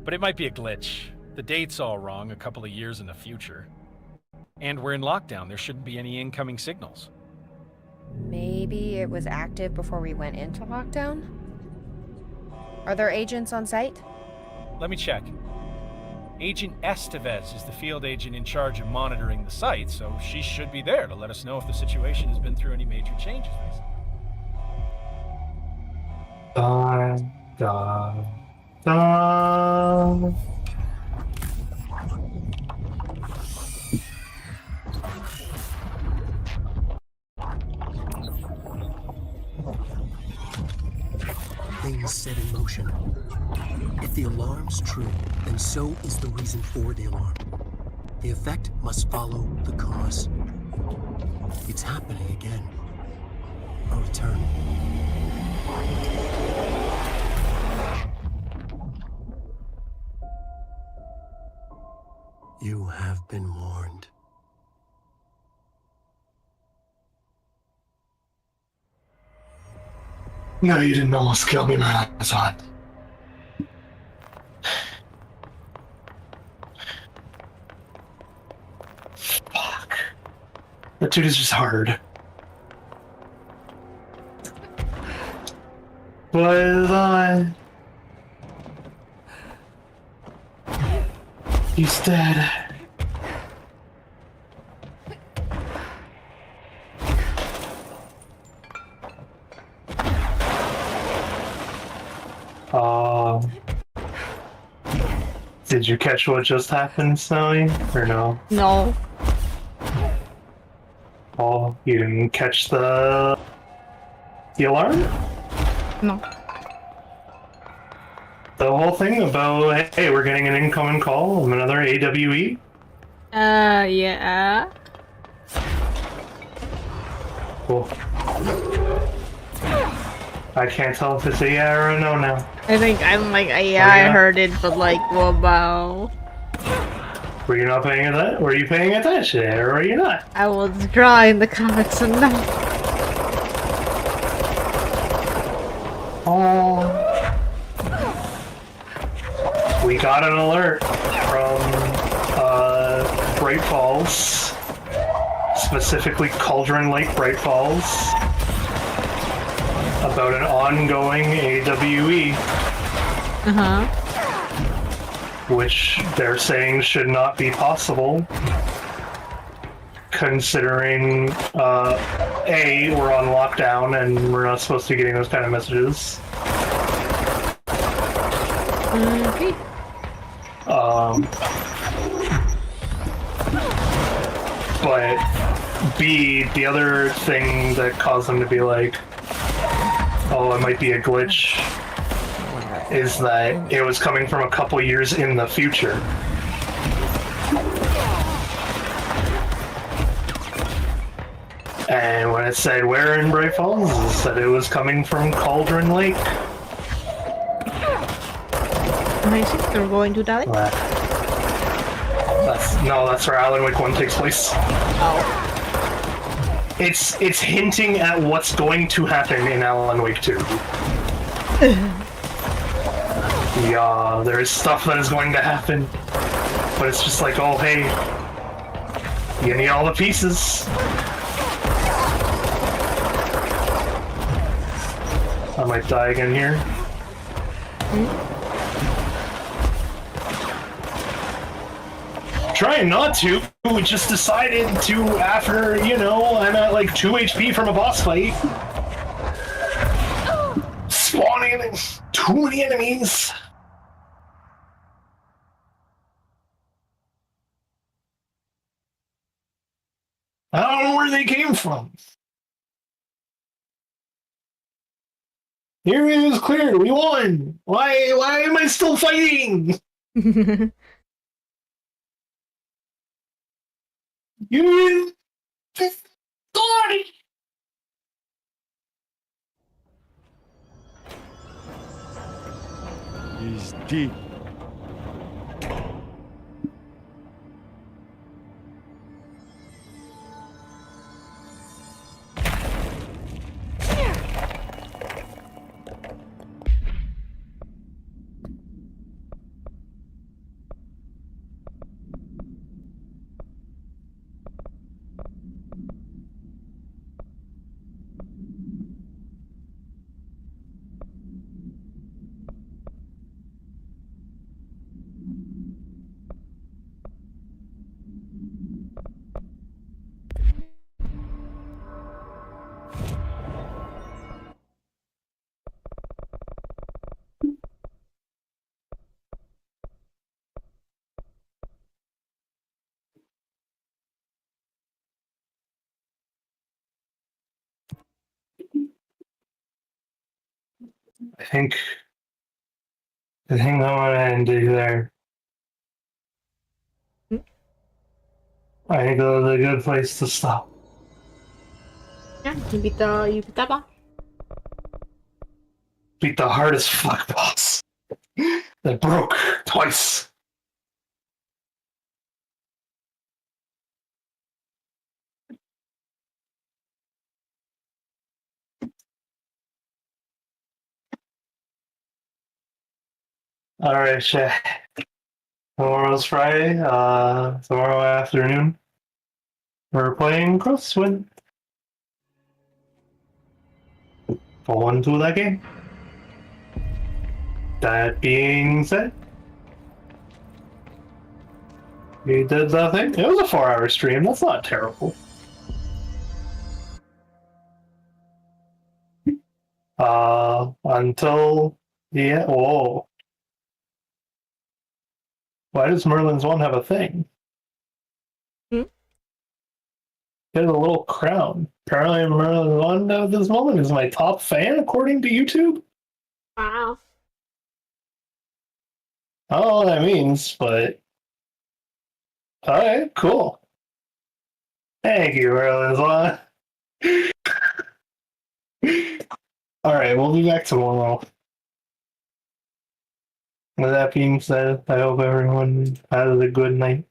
But it might be a glitch. The date's all wrong, a couple of years in the future. And we're in lockdown, there shouldn't be any incoming signals. Maybe it was active before we went into lockdown? Are there agents on site? Let me check. Agent Estevez is the field agent in charge of monitoring the site, so she should be there to let us know if the situation has been through any major changes recently. Dun, dun. Things set in motion. If the alarm's true, then so is the reason for the alarm. The effect must follow the cause. It's happening again. I'll return. You have been warned. No, you didn't almost kill me, Marazon. Fuck. That dude is just hard. But, he's dead. Did you catch what just happened, Snowy? Or no? No. Oh, you didn't catch the alarm? No. The whole thing about, hey, we're getting an incoming call from another AWE? Yeah. Cool. I can't tell if it's a yeah or a no now. I think I'm like, yeah, I heard it, but like, what about? Were you not paying attention? Were you paying attention, or were you not? I was drawing the comics and now. Oh. We got an alert from Bright Falls, specifically Cauldron Lake Bright Falls, about an ongoing AWE. Which they're saying should not be possible, considering A, we're on lockdown and we're not supposed to be getting those kind of messages. Okay. But B, the other thing that caused them to be like, oh, it might be a glitch, is that it was coming from a couple years in the future. And when it said where in Bright Falls, it said it was coming from Cauldron Lake. I think they're going to die. That's where Alan Wake 1 takes place. Oh. It's hinting at what's going to happen in Alan Wake 2. Yeah, there is stuff that is going to happen, but it's just like, oh hey, you need all the pieces. I might die again here. Trying not to. We just decided to after, I'm at like 2 HP from a boss fight. Spawning too many enemies. I don't know where they came from. Here it is clear. We won. Why am I still fighting? You God! He's deep. I think I'm gonna end it there. I think that was a good place to stop. Yeah, you beat that boss. Beat the hardest fuck boss. That broke twice. Alright, Shay. Tomorrow's Friday. Tomorrow afternoon, we're playing Crosswind. Fall into that game. That being said, we did that thing. It was a 4-hour stream. That's not terrible. Until yeah. Whoa. Why does Merlin's one have a thing? Hmm? He has a little crown. Apparently, Merlin's one at this moment is my top fan, according to YouTube. Wow. I don't know what that means, but alright, cool. Thank you, Merlin's one. Alright, we'll be back tomorrow. With that being said, I hope everyone has a good night.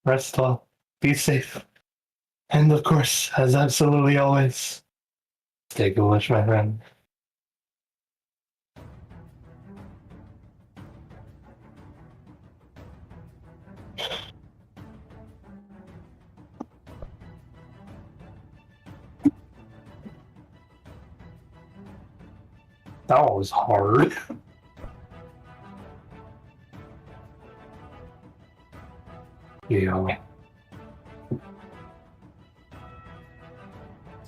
Rest well. Be safe. And of course, as absolutely always, stay ghoulish, my friend. That was hard. Yeah.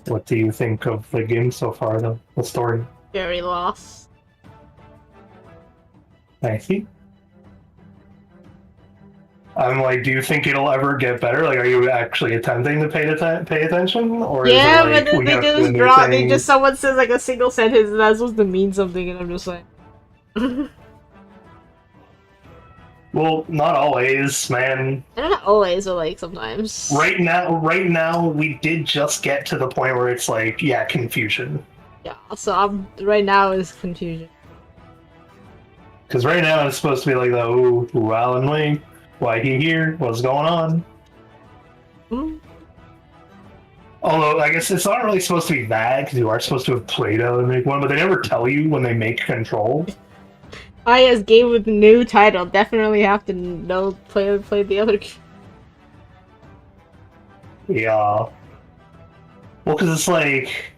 What do you think of the game so far, though? The story? Very lost. I see. I'm like, do you think it'll ever get better? Like, are you actually attempting to pay attention, or Yeah, is it like but we they have to just do drop. They things? just someone says like a single sentence, and that's supposed to mean something, and I'm just like. Well, not always, man. Not always, but like sometimes. Right now, we did just get to the point where it's like, yeah, confusion. Yeah. So right now is confusion. Because right now it's supposed to be like the ooh, Alan Wake, why he here, what's going on? Mm. Although I guess it's not really supposed to be that, because you are supposed to have played out and make one, but they never tell you when they make Control. Yes, game with new title. Definitely have to know play the other. Yeah. Well, because it's like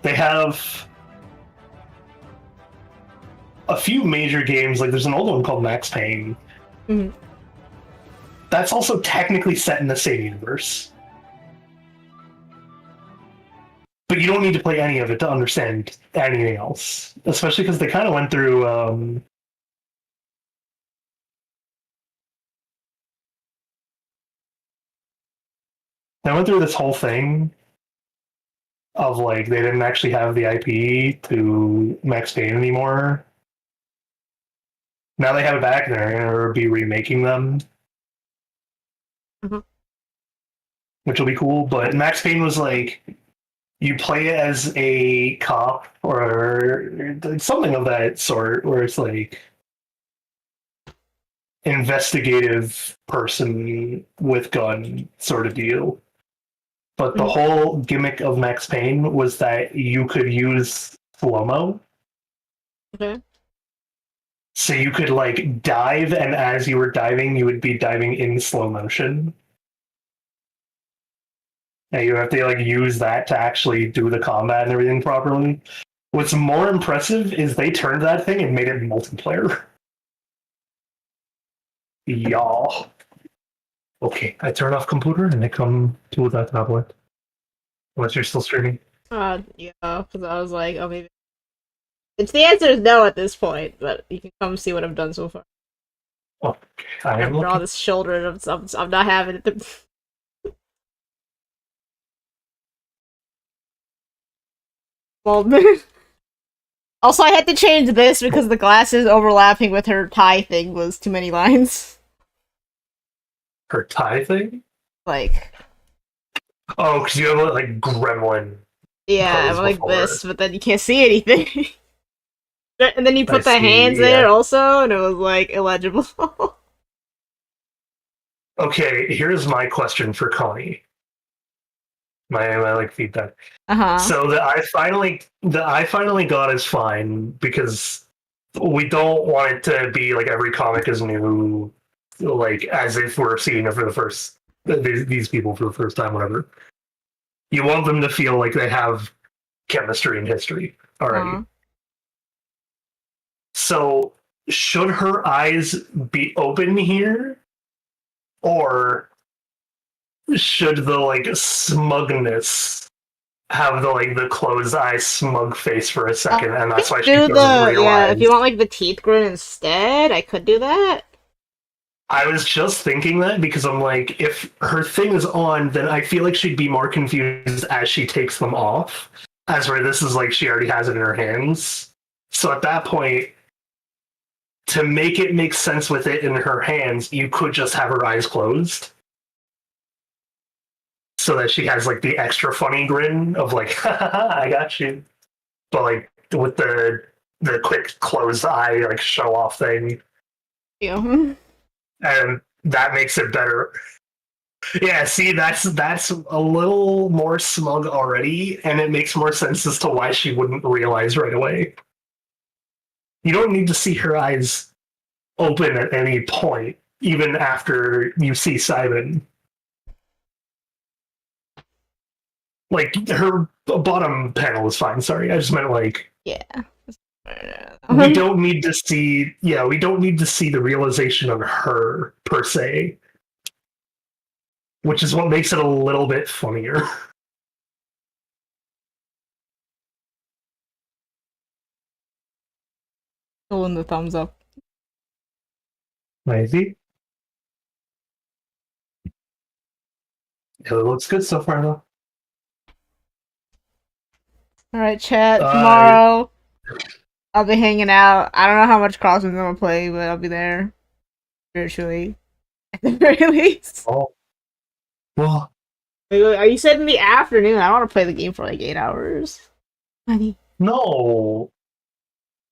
they have a few major games. Like there's an old one called Max Payne. Mm-hmm. That's also technically set in the same universe. But you don't need to play any of it to understand anything else. Especially because they kind of went through They went through this whole thing of like they didn't actually have the IP to Max Payne anymore. Now they have it back, and they're gonna be remaking them, which will be cool. But Max Payne was like, you play it as a cop or something of that sort, where it's like investigative person with gun sort of deal. But the whole gimmick of Max Payne was that you could use slow-mo. Okay. So you could like dive, and as you were diving, you would be diving in slow motion. And you have to like use that to actually do the combat and everything properly. What's more impressive is they turned that thing and made it multiplayer. Y'all. Okay, I turn off computer and I come to that tablet. Unless you're still streaming. Yeah, because I was like, oh, maybe. It's the answer is no at this point, but you can come see what I've done so far. Okay, I am draw this shoulder, and I'm not having it. Well, also I had to change this because the glasses overlapping with her tie thing was too many lines. Her tie thing? Like. Oh, because you have like gremlin. Yeah, I'm like this, but then you can't see anything. And then you put the hands there also, and it was like illegible. Okay, here's my question for Connie. My like feedback. So the I finally got is fine because we don't want it to be like every comic is new, like as if we're seeing it for the first these people for the first time, whatever. You want them to feel like they have chemistry and history already. So should her eyes be open here, or should the like smugness have the like the closed eye smug face for a second, and that's why she doesn't realize? Yeah, if you want like the teeth grin instead, I could do that. I was just thinking that because I'm like, if her thing is on, then I feel like she'd be more confused as she takes them off. As where this is like she already has it in her hands. So at that point, to make it make sense with it in her hands, you could just have her eyes closed. So that she has like the extra funny grin of like, ha ha ha, I got you. But like with the quick closed eye like show off thing. Yeah. And that makes it better. Yeah, see, that's a little more smug already, and it makes more sense as to why she wouldn't realize right away. You don't need to see her eyes open at any point, even after you see Simon. Like, her bottom panel is fine, sorry. I just meant, like... Yeah. We don't need to see... Yeah, we don't need to see the realization of her, per se. Which is what makes it a little bit funnier. Still in the thumbs up. Maybe. Yeah, it looks good so far, though. Alright, chat. Tomorrow, I'll be hanging out. I don't know how much Crosswind I'm gonna play, but I'll be there. Virtually. At the very least. Oh. Well. Are you said in the afternoon? I want to play the game for like 8 hours. Honey. No.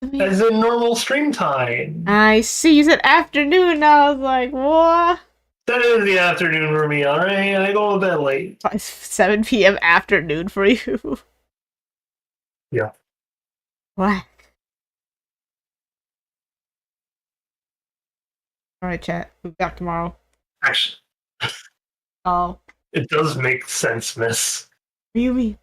As in normal stream time. I see. You said afternoon. I was like, what? That is the afternoon for me, alright? I go to bed late. 7 p.m. afternoon for you. Yeah. What? Alright, chat. We'll be back tomorrow. Actually. Oh. It does make sense, miss. What do you mean?